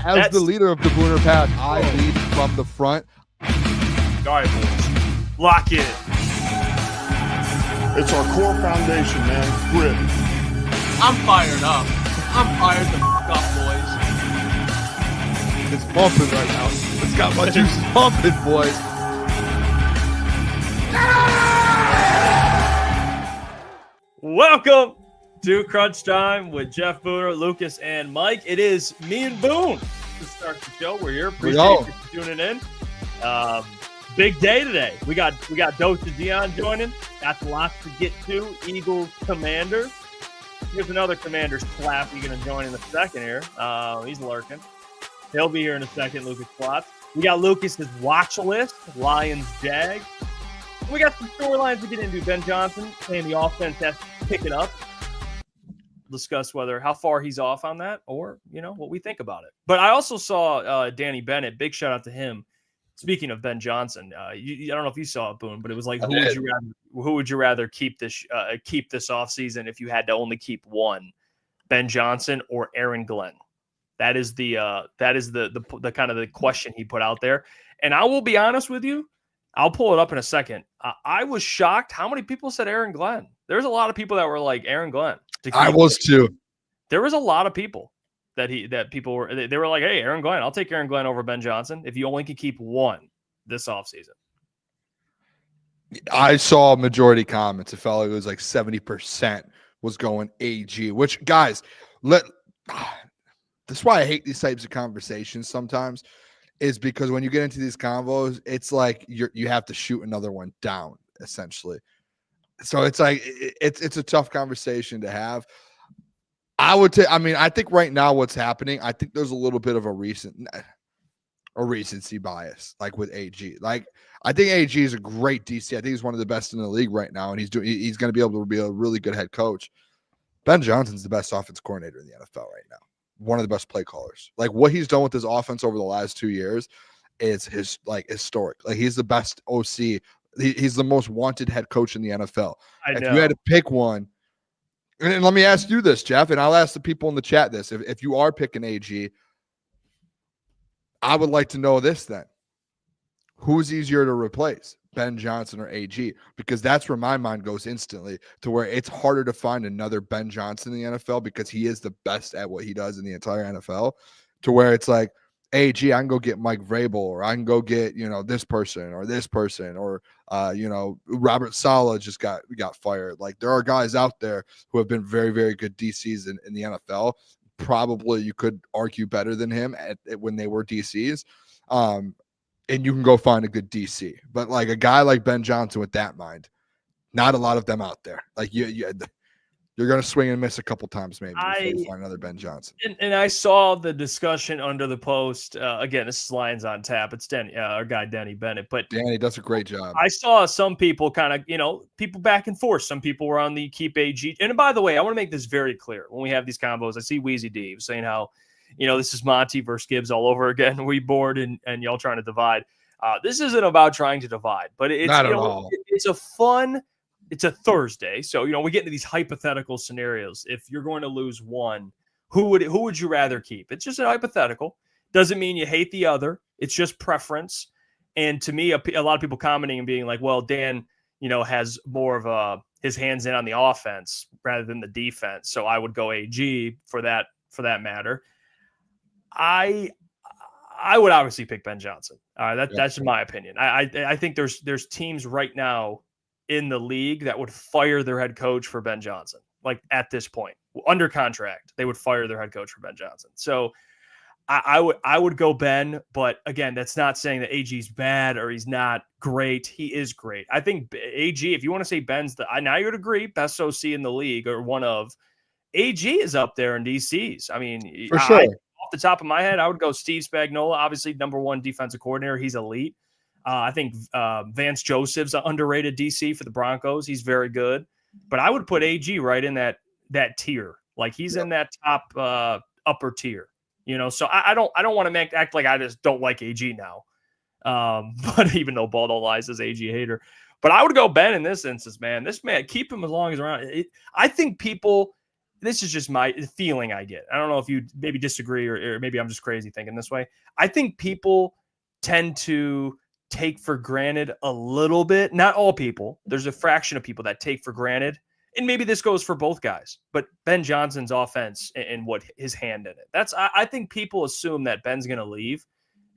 As the leader of the Booner Pack, I lead from the front. All right, boys. Lock in. It's our core foundation, man. Grit. I'm fired up. I'm fired the f*** up, boys. It's bumping right now. It's got my juices pumping, boys. Welcome to Crunch Time with Jeff, Booner, Lucas, and Mike. It is me and Boone to start the show. We're here. Appreciate you tuning in. Big day today. We got DoseOfDion joining. Got lots to get to. Eagles Commander. Here's another Commander slap. You're going to join in a second here. He's lurking. He'll be here in a second, Lukas Klotz. We got Lucas's watch list, Lions, Jags. We got some storylines to get into. Ben Johnson and the offense has to pick it up. Discuss how far he's off on that or, what we think about it. But I also saw Danny Bennett. Big shout out to him. Speaking of Ben Johnson, I don't know if you saw it, Boone, but it was like, who would you rather keep this offseason if you had to only keep one, Ben Johnson or Aaron Glenn? That is the kind of the question he put out there. And I will be honest with you, I'll pull it up in a second. I was shocked how many people said Aaron Glenn. There's a lot of people that were like Aaron Glenn. I was too. There was a lot of people that people were like, hey, Aaron Glenn, I'll take Aaron Glenn over Ben Johnson if you only could keep one this offseason. I saw majority comments. It felt like it was like 70% was going AG, which, guys, this is why I hate these types of conversations sometimes, is because when you get into these convos, it's like you have to shoot another one down, essentially. So it's like it's a tough conversation to have. I think right now what's happening, I think there's a little bit of a recency bias, like with AG. Like, I think AG is a great DC. I think he's one of the best in the league right now, and he's going to be able to be a really good head coach. Ben Johnson's the best offense coordinator in the NFL right now. One of the best play callers. Like, what he's done with his offense over the last 2 years is historic. Like, he's the best OC. He's the most wanted head coach in the NFL. If you had to pick one, and let me ask you this, Jeff, and I'll ask the people in the chat this. If you are picking AG, I would like to know this then. Who's easier to replace, Ben Johnson or AG? Because that's where my mind goes instantly, to where it's harder to find another Ben Johnson in the NFL because he is the best at what he does in the entire NFL, to where it's like, AG, I can go get Mike Vrabel, or I can go get, this person, or Robert Saleh just got fired. Like, there are guys out there who have been very, very good DCs in the NFL. Probably you could argue better than him when they were DCs. And you can go find a good DC. But like a guy like Ben Johnson with that mind, not a lot of them out there. Like you're going to swing and miss a couple times maybe before you find another Ben Johnson. And I saw the discussion under the post. Again, this is Lions on Tap. It's our guy Danny Bennett. But Danny does a great job. I saw some people kind of, people back and forth. Some people were on the keep AG. And by the way, I want to make this very clear. When we have these combos, I see Wheezy D saying how, this is Monty versus Gibbs all over again. We bored and y'all trying to divide. This isn't about trying to divide, but it's not at all. It's a Thursday, so we get into these hypothetical scenarios. If you're going to lose one, who would you rather keep? It's just a hypothetical. Doesn't mean you hate the other. It's just preference. And to me, a lot of people commenting and being like, "Well, Dan, has more of his hands in on the offense rather than the defense, so I would go AG for that matter." I would obviously pick Ben Johnson. That's my opinion. I think there's teams right now in the league that would fire their head coach for Ben Johnson. Like, at this point, under contract, they would fire their head coach for Ben Johnson. So I would go Ben, but again, that's not saying that AG's bad or he's not great. He is great. I think AG, if you want to say Ben's now you would agree, best OC in the league or one of, AG is up there in DCs. I mean, for sure. Off the top of my head, I would go Steve Spagnuolo, obviously number one defensive coordinator. He's elite. I think Vance Joseph's an underrated DC for the Broncos. He's very good, but I would put AG right in that tier. Like, he's in that top upper tier, So I don't want to act like I just don't like AG now. But even though Ball Don't Lie says AG hater, but I would go Ben in this instance, man. This man, keep him as long as around. I think people this is just my feeling I get. I don't know if you maybe disagree or maybe I'm just crazy thinking this way. I think people tend to take for granted a little bit. Not all people. There's a fraction of people that take for granted. And maybe this goes for both guys, but Ben Johnson's offense and what his hand in it. I think people assume that Ben's going to leave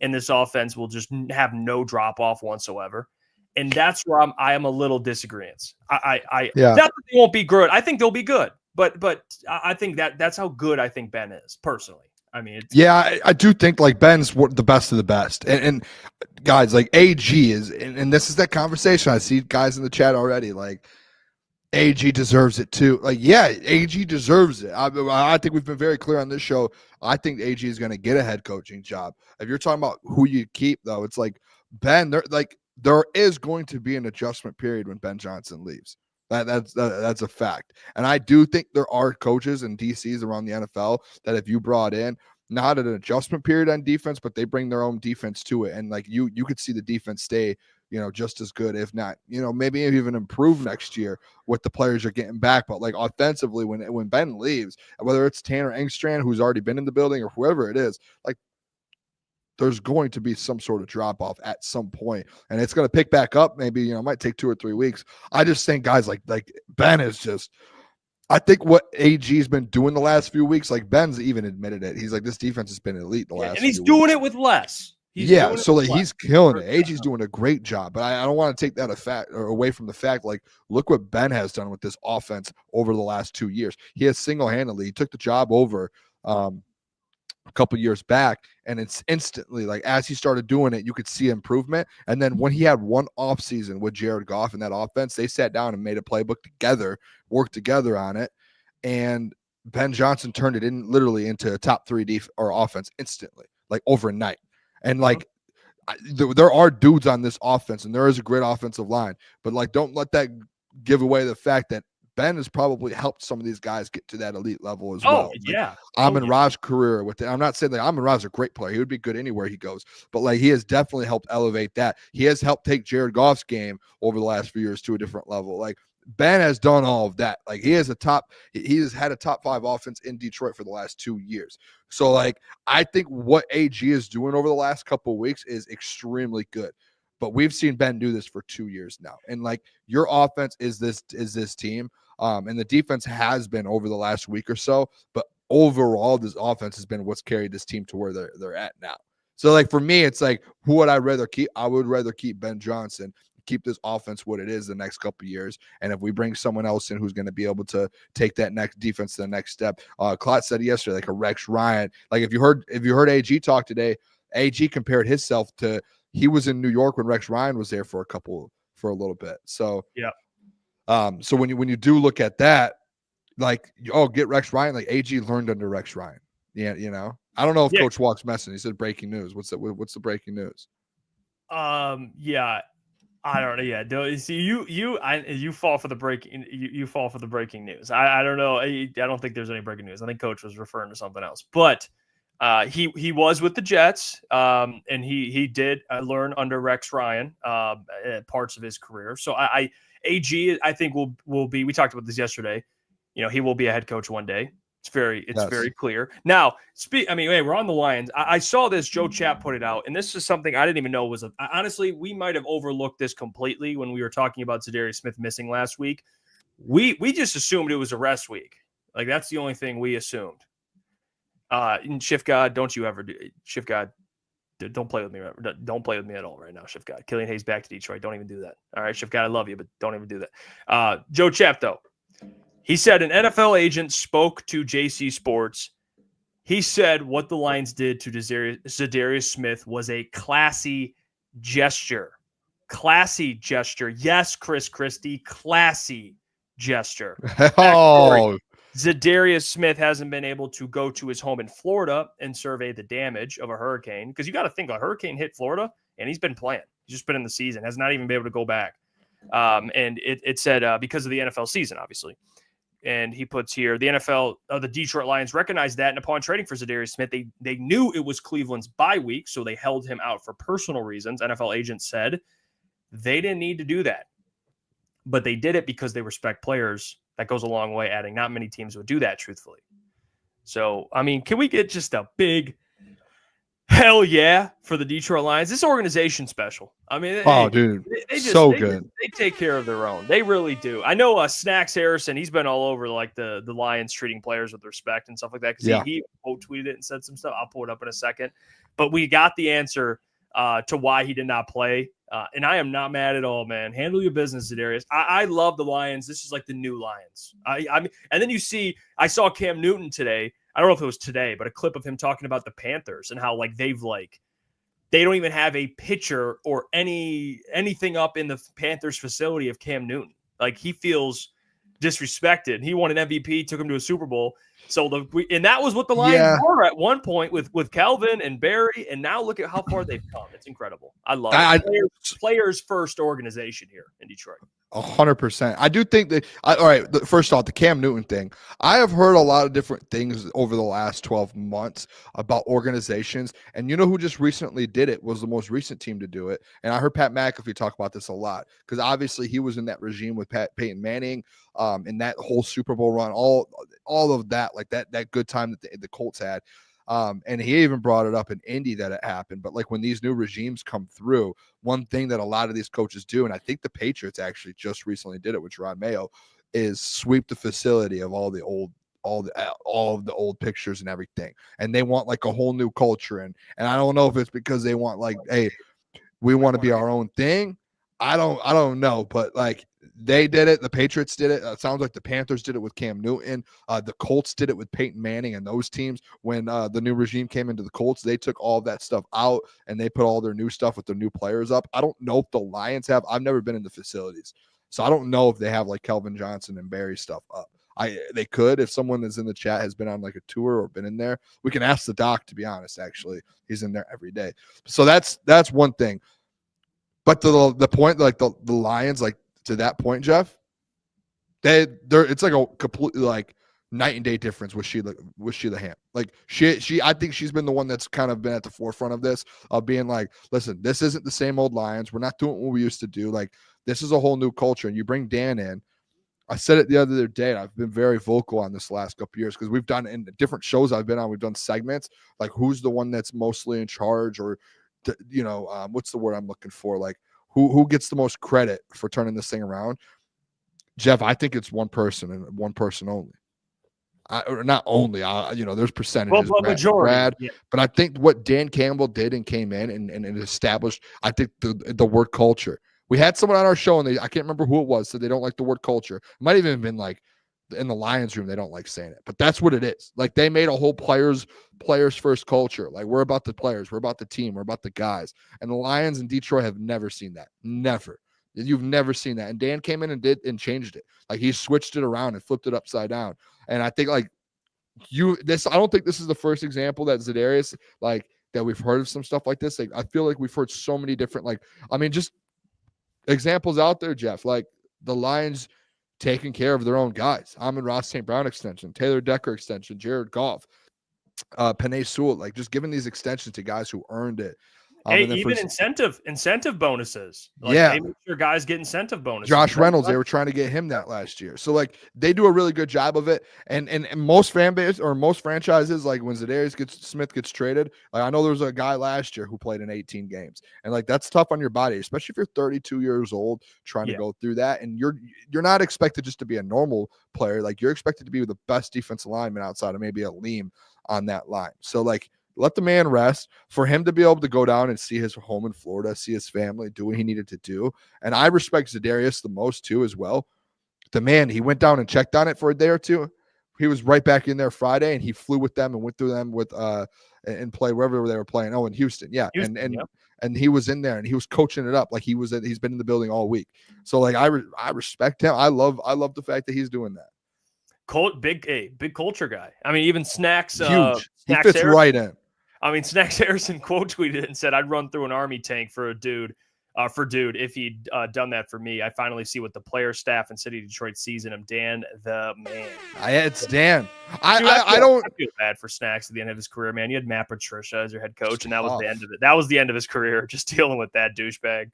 and this offense will just have no drop off whatsoever. And that's where I am a little disagreeant. Not that they won't be good. I think they'll be good, but I think that's how good I think Ben is personally. I mean, I do think like Ben's the best of the best, and guys like AG is, and this is that conversation. I see guys in the chat already like AG deserves it too. Like, yeah, AG deserves it. I think we've been very clear on this show. I think AG is going to get a head coaching job. If you're talking about who you keep, though, it's like Ben. There is going to be an adjustment period when Ben Johnson leaves. That's a fact. And I do think there are coaches and DCs around the NFL that if you brought in, not an adjustment period on defense, but they bring their own defense to it. And like you could see the defense stay, just as good, if not, maybe even improve next year with the players you're getting back. But like offensively, when Ben leaves, whether it's Tanner Engstrand, who's already been in the building, or whoever it is, like there's going to be some sort of drop off at some point, and it's going to pick back up. Maybe, it might take 2 or 3 weeks. I just think guys like Ben is just, I think what AG's been doing the last few weeks, like Ben's even admitted it. He's like, this defense has been elite the last and he's few doing weeks. it with less. He's killing it. AG's doing a great job, but I don't want to take that away from the fact, like, look what Ben has done with this offense over the last 2 years. He has single-handedly, he took the job over a couple years back, and it's instantly like as he started doing it, you could see improvement. And then when he had one off season with Jared Goff in that offense, they sat down and made a playbook together, worked together on it, and Ben Johnson turned it literally into a top 3 offense instantly, like overnight. And like there are dudes on this offense, and there is a great offensive line, but like don't let that give away the fact that Ben has probably helped some of these guys get to that elite level as well. Yeah. Amon-Ra's career with it. I'm not saying that Amon-Ra's a great player. He would be good anywhere he goes, but like he has definitely helped elevate that. He has helped take Jared Goff's game over the last few years to a different level. Like Ben has done all of that. Like he has had a top 5 offense in Detroit for the last 2 years. So like, I think what AG is doing over the last couple of weeks is extremely good. But we've seen Ben do this for 2 years now. And like your offense is this team. And the defense has been over the last week or so. But overall, this offense has been what's carried this team to where they're at now. So like for me, it's like, who would I rather keep? I would rather keep Ben Johnson, keep this offense what it is the next couple of years. And if we bring someone else in who's going to be able to take that next defense to the next step, Klotz said yesterday, like a Rex Ryan. Like if you heard AG talk today, AG compared himself to, he was in New York when Rex Ryan was there for a little bit. So yeah. So when you do look at that, like, get Rex Ryan, like AG learned under Rex Ryan. Yeah, I don't know if Coach Walk's messing. He said breaking news. What's the breaking news? Yeah, I don't know. Yeah, see you fall for the breaking. You fall for the breaking news. I don't know. I don't think there's any breaking news. I think Coach was referring to something else, but. He was with the Jets, and he did learn under Rex Ryan parts of his career. So AG I think will be. We talked about this yesterday. He will be a head coach one day. It's very clear. Now, hey, we're on the Lions. I saw this. Joe Chapp put it out, and this is something I didn't even know was. Honestly, we might have overlooked this completely when we were talking about Za'Darius Smith missing last week. We just assumed it was a rest week. Like that's the only thing we assumed. And Shift God, don't you ever do Shift God? Don't play with me. Don't play with me at all right now, Shift God. Killian Hayes back to Detroit. Don't even do that. All right, Shift God, I love you, but don't even do that. Joe Chapp, though, he said an NFL agent spoke to JC Sports. He said what the Lions did to Za'Darius Smith was a classy gesture. Classy gesture. Yes, Chris Christie, classy gesture. Oh. Za'Darius Smith hasn't been able to go to his home in Florida and survey the damage of a hurricane. Because you got to think a hurricane hit Florida, and he's been playing. He's just been in the season, has not even been able to go back. And it said because of the NFL season, obviously. And he puts here, the NFL, the Detroit Lions recognized that, and upon trading for Za'Darius Smith, they knew it was Cleveland's bye week, so they held him out for personal reasons. NFL agents said they didn't need to do that. But they did it because they respect players That goes a long way. Adding, not many teams would do that, truthfully. So, I mean, can we get just a big hell yeah for the Detroit Lions? This organization's special. I mean, dude, they good. They take care of their own. They really do. I know Snacks Harrison, he's been all over like the Lions treating players with respect and stuff like that, because he quote tweeted it and said some stuff. I'll pull it up in a second. But we got the answer to why he did not play. And I am not mad at all, man. Handle your business, Za'Darius. I love the Lions. This is like the new Lions. I mean, and then I saw Cam Newton today. I don't know if it was today, but a clip of him talking about the Panthers and how like they don't even have a pitcher or anything up in the Panthers facility of Cam Newton. Like, he feels disrespected. He won an MVP, took him to a Super Bowl. So and that was what the Lions were at one point with Kelvin and Barry, and now look at how far they've come. It's incredible. I love it. Players first organization here in Detroit. 100%. I do think that. All right. First off, the Cam Newton thing. I have heard a lot of different things over the last 12 months about organizations, and you know who just recently did it was the most recent team to do it. And I heard Pat McAfee talk about this a lot, because obviously he was in that regime with Peyton Manning, in that whole Super Bowl run, all of that, like that good time that the Colts had. And he even brought it up in Indy that it happened. But like when these new regimes come through, one thing that a lot of these coaches do, and I think the Patriots actually just recently did it with Ron Mayo, is sweep the facility of all of the old pictures and everything. And they want like a whole new culture. And I don't know if it's because they want like, hey, we want to be our own thing. I don't know, but like they did it. The Patriots did it. It sounds like the Panthers did it with Cam Newton. The Colts did it with Peyton Manning and those teams. When the new regime came into the Colts, they took all of that stuff out and they put all their new stuff with their new players up. I don't know if the Lions have. I've never been in the facilities, so I don't know if they have like Kelvin Johnson and Barry stuff up. They could. If someone that's in the chat has been on like a tour or been in there, we can ask the doc, to be honest. Actually, he's in there every day. So that's one thing. But the point, like the Lions, like to that point, Jeff, they're it's like a completely like night and day difference with Sheila Ham. Like I think she's been the one that's kind of been at the forefront of this, of being like, listen, this isn't the same old Lions. We're not doing what we used to do. Like, this is a whole new culture. And you bring Dan in. I said it the other day, and I've been very vocal on this last couple of years, because we've done in different shows I've been on, we've done segments like who's the one that's mostly in charge, or what's the word I'm looking for? Like who gets the most credit for turning this thing around? Jeff, I think it's one person and one person only. Or not only, there's percentages, well, majority, Brad, but I think what Dan Campbell did and came in and established, I think the word culture. We had someone on our show, and I can't remember who it was, said they don't like the word culture. It might even have been like in the Lions room, they don't like saying it, but that's what it is. Like, they made a whole players first culture. Like, we're about the players, we're about the team, we're about the guys. And the Lions in Detroit have never seen that. Never. You've never seen that. And Dan came in and changed it. Like, he switched it around and flipped it upside down. And I think I don't think this is the first example that Za'Darius, like, that we've heard of some stuff like this. Like, I feel like we've heard so many different, just examples out there, Jeff, like the Lions taking care of their own guys. Amon-Ra St. Brown extension, Taylor Decker extension, Jared Goff, Penei Sewell, like just giving these extensions to guys who earned it. Hey, even incentive bonuses. Like, they make sure guys get incentive bonuses. Josh Reynolds, they were trying to get him that last year. So like they do a really good job of it. And most fan base or most franchises, like when Za'Darius Smith gets traded, like I know there was a guy last year who played in 18 games. And like that's tough on your body, especially if you're 32 years old trying to go through that. And you're not expected just to be a normal player. Like, you're expected to be the best defensive lineman outside of maybe a Liam on that line. So like, let the man rest, for him to be able to go down and see his home in Florida, see his family, do what he needed to do. And I respect Za'Darius the most too as well. The man, he went down and checked on it for a day or two. He was right back in there Friday, and he flew with them and went through them with and played wherever they were playing. Oh, in Houston. Yeah. And he was in there and he was coaching it up. Like he's been in the building all week. So like I respect him. I love the fact that he's doing that. Big culture guy. I mean, even Snacks. Huge. He Snacks fits Harrison, right in. I mean, Snacks Harrison quote tweeted it and said, "I'd run through an army tank for dude if he'd done that for me. I finally see what the player, staff, and city of Detroit sees in him. Dan, the man." It's Dan. I don't feel bad for Snacks at the end of his career, man. You had Matt Patricia as your head coach, and that was the end of it. That was the end of his career, just dealing with that douchebag.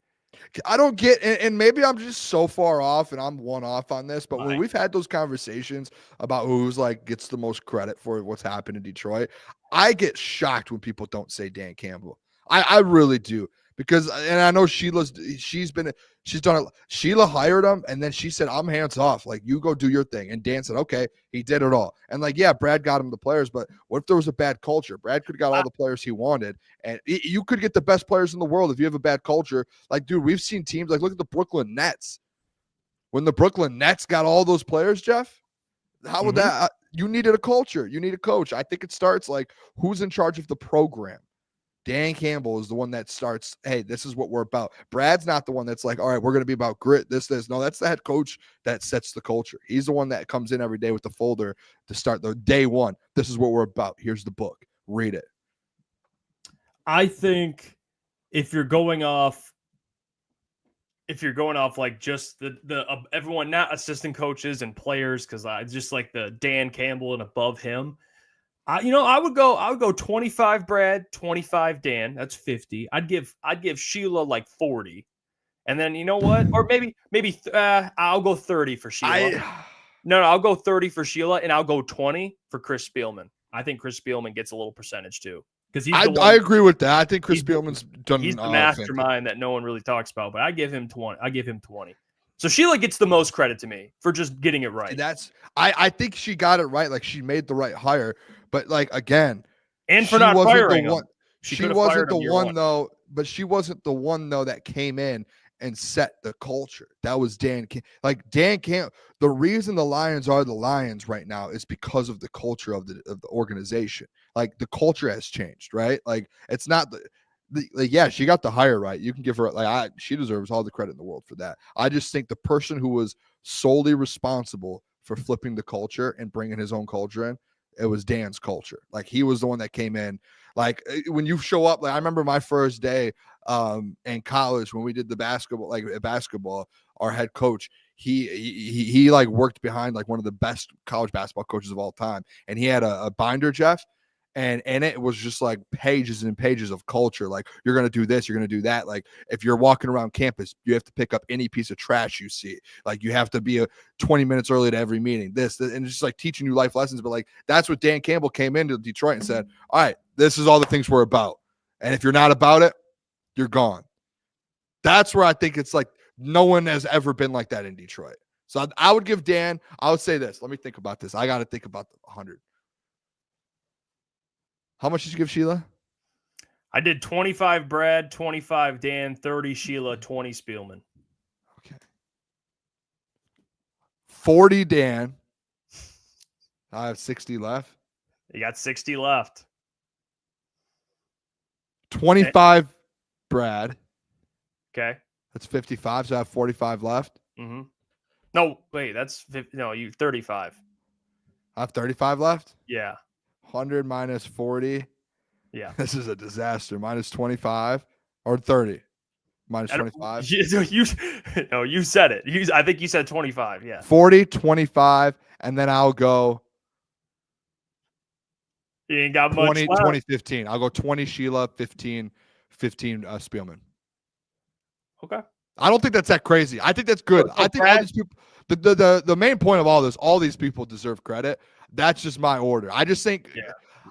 I don't get, and maybe I'm just so far off and I'm one off on this, but when we've had those conversations about who's like gets the most credit for what's happened in Detroit, I get shocked when people don't say Dan Campbell. I really do, because, and I know Sheila hired him, and then she said, I'm hands off. Like, you go do your thing. And Dan said, okay, he did it all. And like, yeah, Brad got him the players, but what if there was a bad culture? Brad could have got all the players he wanted, and you could get the best players in the world if you have a bad culture. Like, dude, we've seen teams, like, look at the Brooklyn Nets. When the Brooklyn Nets got all those players, Jeff, how would that, you needed a culture. You need a coach. I think it starts like, who's in charge of the program? Dan Campbell is the one that starts, hey, this is what we're about. Brad's not the one that's like, all right, we're going to be about grit, this. No, that's the head coach that sets the culture. He's the one that comes in every day with the folder to start the day one. This is what we're about. Here's the book. Read it. I think if you're going off like just the everyone, not assistant coaches and players, because I just like the Dan Campbell and above him. I would go 25 Brad, 25 Dan. That's 50. I'd give Sheila like 40, and then you know what? Or maybe I'll go 30 for Sheila. No, I'll go 30 for Sheila, and I'll go 20 for Chris Spielman. I think Chris Spielman gets a little percentage too, because I agree with that. I think Chris Spielman's done. He's the mastermind that no one really talks about, but I give him 20. I give him 20. So Sheila gets the most credit to me for just getting it right. I think she got it right. Like, she made the right hire, but like, again, and for not firing him. She wasn't the one though, but she wasn't the one though that came in and set the culture. That was Dan. Like, Dan can't. The reason the Lions are the Lions right now is because of the culture of the organization. Like, the culture has changed, right? Like, it's not yeah, she got the hire right. You can give her she deserves all the credit in the world for that. I just think the person who was solely responsible for flipping the culture and bringing his own culture in, it was Dan's culture. Like, he was the one that came in. Like, when you show up, like, I remember my first day in college when we did the basketball, our head coach, he like worked behind like one of the best college basketball coaches of all time, and he had a binder, Jeff. And it was just like pages and pages of culture. Like, you're going to do this, you're going to do that. Like, if you're walking around campus, you have to pick up any piece of trash you see. Like, you have to be 20 minutes early to every meeting, this, and it's just like teaching you life lessons. But like, that's what Dan Campbell came into Detroit and said, all right, this is all the things we're about. And if you're not about it, you're gone. That's where I think it's like, no one has ever been like that in Detroit. So I would give Dan, I would say this. Let me think about this. I got to think about the 100. How much did you give Sheila? I did 25 Brad, 25 Dan, 30 Sheila, 20 Spielman. Okay. 40 Dan. I have 60 left. You got 60 left. 25 Brad. Okay. That's 55, so I have 45 left. Mm-hmm. No, wait, that's 50, no, you 35. I have 35 left? Yeah. 100 minus 40. Yeah. This is a disaster. Minus 25 or 30. Minus 25. You said it. I think you said 25. Yeah. 40, 25, and then I'll go. You ain't got much 20, left. 20, 15. I'll go 20 Sheila, 15 Spielman. Okay. I don't think that's that crazy. I think that's good. I think all these people, the main point of all this, all these people deserve credit. That's just my order. I just think,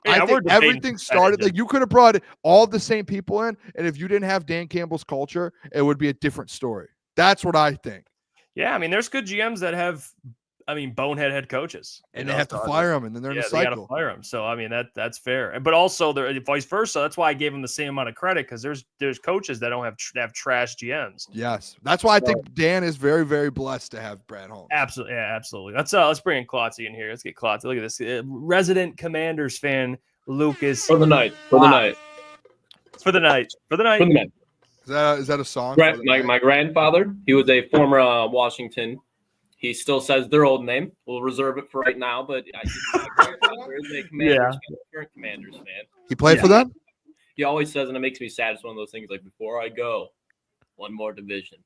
I think everything started, like, you could have brought all the same people in, and if you didn't have Dan Campbell's culture, it would be a different story. That's what I think. Yeah, I mean, there's good GMs that have, bonehead head coaches. And they have to fire them, and then they're in a cycle. They got to fire them. So, I mean, that's fair. But also, vice versa. That's why I gave them the same amount of credit, because there's coaches that don't have trash GMs. Yes. That's why I think Dan is very, very blessed to have Brad Holmes. Absolutely. Yeah, absolutely. Let's bring in Klotzy in here. Let's get Klotzy. Look at this. Resident Commanders fan, Lucas. For the night. For the night. For the night. For the night. For the night. Is that a song? My grandfather, he was a former Washington. He still says their old name. We'll reserve it for right now, but my grandfather is a Commanders, current Commanders fan. He played for them? He always says, and it makes me sad, it's one of those things like, before I go, one more division.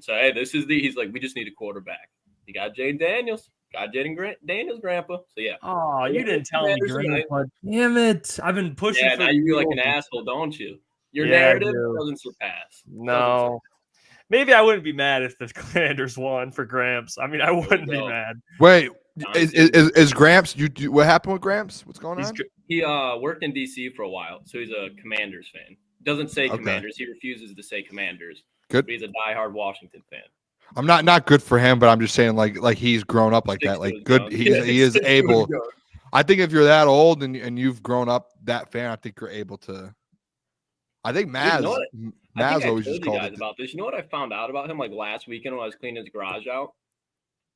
So, hey, he's like, we just need a quarterback. You got Jay Daniels. Got Jaden Daniels' grandpa. So, yeah. Oh, you didn't tell me, grandpa. Damn it. I've been pushing. Yeah, now you feel like an asshole, don't you? Your Yeah, narrative dude. doesn't surpass. No. Maybe I wouldn't be mad if the Commanders won for Gramps. I mean, I wouldn't be mad. Wait, is Gramps? What happened with Gramps? What's going on? He worked in DC for a while, so he's a Commanders fan. Doesn't say Commanders. He refuses to say Commanders. Good. But he's a diehard Washington fan. I'm not good for him, but I'm just saying like he's grown up like that. Like good, he is able. I think if you're that old and you've grown up that fan, I think you're able to. I think Maz. Maz always just called it about this. You know what I found out about him like last weekend when I was cleaning his garage out?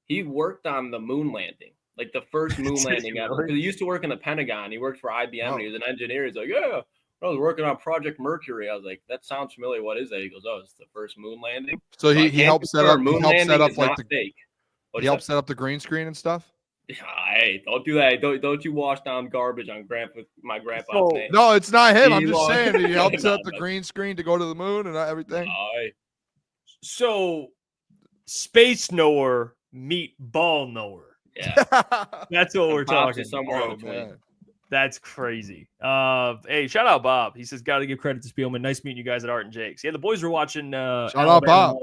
He worked on the moon landing, like the first moon landing ever. Because he used to work in the Pentagon. He worked for IBM. And he was an engineer. He's like, yeah, I was working on Project Mercury. I was like, that sounds familiar. What is that? He goes, oh, it's the first moon landing. So he helped set up. He helped set up like the fake. He helped set up the green screen and stuff. Hey, don't do that. Don't you wash down garbage on my grandpa's name. No, it's not him. I'm just saying he helped set up the green screen to go to the moon and everything. So, space knower meet ball knower. Yeah, that's what we're talking. Somewhere in between. That's crazy. Hey, shout out Bob. He says, got to give credit to Spielman. Nice meeting you guys at Art and Jake's. Yeah, the boys were watching. Shout out Bob.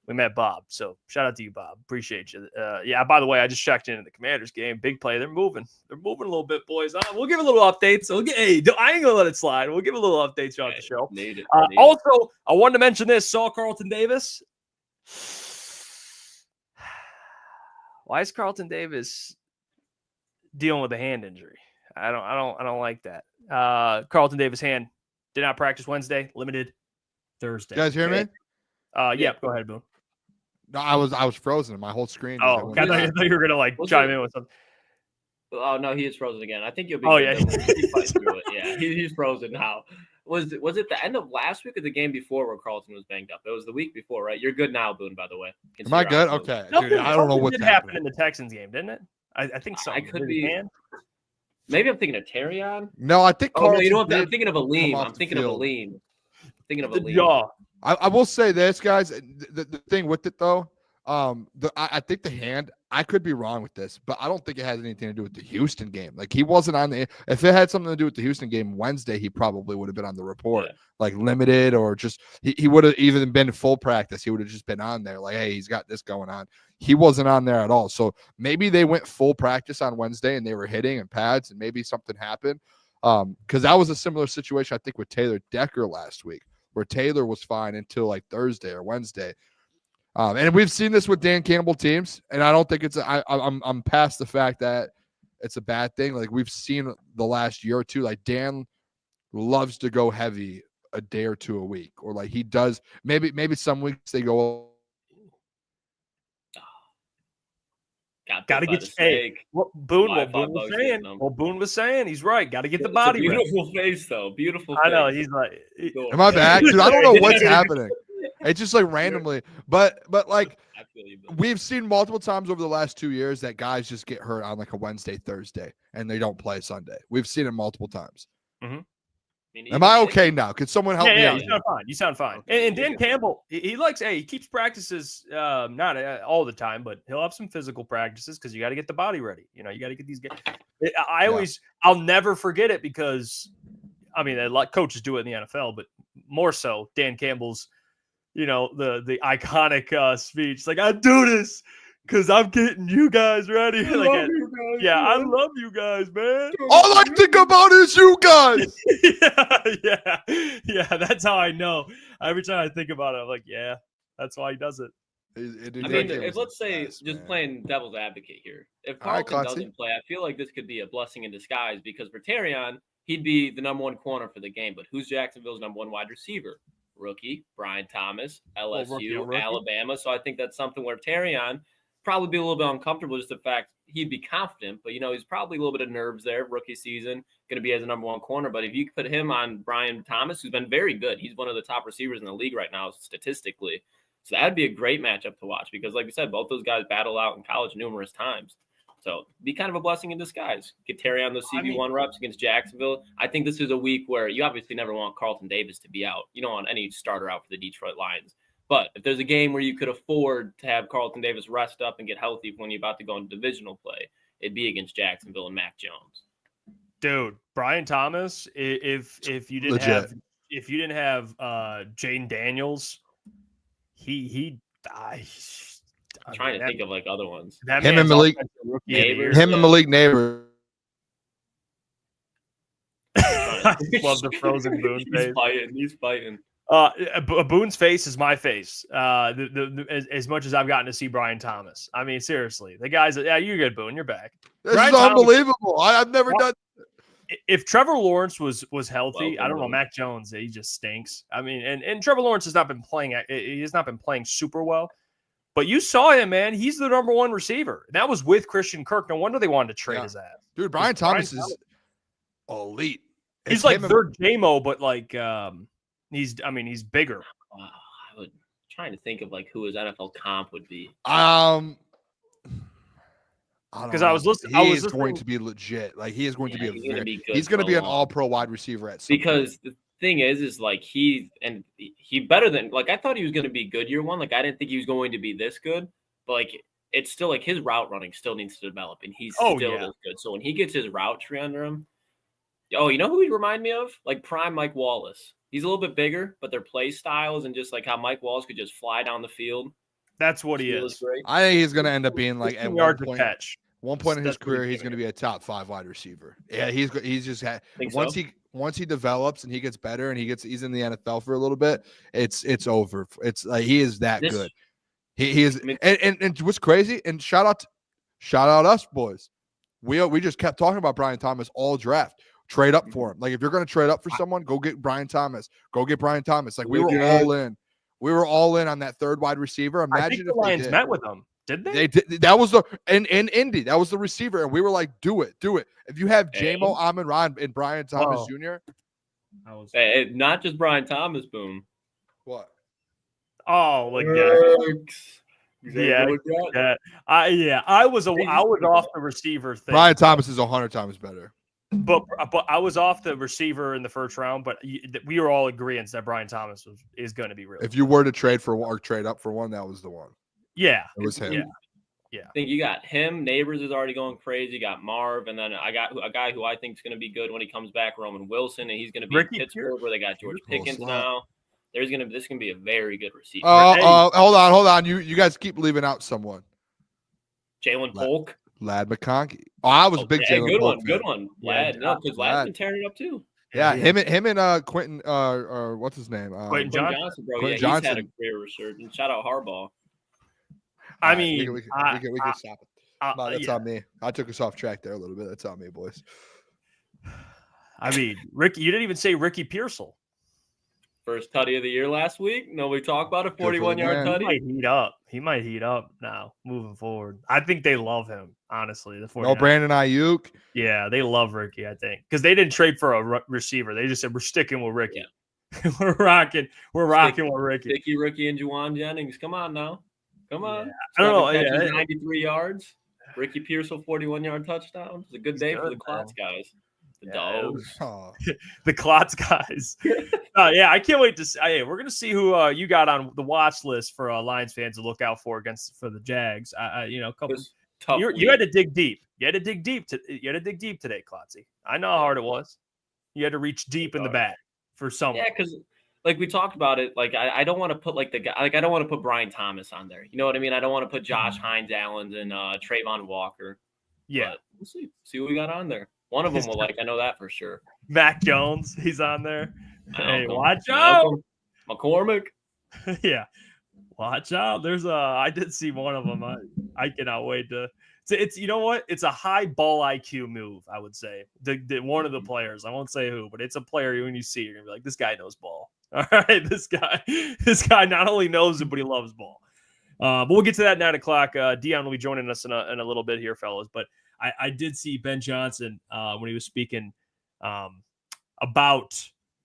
We met Bob, so shout out to you, Bob. Appreciate you. Yeah, by the way, I just checked in the Commanders game. Big play. They're moving. They're moving a little bit, boys. We'll give a little updates. I ain't gonna let it slide. We'll give a little updates throughout the show. Need it. Also, I wanted to mention this. Saw Carlton Davis. Why is Carlton Davis dealing with a hand injury? I don't like that. Carlton Davis hand did not practice Wednesday. Limited Thursday. You guys hear me? Yeah. Go ahead, Boone. No, I was frozen. My whole screen. Oh, I thought you were gonna chime in with something. Oh no, he is frozen again. I think you'll be. Oh yeah, yeah, he's frozen now. Was it the end of last week or the game before where Carlton was banged up? It was the week before, right? You're good now, Boone. By the way, am I good? Okay, dude, I don't know what happened in the Texans game, didn't it? I think so. I could be. Maybe I'm thinking of Terrion. No, I think. Oh no, you know what? I'm thinking of Aleem. I'm thinking of Aleem. Yeah. I will say this, guys. The thing with it though, I think the hand. I could be wrong with this, but I don't think it has anything to do with the Houston game. Like he wasn't on the. If it had something to do with the Houston game Wednesday, he probably would have been on the report, like limited or just he would have even been full practice. He would have just been on there, like, hey, he's got this going on. He wasn't on there at all. So maybe they went full practice on Wednesday and they were hitting and pads, and maybe something happened. Because that was a similar situation, I think, with Taylor Decker last week, where Taylor was fine until like Thursday or Wednesday. And we've seen this with Dan Campbell teams, and I don't think it's I'm past the fact that it's a bad thing. Like we've seen the last year or two, like Dan loves to go heavy a day or two a week, or like he does. Maybe some weeks they go. Got to get steak. What Boone was saying, he's right. Got to get the body. Beautiful face, though. Beautiful. I know. He's like, am I back, dude? I don't know what's happening. It's just like randomly, but like we've seen multiple times over the last 2 years that guys just get hurt on like a Wednesday, Thursday, and they don't play Sunday. We've seen it multiple times. Mm-hmm. Am I okay now? Could someone help me out? You sound fine. And Dan Campbell, he likes, he keeps practices, not all the time, but he'll have some physical practices because you got to get the body ready. You know, you got to get these guys. I'll never forget it because, I mean, a lot of coaches do it in the NFL, but more so Dan Campbell's, you know, the iconic speech. Like, I do this because I'm getting you guys ready. I love you guys, man. All I think about is you guys. Yeah. That's how I know. Every time I think about it, I'm like, yeah, that's why he does it. I mean, if let's say, just playing devil's advocate here, if Carlton doesn't play, I feel like this could be a blessing in disguise because for Terrion, he'd be the number one corner for the game. But who's Jacksonville's number one wide receiver? Rookie, Brian Thomas, LSU, rookie. Alabama. So I think that's something where Terrion probably be a little bit uncomfortable, just the fact he'd be confident, but, you know, he's probably a little bit of nerves there, rookie season, going to be as a number one corner. But if you put him on Brian Thomas, who's been very good, he's one of the top receivers in the league right now statistically. So that'd be a great matchup to watch because, like you said, both those guys battle out in college numerous times. So be kind of a blessing in disguise. Get Terry on those CB1 reps against Jacksonville. I think this is a week where you obviously never want Carlton Davis to be out. You don't want any starter out for the Detroit Lions. But if there's a game where you could afford to have Carlton Davis rest up and get healthy when you're about to go into divisional play, it'd be against Jacksonville and Mac Jones. Dude, Brian Thomas, if you didn't have if you didn't have Jaden Daniels, I'm trying to think of like other ones. Him and Malik Neighbors. I love the frozen Boone face. He's fighting. Boone's face is my face. As much as I've gotten to see Brian Thomas. I mean, seriously, the guys. Yeah, you're good, Boone. You're back. This is unbelievable. I've never done. If Trevor Lawrence was healthy, I don't know. Mac Jones, he just stinks. I mean, and Trevor Lawrence has not been playing. He has not been playing super well. But you saw him, man. He's the number one receiver. That was with Christian Kirk. No wonder they wanted to trade his ass. Dude, Brian Thomas is elite. He's like third JMO, but like he's bigger. I would trying to think of like who his NFL comp would be. Because I was listening. He is going to be legit. Like he is going to be he's going to be an all-pro wide receiver at some because point. The thing is like he better than like I thought he was going to be good year one. Like I didn't think he was going to be this good, but like it's still like his route running still needs to develop, and he's still this good. So when he gets his route tree under him, you know who he remind me of? Like prime Mike Wallace. He's a little bit bigger, but their play styles and just like how Mike Wallace could just fly down the field. That's what he is. I think he's going to end up being like at one point in his career, he's going to be a top 5 wide receiver. Yeah, he's just once he develops and he gets better and he's in the NFL for a little bit, it's over. It's like he is that good. He is. And what's crazy? And shout out us boys. We just kept talking about Brian Thomas all draft. Trade up for him. Like if you're going to trade up for someone, go get Brian Thomas. Go get Brian Thomas. Like we were all in. We were all in on that third wide receiver. Imagine I think the Lions met with him. Did they? They did. That was in Indy. That was the receiver, and we were like, "Do it." If you have J-Mo, Amon-Ra, and Brian Thomas Jr. Hey, not just Brian Thomas, Boom. What? Oh, like that. I was off the receiver thing. Brian Thomas is 100 times better. But I was off the receiver in the first round. But we were all agreeing that Brian Thomas is going to be real. If you were to trade for one or trade up for one, that was the one. Yeah, it was him. Yeah. I think you got him. Neighbors is already going crazy. You got Marv, and then I got a guy who I think is going to be good when he comes back, Roman Wilson, and he's going to be in Pittsburgh where they got George Pickens now. This is going to be a very good receiver. Hold on. You guys keep leaving out someone. Jalen Polk. Lad McConkey. Oh, I was a big Jalen Polk. Good one. Lad. No, because Lad's been tearing it up too. Yeah, him and Quentin. What's his name? Quentin Johnson, bro. Quentin Johnson. He's had a career resurgence. Shout out Harbaugh. I mean, we can stop it. No, that's on me. I took us off track there a little bit. That's on me, boys. I mean, Ricky, you didn't even say Ricky Pearsall. First tutty of the year last week. Nobody talked about a 41-yard tutty. He might heat up now moving forward. I think they love him, honestly. The 49ers. No Brandon Ayuk. Yeah, they love Ricky, I think. Because they didn't trade for a receiver. They just said, we're sticking with Ricky. Yeah. We're rocking with Ricky. Sticky Ricky and Juwan Jennings. Come on now. Come on. Yeah. I don't know. 93 yards. Ricky Pearsall, 41-yard touchdown. It's a good day for the Klotz guys. The dogs. The Klotz guys. I can't wait to see. Hey, we're going to see who you got on the watch list for Lions fans to look out for the Jags. A couple. You had to dig deep. You had to dig deep today, Klotzy. I know how hard it was. You had to reach deep in the bag for someone. Yeah, because like we talked about it, like I don't want to put like the guy, like I don't want to put Brian Thomas on there. You know what I mean? I don't want to put Josh Hines Allen and Trayvon Walker. Yeah, but we'll see what we got on there. One of them will I know that for sure. Mac Jones, he's on there. Hey, watch out, McCormick. Yeah, watch out. I did see one of them. I cannot wait to. It's you know what? It's a high ball IQ move, I would say. The one of the players, I won't say who, but it's a player when you see, you're gonna be like, this guy knows ball. All right, this guy not only knows it, but he loves ball. But we'll get to that at 9 o'clock. Dion will be joining us in a little bit here, fellas. But I did see Ben Johnson when he was speaking about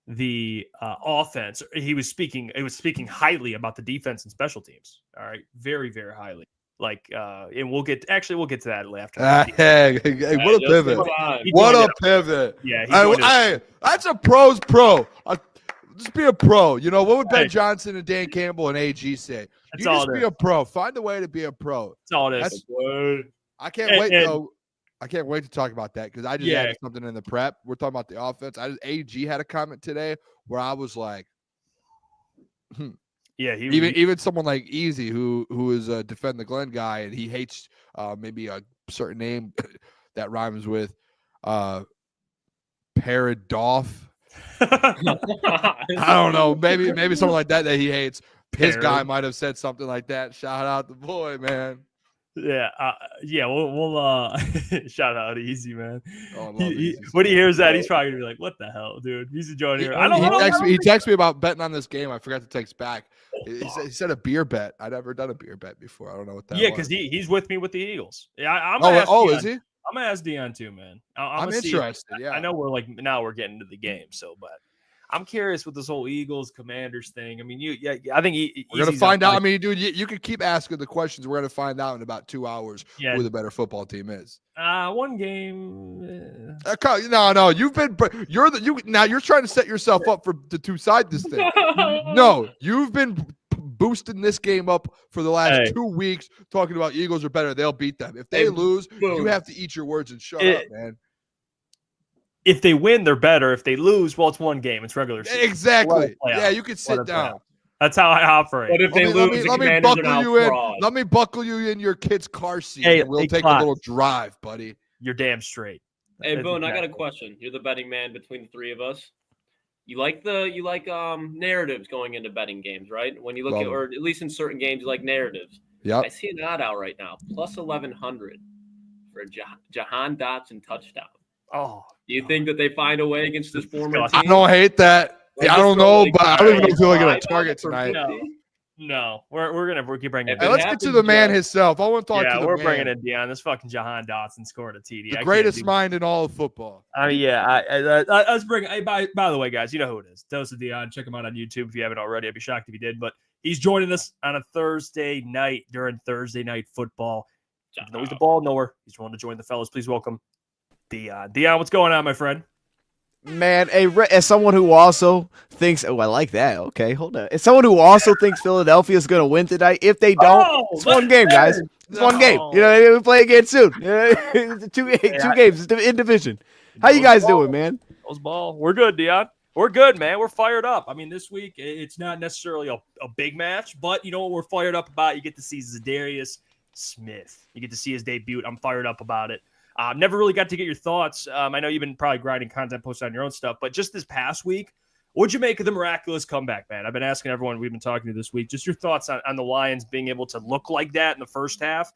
the offense. He was speaking highly about the defense and special teams. All right, very, very highly. And we'll get to that after. Hey, what a pivot! What a pivot! Yeah, that's a pro's pro. Just be a pro. You know what would Ben Johnson and Dan Campbell and AG say? Just be a pro. Find a way to be a pro. That's all it is. I can't wait though. I can't wait to talk about that because I just added something in the prep. We're talking about the offense. AG had a comment today where I was like, Yeah, even someone like Easy who is a Defend the Glen guy and he hates maybe a certain name that rhymes with Paradoff. I don't know. Maybe something like that he hates. His guy might have said something like that. Shout out the boy, man. Yeah, we'll shout out Easy, man. Oh, Easy. When he hears that, he's probably gonna be like, "What the hell, dude? He's enjoying here." He texted me about betting on this game. I forgot to text back. He said a beer bet. I'd never done a beer bet before. I don't know what that. Yeah, because he's with me with the Eagles. Yeah, is he? I'm gonna ask Dion too, man. I'm interested. Yeah, I know we're getting to the game, but I'm curious with this whole Eagles Commanders thing. I mean, I think we're gonna find out. I mean, dude, you can keep asking the questions. We're gonna find out in about 2 hours who the better football team is. One game. No. You're trying to set yourself up for the two side this thing. No, you've been boosting this game up for the last 2 weeks, talking about Eagles are better. They'll beat them. If they lose, you have to eat your words and shut up, man. If they win, they're better. If they lose, well, it's one game. It's regular season. Exactly. Yeah, you can sit down. That's how I operate. But if they lose, let me buckle you in. Let me buckle you in your kid's car seat. And we'll take a little drive, buddy. You're damn straight. Hey, Boone, I got a question. You're the betting man between the three of us. You like narratives going into betting games, right? When you look at, or at least in certain games, you like narratives. Yeah. I see an odd out right now, plus 1,100 for a Jahan Dotson touchdown. Oh, do you think that they find a way against this former team? I don't hate that. I don't know, but I don't even know if they're going to target tonight. No, we're gonna keep bringing it. Hey, let's get to the man himself. I want to talk to the man. Yeah, we're bringing it down. This fucking Jahan Dotson scored a TD. The greatest mind in all of football. I mean, let's bring. Hey, by the way, guys, you know who it is. DoseOfDion. Check him out on YouTube if you haven't already. I'd be shocked if you did. But he's joining us on a Thursday night during Thursday night football. Even though he's the ball knower, he's willing to join the fellas. Please welcome Dion. Dion, what's going on, my friend? Man, as someone who also thinks, I like that. Okay, hold on. As someone who also thinks Philadelphia is going to win tonight, if they don't, it's one game, guys. It's one game. You know, we play again soon. Two games in division. How you guys doing, man? Those ball. We're good, Dion. We're good, man. We're fired up. I mean, this week it's not necessarily a big match, but you know what we're fired up about? You get to see Za'Darius Smith. You get to see his debut. I'm fired up about it. Never really got to get your thoughts. I know you've been probably grinding content, posted on your own stuff, but just this past week, what'd you make of the miraculous comeback, man? I've been asking everyone we've been talking to this week, just your thoughts on the Lions being able to look like that in the first half.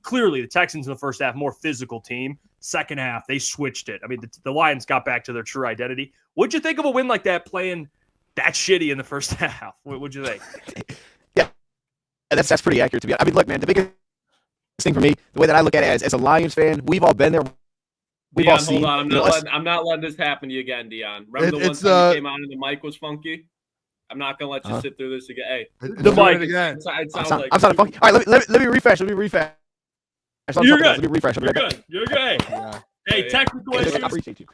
Clearly the Texans in the first half, more physical team. Second half, they switched it. I mean, the Lions got back to their true identity. What'd you think of a win like that playing that shitty in the first half? What'd you think? Yeah, that's pretty accurate to be honest. I mean, look, man, the biggest thing for me, the way that I look at it as a Lions fan, we've all been there. Dion, hold on. I'm not letting this happen to you again, Dion. Remember the one time you came on and the mic was funky? I'm not going to let you sit through this again. Hey, the mic again. I'm sounding funky. All right, let me refresh. You're good. Let me refresh. You're good. Yeah. Hey, technical issues. I appreciate you.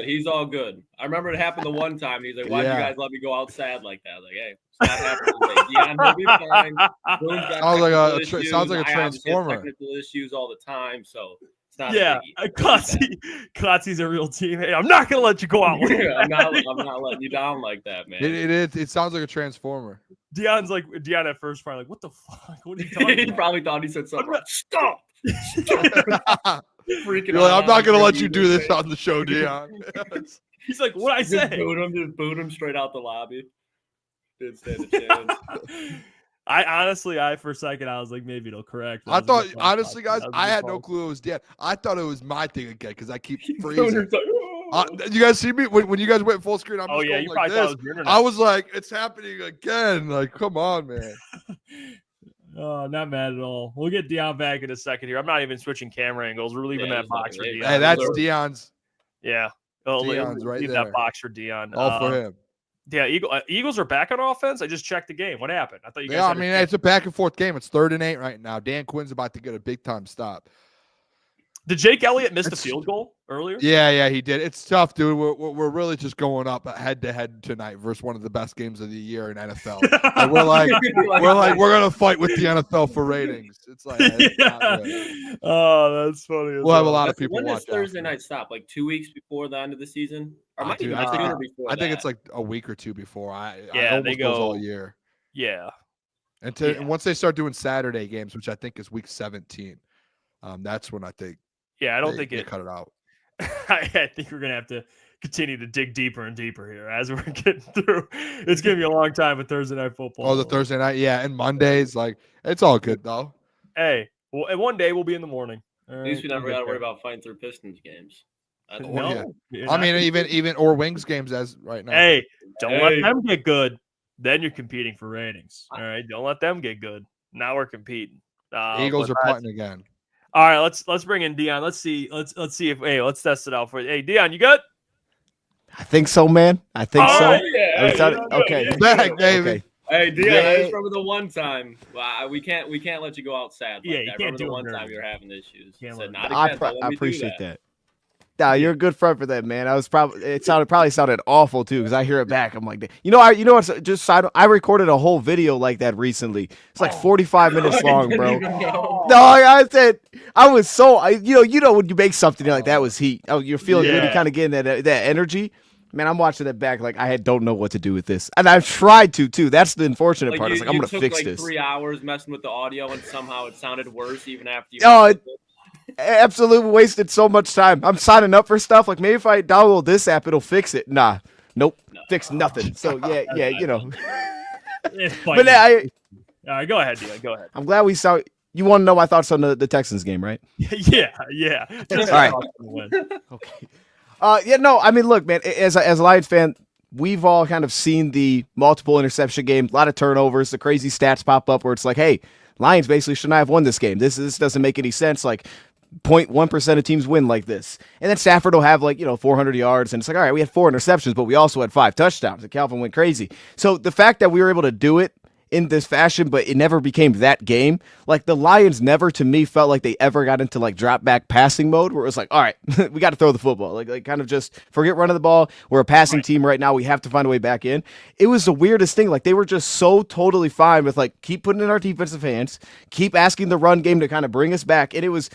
He's all good. I remember it happened the one time. He's like, "Why'd you guys let me go out sad like that?" I was like, "Hey, it's not happening today. Dion will be fine." Sounds like a transformer. Technical issues all the time, so it's not. Yeah, Klotzy's a real team. Hey, I'm not gonna let you go out. I'm not letting you down like that, man. It sounds like a transformer. Dion at first probably like, what the fuck? What are you talking about? He probably thought he said something. Stop. Freaking You're like, I'm not gonna let you do this on the show, Dion. He's like, what I say? Just boot him straight out the lobby. Didn't stand a chance. For a second, I was like, maybe it'll correct. I thought, honestly, guys, I had no clue it was Dan. I thought it was my thing again because I keep freezing. You guys see me when you guys went full screen? I'm just going like this. I was like, it's happening again. Like, come on, man. Oh, not mad at all. We'll get Dion back in a second here. I'm not even switching camera angles. We're leaving that box for Dion. Hey, that's Dion's. Yeah. Dion's right leave there. That box for Dion. All for him. Yeah, Eagles are back on offense. I just checked the game. What happened? I thought you guys. Yeah, I mean, it's a back and forth game. It's 3rd and 8 right now. Dan Quinn's about to get a big time stop. Did Jake Elliott miss the field goal earlier? Yeah, he did. It's tough, dude. We're really just going up head to head tonight versus one of the best games of the year in NFL. And we're gonna fight with the NFL for ratings. It's like not good. Oh, that's funny. We'll have a lot of people When watch. does Thursday night stop? Like 2 weeks before the end of the season, or might Dude, even sooner before. I think it's like a week or two before. I they almost go goes all year. Yeah. And once they start doing Saturday games, which I think is week 17, that's when I think. Yeah, I don't they think it cut it out. I think we're gonna have to continue to dig deeper and deeper here as we're getting through. It's gonna be a long time with Thursday night football. Oh, the Thursday night, yeah, and Mondays, like it's all good though. Hey, well, and one day we'll be in the morning. At least we never got to worry about fighting through Pistons games. I mean, even or Wings games as right now. Hey, don't let them get good. Then you're competing for ratings. All right, don't let them get good. Now we're competing. Eagles are punting again. All right, let's bring in Dion. Let's see if let's test it out for you. Hey, Dion, you good? I think so, man. I think so. Yeah. Okay. Back, David. Okay. Hey, Dion, I just remember the one time. We can't let you go out sad. Like you that. can't Remember do the it one very time you're well. having issues. Can't Said, let not I again, don't let me do appreciate that. that. Nah, you're a good friend for that, man. I was probably sounded awful too because I hear it back. I'm like, you know what's just I recorded a whole video like that recently. It's like 45 minutes long, bro. No, I said I was so you know when you make something you're like that was heat. Oh, you're feeling good, you kind of getting that energy. Man, I'm watching it back like I don't know what to do with this, and I've tried to too. That's the unfortunate part. It's like I'm gonna fix this. 3 hours messing with the audio, and somehow it sounded worse even after you. Absolutely wasted so much time. I'm signing up for stuff like maybe if I download this app, it'll fix it. Nah, nope, fix nothing. So yeah, you know. But all right, go ahead, Dion. Go ahead. I'm glad we saw. You want to know my thoughts on the Texans game, right? yeah. All right. Okay. I mean, look, man. As a Lions fan, we've all kind of seen the multiple interception game, a lot of turnovers, the crazy stats pop up where it's like, hey, Lions basically should not have won this game. This doesn't make any sense. Like 0.1% of teams win like this. And then Stafford will have 400 yards. And it's like, all right, we had 4 interceptions, but we also had 5 touchdowns. And Calvin went crazy. So the fact that we were able to do it in this fashion, but it never became that game. Like the Lions never, to me, felt like they ever got into drop back passing mode where it was like, all right, we got to throw the football. Like kind of just forget running the ball. We're a passing team right now. We have to find a way back in. It was the weirdest thing. Like they were just so totally fine with keep putting in our defensive hands, keep asking the run game to kind of bring us back. And it was,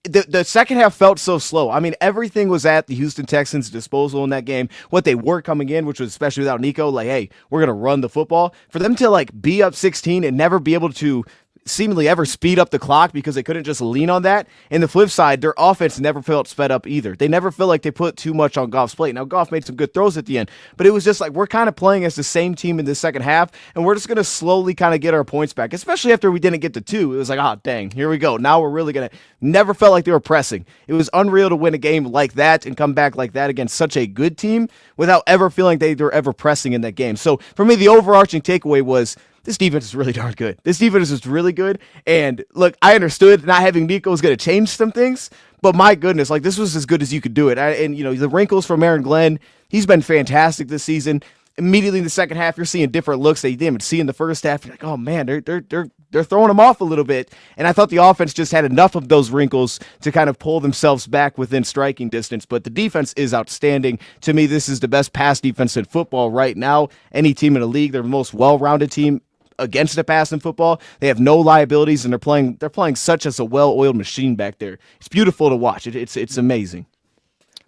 the second half felt so slow. I mean, everything was at the Houston Texans' disposal in that game. What they were coming in, which was especially without Nico, hey, we're going to run the football. For them to be up 16 and never be able to seemingly ever speed up the clock because they couldn't just lean on that. And the flip side, their offense never felt sped up either. They never felt like they put too much on Goff's plate. Now, Goff made some good throws at the end, but it was just we're kind of playing as the same team in the second half, and we're just going to slowly kind of get our points back, especially after we didn't get to 2. It was like, dang, here we go. Now we're really going to never felt like they were pressing. It was unreal to win a game like that and come back like that against such a good team without ever feeling they were ever pressing in that game. So for me, the overarching takeaway was, this defense is really darn good. This defense is really good. And look, I understood not having Nico was going to change some things, but my goodness, this was as good as you could do it. And the wrinkles from Aaron Glenn, he's been fantastic this season. Immediately in the second half, you're seeing different looks that you didn't even see in the first half. You're like, oh man, they're throwing them off a little bit. And I thought the offense just had enough of those wrinkles to kind of pull themselves back within striking distance. But the defense is outstanding. To me, this is the best pass defense in football right now. Any team in the league, they're the most well-rounded team against the pass in football. They have no liabilities, and they're playing such as a well-oiled machine back there. It's beautiful to watch. It's amazing.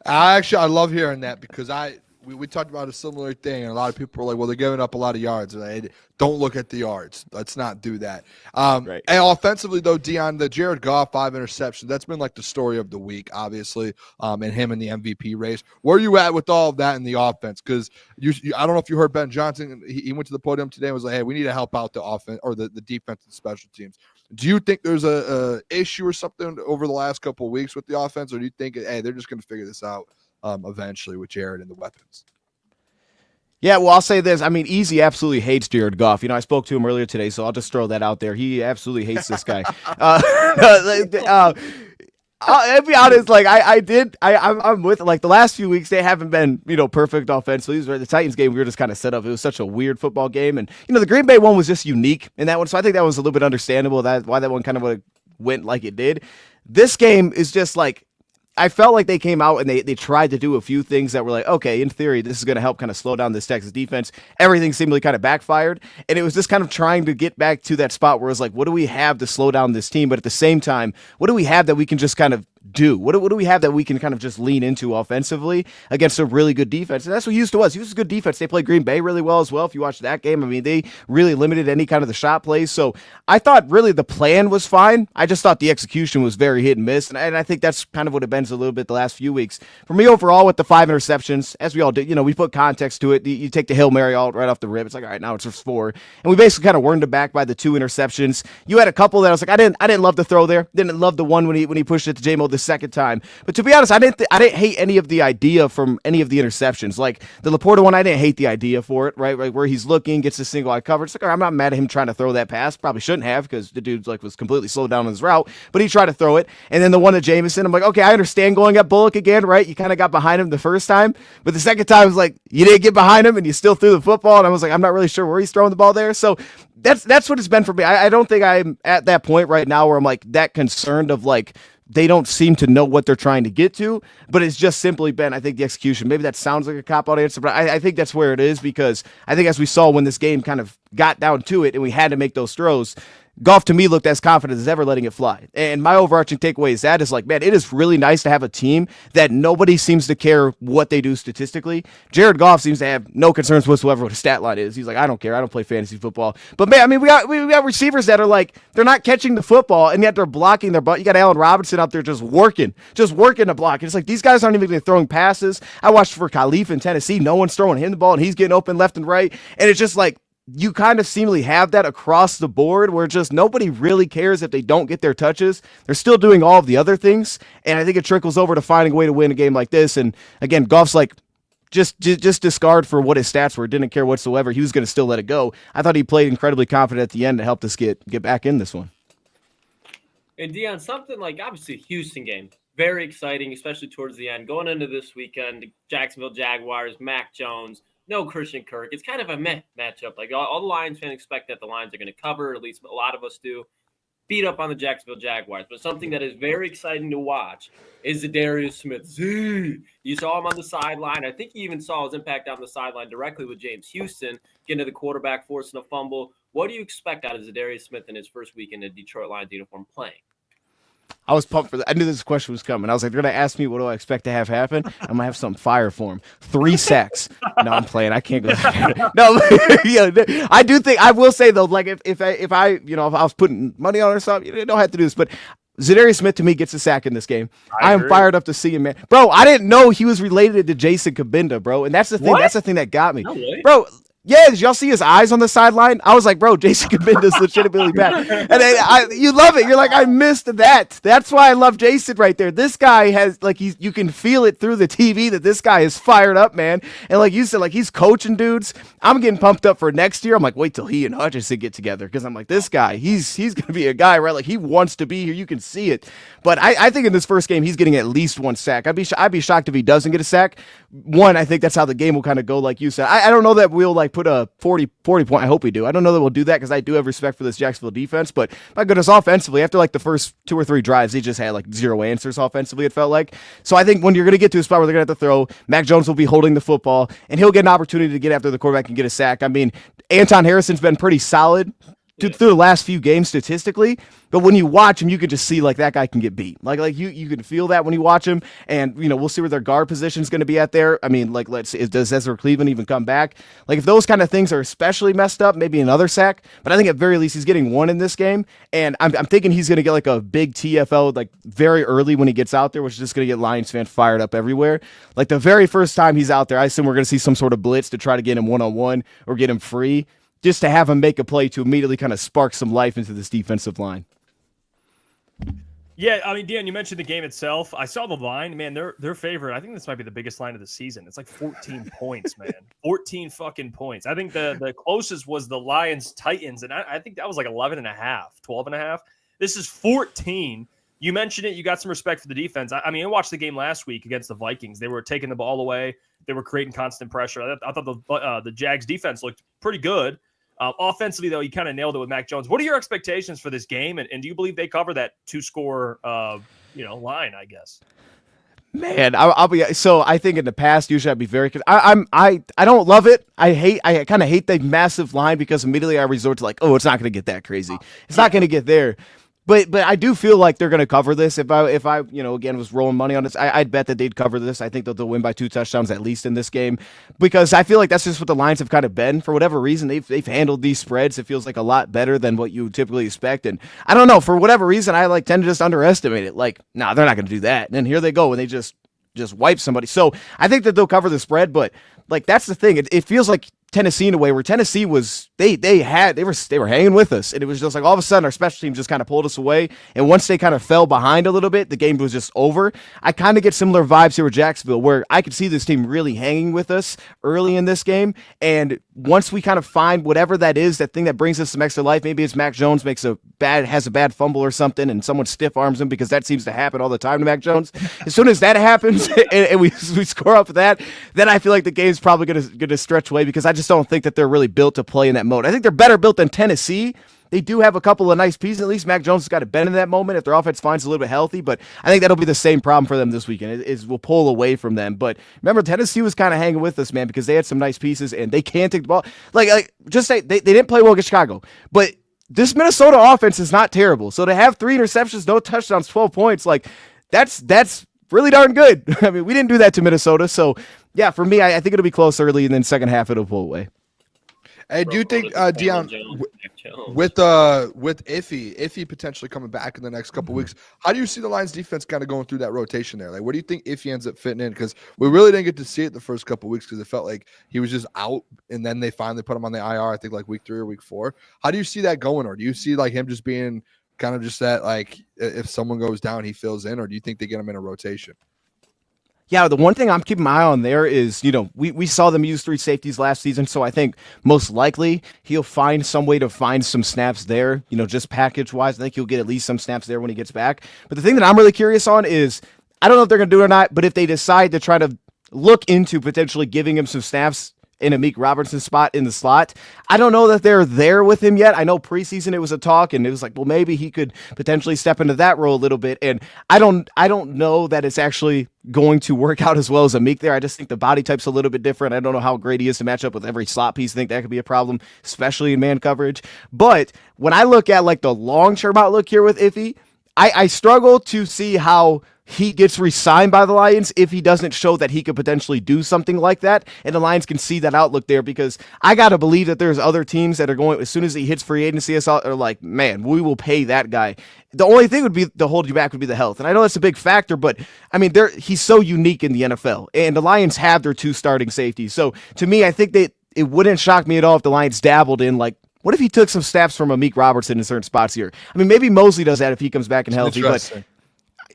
I love hearing that because we talked about a similar thing, and a lot of people were like, well, they're giving up a lot of yards. Don't look at the yards. Let's not do that. Right. And offensively, though, Dion, the Jared Goff 5 interceptions, that's been the story of the week, obviously, and him in the MVP race. Where are you at with all of that in the offense? Because I don't know if you heard Ben Johnson. He went to the podium today and was like, hey, we need to help out the offense or the defense and special teams. Do you think there's a issue or something over the last couple of weeks with the offense, or do you think, hey, they're just going to figure this out eventually with Jared and the weapons? Yeah, well, I'll say this. I mean, Easy absolutely hates Jared Goff. I spoke to him earlier today, so I'll just throw that out there. He absolutely hates this guy. I'll be honest, I'm with the last few weeks, they haven't been, perfect offensively. The Titans game, we were just kind of set up. It was such a weird football game. And, the Green Bay one was just unique in that one. So I think that was a little bit understandable why that one kind of went like it did. This game is just like, I felt like they came out and they tried to do a few things that were like, okay, in theory, this is going to help kind of slow down this Texas defense. Everything seemingly kind of backfired. And it was just kind of trying to get back to that spot where it's like, what do we have to slow down this team? But at the same time, what do we have that we can just kind of do? What do we have that we can kind of just lean into offensively against a really good defense? And that's what Houston was. Houston's a good defense. They played Green Bay really well as well. If you watch that game, I mean, they really limited any kind of the shot plays. So I thought really the plan was fine. I just thought the execution was very hit and miss. And I think that's kind of what it been a little bit the last few weeks. For me overall with the 5 interceptions, as we all did, we put context to it. You take the Hail Mary all right off the rip. It's like, all right, now it's just 4. And we basically kind of warned it back by the 2 interceptions. You had a couple that I was like, I didn't love the throw there. Didn't love the one when he pushed it to J-Mo the second time. But to be honest, I didn't hate any of the idea from any of the interceptions. Like the Laporta one, I didn't hate the idea for it, right? Where he's looking, gets a single eye coverage. It's like, all right, I'm not mad at him trying to throw that pass. Probably shouldn't have because the dude was completely slowed down on his route. But he tried to throw it. And then the one to Jameson, I'm like, okay, I understand going at Bullock again, right? You kind of got behind him the first time. But the second time was like, you didn't get behind him and you still threw the football. And I was like, I'm not really sure where he's throwing the ball there. So that's what it's been for me. I don't think I'm at that point right now where I'm like that concerned of like, they don't seem to know what they're trying to get to, but it's just simply been, I think, the execution. Maybe that sounds like a cop-out answer, but I think that's where it is because I think as we saw when this game kind of got down to it and we had to make those throws, Goff to me looked as confident as ever letting it fly. And my overarching takeaway is that is like, man, it is really nice to have a team that nobody seems to care what they do statistically. Jared Goff seems to have no concerns whatsoever what his stat line is. He's like, I don't care. I don't play fantasy football. But man, I mean, we got receivers that are like, they're not catching the football and yet they're blocking their butt. You got Allen Robinson out there just working to block. It's like, these guys aren't even throwing passes. I watched for Khalif in Tennessee. No one's throwing him the ball and he's getting open left and right. And it's just like, you kind of seemingly have that across the board where just nobody really cares if they don't get their touches. They're still doing all of the other things. And I think it trickles over to finding a way to win a game like this. And again, Goff's like, just discard for what his stats were. Didn't care whatsoever. He was going to still let it go. I thought he played incredibly confident at the end to help us get back in this one. And Dion, something like obviously Houston game, very exciting, especially towards the end. Going into this weekend, Jacksonville Jaguars, Mac Jones, no Christian Kirk. It's kind of a meh matchup. Like all the Lions fans expect that the Lions are going to cover, at least a lot of us do. Beat up on the Jacksonville Jaguars. But something that is very exciting to watch is Za'Darius Smith. You saw him on the sideline. I think you even saw his impact on the sideline directly with James Houston, getting to the quarterback, forcing a fumble. What do you expect out of Za'Darius Smith in his first week in a Detroit Lions uniform playing? I was pumped for that. I knew this question was coming. I was like, they're going to ask me what do I expect to have happen. I'm going to have something fire for him. 3 sacks. No, I'm playing. I can't go there. No, I do think, I will say though, like if I was putting money on it or something, you don't have to do this, but Za'Darius Smith to me gets a sack in this game. I am fired up to see him, man. Bro, I didn't know he was related to Jason Kabinda, bro. And that's the thing. What? That's the thing that got me. No way. Bro, yeah, did y'all see his eyes on the sideline? I was like, bro, Jason Kabinda's legitimately bad. And you love it. You're like, I missed that. That's why I love Jason right there. This guy has, like, you can feel it through the TV that this guy is fired up, man. And like you said, like, he's coaching dudes. I'm getting pumped up for next year. I'm like, wait till he and Hutchinson get together because I'm like, this guy, he's going to be a guy, right? Like, he wants to be here. You can see it. But I think in this first game, he's getting at least 1 sack. I'd be shocked if he doesn't get a sack. I think that's how the game will kind of go, like you said. I don't know that we'll, like, put a 40 point. I hope we do. I don't know that we'll do that because I do have respect for this Jacksonville defense. But my goodness, offensively, after like the first 2 or 3 drives, he just had like 0 answers offensively, it felt like. So I think when you're going to get to a spot where they're going to have to throw, Mac Jones will be holding the football, and he'll get an opportunity to get after the quarterback and get a sack. I mean, Anton Harrison's been pretty solid through the last few games statistically, but when you watch him, you can just see like that guy can get beat. Like you can feel that when you watch him, and we'll see where their guard position is going to be at there. I mean, like let's see, does Ezra Cleveland even come back? Like if those kind of things are especially messed up, maybe another sack. But I think at very least he's getting 1 in this game, and I'm thinking he's going to get like a big TFL like very early when he gets out there, which is just going to get Lions fans fired up everywhere. Like the very first time he's out there, I assume we're going to see some sort of blitz to try to get him 1-on-1 or get him free, just to have him make a play to immediately kind of spark some life into this defensive line. Yeah, I mean, Dan, you mentioned the game itself. I saw the line, man. They're favorite. I think this might be the biggest line of the season. It's like 14 points, man. 14 fucking points. I think the closest was the Lions Titans, and I think that was like 11.5, 12.5. This is 14. You mentioned it. You got some respect for the defense. I mean, I watched the game last week against the Vikings. They were taking the ball away. They were creating constant pressure. I thought the Jags defense looked pretty good. Offensively, though, you kind of nailed it with Mac Jones. What are your expectations for this game, and do you believe they cover that 2-score line, I guess. Man, I'll be so. I think in the past, usually I'd be very. I don't love it. I kind of hate the massive line because immediately I resort to like, oh, it's not going to get that crazy. It's not going to get there. But I do feel like they're going to cover this. If I again was rolling money on this, I'd bet that they'd cover this. I think that they'll win by 2 touchdowns at least in this game, because I feel like that's just what the Lions have kind of been. For whatever reason, they've handled these spreads. It feels like a lot better than what you would typically expect. And I don't know, for whatever reason, I tend to just underestimate it. Like, nah, they're not going to do that. And then here they go and they just wipe somebody. So I think that they'll cover the spread, but like that's the thing. It feels like Tennessee in a way where Tennessee was they were hanging with us, and it was just like all of a sudden our special team just kind of pulled us away, and once they kind of fell behind a little bit, the game was just over. I kind of get similar vibes here with Jacksonville, where I could see this team really hanging with us early in this game, and once we kind of find whatever that is, that thing that brings us some extra life, maybe it's Mac Jones has a bad fumble or something, and someone stiff arms him, because that seems to happen all the time to Mac Jones. As soon as that happens and we score up that, then I feel like the game's probably gonna stretch away, because I just don't think that they're really built to play in that mode. I think they're better built than Tennessee. They do have a couple of nice pieces. At least Mac Jones has got to bend in that moment if their offense finds a little bit healthy. But I think that'll be the same problem for them this weekend. We'll pull away from them. But remember, Tennessee was kind of hanging with us, man, because they had some nice pieces and they can take the ball. Just say they didn't play well against Chicago, but this Minnesota offense is not terrible. So to have 3 interceptions, no touchdowns, 12 points, that's really darn good. I mean, we didn't do that to Minnesota. So yeah, for me, I think it'll be close early, and then second half it'll pull away. I do think Dion with Iffy potentially coming back in the next couple weeks. How do you see the Lions defense kind of going through that rotation there? Like, what do you think Iffy ends up fitting in? Because we really didn't get to see it the first couple weeks because it felt like he was just out, and then they finally put him on the IR. I think like week 3 or week 4. How do you see that going, or do you see like him just being kind of just that, like if someone goes down, he fills in, or do you think they get him in a rotation? Yeah, the one thing I'm keeping my eye on there is, we saw them use 3 safeties last season, so I think most likely he'll find some way to find some snaps there, just package-wise. I think he'll get at least some snaps there when he gets back. But the thing that I'm really curious on is, I don't know if they're going to do it or not, but if they decide to try to look into potentially giving him some snaps in a Meek Robertson spot in the slot, I don't know that they're there with him yet. I know preseason it was a talk, and it was like, well, maybe he could potentially step into that role a little bit. And I don't know that it's actually going to work out as well as a Meek there. I just think the body type's a little bit different. I don't know how great he is to match up with every slot piece. I think that could be a problem, especially in man coverage. But when I look at like the long-term outlook here with Iffy, I struggle to see how he gets re-signed by the Lions if he doesn't show that he could potentially do something like that, and the Lions can see that outlook there, because I got to believe that there's other teams that are going, as soon as he hits free agency, are like, man, we will pay that guy. The only thing would be to hold you back would be the health, and I know that's a big factor, but I mean, he's so unique in the NFL, and the Lions have their 2 starting safeties. So to me, I think that it wouldn't shock me at all if the Lions dabbled in like, what if he took some snaps from a Meek Robertson in certain spots here? I mean, maybe Mosley does that if he comes back and healthy, but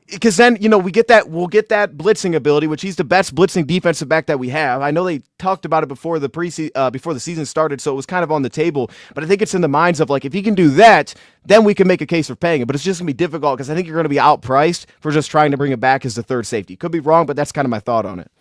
because then, we'll get that blitzing ability, which he's the best blitzing defensive back that we have. I know they talked about it before the season started, so it was kind of on the table, but I think it's in the minds of like, if he can do that, then we can make a case for paying him. But it's just gonna be difficult because I think you're gonna be outpriced for just trying to bring him back as the 3rd safety. Could be wrong, but that's kind of my thought on it.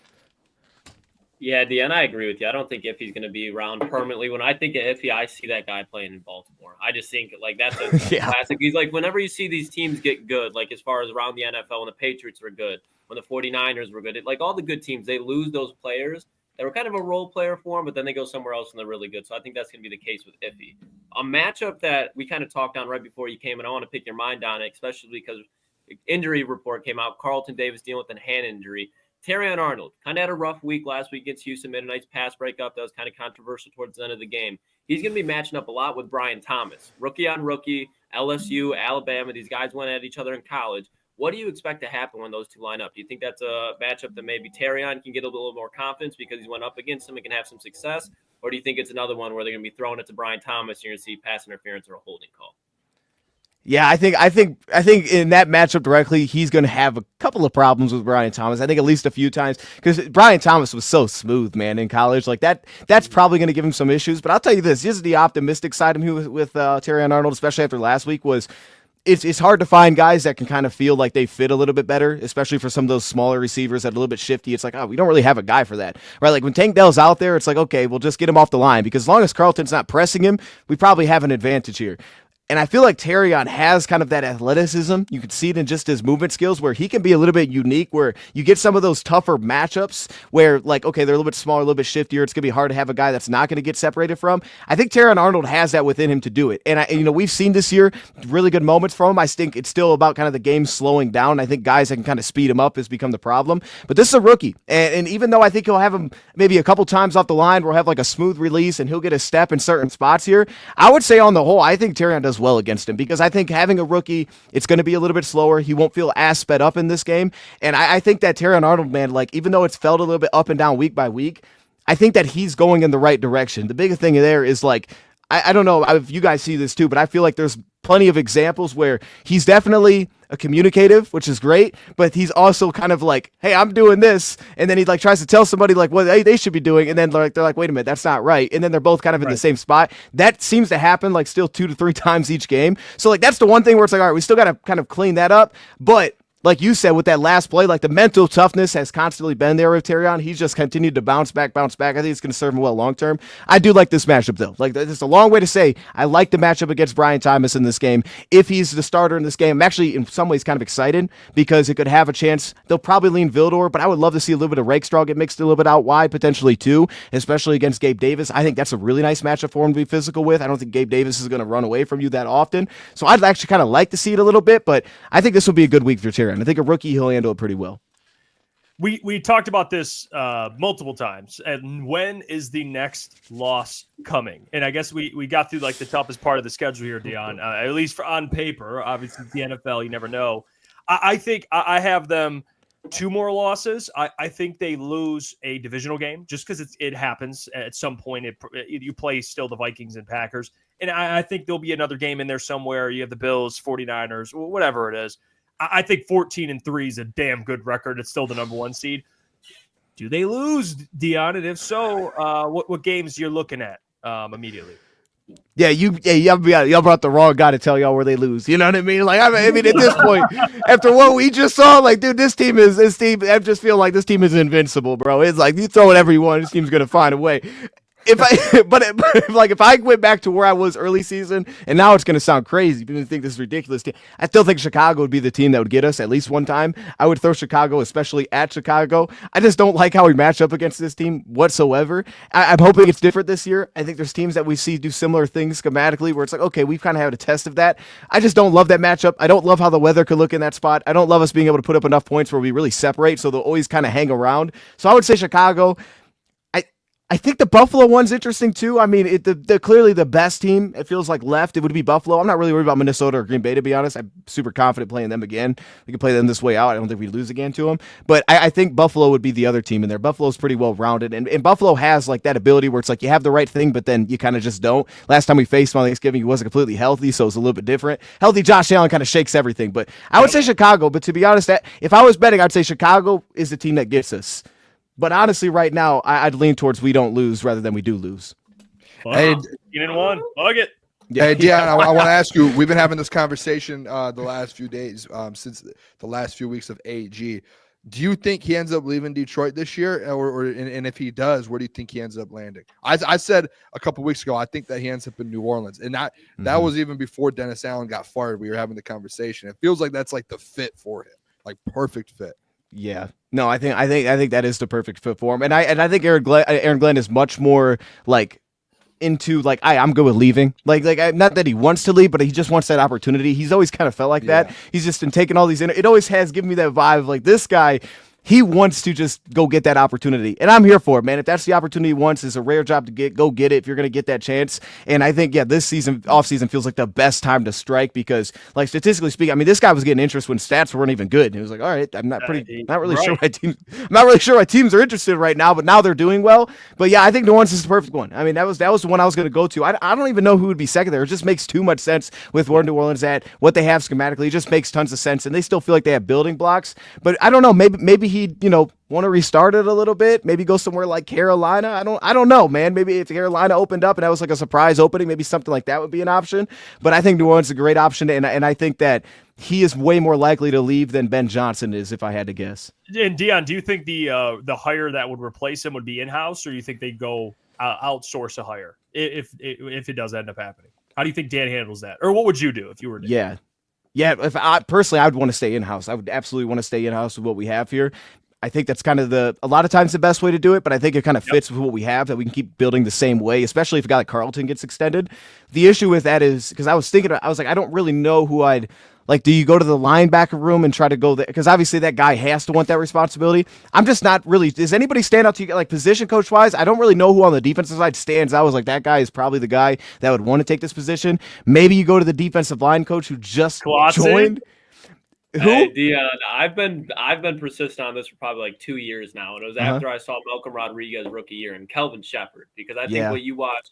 Yeah, Deanna, I agree with you. I don't think Iffy's going to be around permanently. When I think of Iffy, I see that guy playing in Baltimore. I just think like that's a classic. He's like, whenever you see these teams get good, like as far as around the NFL, when the Patriots were good, when the 49ers were good, like all the good teams, they lose those players that were kind of a role player for them, but then they go somewhere else and they're really good. So I think that's going to be the case with Iffy. A matchup that we kind of talked on right before you came, and I want to pick your mind on it, especially because injury report came out. Carlton Davis dealing with a hand injury. Terrion Arnold kind of had a rough week last week against Houston, made a nice pass breakup that was kind of controversial towards the end of the game. He's going to be matching up a lot with Brian Thomas. Rookie on rookie, LSU, Alabama. These guys went at each other in college. What do you expect to happen when those 2 line up? Do you think that's a matchup that maybe Terrion can get a little more confidence because he's went up against him and can have some success? Or do you think it's another one where they're going to be throwing it to Brian Thomas and you're going to see pass interference or a holding call? Yeah, I think in that matchup directly, he's going to have a couple of problems with Brian Thomas. I think at least a few times, because Brian Thomas was so smooth, man, in college. Like that's probably going to give him some issues. But I'll tell you this is the optimistic side of me with Terrion Arnold, especially after last week, was it's hard to find guys that can kind of feel like they fit a little bit better, especially for some of those smaller receivers that are a little bit shifty. It's like, oh, we don't really have a guy for that, right? Like when Tank Dell's out there, it's like, okay, we'll just get him off the line, because as long as Carlton's not pressing him, we probably have an advantage here. And I feel like Terrion has kind of that athleticism. You can see it in just his movement skills where he can be a little bit unique, where you get some of those tougher matchups where, like, okay, they're a little bit smaller, a little bit shiftier. It's going to be hard to have a guy that's not going to get separated from. I think Terrion Arnold has that within him to do it. And we've seen this year really good moments from him. I think it's still about kind of the game slowing down. I think guys that can kind of speed him up has become the problem. But this is a rookie. And even though I think he'll have him maybe a couple times off the line, we'll have like a smooth release and he'll get a step in certain spots here, I would say on the whole, I think Terrion does well against him because I think having a rookie, it's going to be a little bit slower. He won't feel as sped up in this game. And I think that Terrion Arnold, man, like even though it's felt a little bit up and down week by week, I think that he's going in the right direction. The biggest thing there is like, I don't know if you guys see this too, but I feel like there's plenty of examples where he's definitely a communicative, which is great, but he's also kind of like, hey, I'm doing this. And then he like tries to tell somebody like what they should be doing. And then they're like, wait a minute, that's not right. And then they're both kind of in the same spot. That seems to happen like still 2 to 3 times each game. So like, that's the one thing where it's like, all right, we still got to kind of clean that up. But like you said, with that last play, like the mental toughness has constantly been there with Terrion. He's just continued to bounce back. I think it's going to serve him well long term. I do like this matchup, though. Like, it's a long way to say I like the matchup against Brian Thomas in this game. If he's the starter in this game, I'm actually in some ways kind of excited because it could have a chance. They'll probably lean Vildor, but I would love to see a little bit of Rakestraw get mixed a little bit out wide, potentially too, especially against Gabe Davis. I think that's a really nice matchup for him to be physical with. I don't think Gabe Davis is going to run away from you that often. So I'd actually kind of like to see it a little bit, but I think this will be a good week for Terrion. I think a rookie, he'll handle it pretty well. We talked about this multiple times. And when is the next loss coming? And I guess we got through like the toughest part of the schedule here, Dion, at least on paper. Obviously, the NFL, you never know. I think I have them 2 more losses. I think they lose a divisional game just because it happens at some point. You play still the Vikings and Packers. And I think there'll be another game in there somewhere. You have the Bills, 49ers, whatever it is. I think 14-3 is a damn good record. It's still the number 1 seed. Do they lose, Dion? And if so, what games you're looking at immediately? Yeah, y'all brought the wrong guy to tell y'all where they lose. You know what I mean? Like, I mean, at this point, after what we just saw, like, dude, this team. I just feel like this team is invincible, bro. It's like you throw whatever you want, this team's gonna find a way. If I went back to where I was early season, and now it's going to sound crazy, but I think this is ridiculous. I still think Chicago would be the team that would get us at least one time. I would throw Chicago, especially at Chicago. I just don't like how we match up against this team whatsoever. I'm hoping it's different this year. I think there's teams that we see do similar things schematically where it's like, okay, we've kind of had a test of that. I just don't love that matchup. I don't love how the weather could look in that spot. I don't love us being able to put up enough points where we really separate, so they'll always kind of hang around. So I would say Chicago. I think the Buffalo one's interesting too. I mean, they're clearly the best team. It feels like left. It would be Buffalo. I'm not really worried about Minnesota or Green Bay, to be honest. I'm super confident playing them again. We can play them this way out. I don't think we lose again to them. But I think Buffalo would be the other team in there. Buffalo's pretty well rounded, and Buffalo has like that ability where it's like you have the right thing, but then you kind of just don't. Last time we faced him on Thanksgiving, he wasn't completely healthy, so it's a little bit different. Healthy Josh Allen kind of shakes everything. But I would say Chicago. But to be honest, if I was betting, I'd say Chicago is the team that gets us. But honestly, right now, I'd lean towards we don't lose rather than we do lose. Hey, you in one. Bug it. Hey, Dion, I want to ask you, we've been having this conversation the last few days, since the last few weeks of AG. Do you think he ends up leaving Detroit this year? And if he does, where do you think he ends up landing? I said a couple weeks ago, I think that he ends up in New Orleans. And that was even before Dennis Allen got fired. We were having the conversation. It feels like that's like the fit for him, like perfect fit. Yeah, no, I think that is the perfect fit for him, and I think Aaron Glenn is much more like into like I'm good with leaving, like not that he wants to leave, but he just wants that opportunity. He's always kind of felt like that. He's just been taking all these. It always has given me that vibe of like this guy. He wants to just go get that opportunity. And I'm here for it, man. If that's the opportunity he wants, it's a rare job to get. Go get it if you're going to get that chance. And I think, this season, offseason feels like the best time to strike because, like, statistically speaking, I mean, this guy was getting interest when stats weren't even good. And he was like, all right, I'm not really sure why teams are interested right now, but now they're doing well. But, yeah, I think New Orleans is the perfect one. I mean, that was the one I was going to go to. I don't even know who would be second there. It just makes too much sense with where New Orleans at, what they have schematically. It just makes tons of sense. And they still feel like they have building blocks. But I don't know. Maybe he'd, want to restart it a little bit, maybe go somewhere like Carolina. I don't know, man. Maybe if Carolina opened up and that was like a surprise opening, maybe something like that would be an option. But I think New Orleans is a great option, and I think that he is way more likely to leave than Ben Johnson is, if I had to guess. And Dion, do you think the hire that would replace him would be in-house, or do you think they'd go outsource a hire if it does end up happening? How do you think Dan handles that? Or what would you do if you were Dan? Yeah. Yeah, if I personally, I would want to stay in-house. I would absolutely want to stay in-house with what we have here. I think that's kind of a lot of times the best way to do it, but I think it kind of fits with what we have, that we can keep building the same way, especially if a guy like Carlton gets extended. The issue with that is, because I was like, I don't really know who I'd, like, do you go to the linebacker room and try to go there? Because obviously that guy has to want that responsibility. I'm just not really, does anybody stand out to you, like, position coach-wise? I don't really know who on the defensive side stands out. I was like, that guy is probably the guy that would want to take this position. Maybe you go to the defensive line coach who just joined. Who? Hey, Dion, I've been persistent on this for probably like 2 years now, and it was after I saw Malcolm Rodriguez rookie year and Kelvin Shepherd, because I think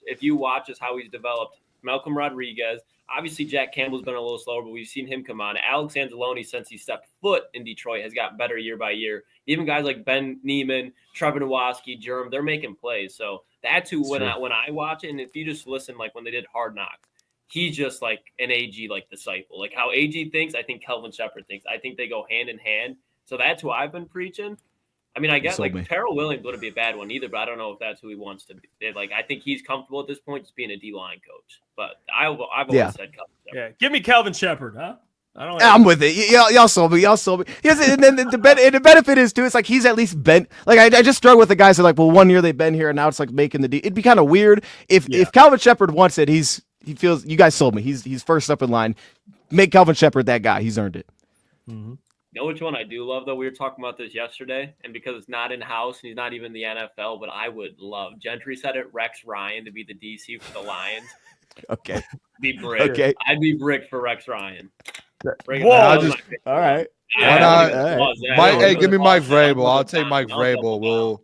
if you watch is how he's developed Malcolm Rodriguez. Obviously, Jack Campbell's been a little slower, but we've seen him come on. Alex Anzalone, since he stepped foot in Detroit, has gotten better year by year. Even guys like Ben Neiman, Trevor Nowaski, Jerem, they're making plays. So that's who, when I watch it, and if you just listen, like when they did Hard Knocks, he's just like an AG like disciple. Like how AG thinks, I think Kelvin Shepherd thinks. I think they go hand in hand. So that's who I've been preaching. I mean, I guess like Terrell Williams wouldn't be a bad one either, but I don't know if that's who he wants to be. Like, I think he's comfortable at this point just being a D-line coach. But I've always said Kelvin Shepherd. Yeah, give me Kelvin Shepherd, huh? I'm with it. Y'all sold me. Yes, and then the benefit is too. It's like he's at least been. Like I just struggle with the guys that are like, well, 1 year they've been here and now it's like making the D. It'd be kind of weird if Kelvin Shepherd wants it. He feels. You guys sold me. He's first up in line. Make Kelvin Shepherd that guy. He's earned it. Mm-hmm. You know which one I do love, though? We were talking about this yesterday, and because it's not in-house and he's not even in the NFL, but I would love, Gentry said it, Rex Ryan to be the DC for the Lions. Okay. Be brick. Okay. I'd be brick for Rex Ryan. Whoa. All right. Hey, give me Mike Vrabel. I'll take Mike Vrabel.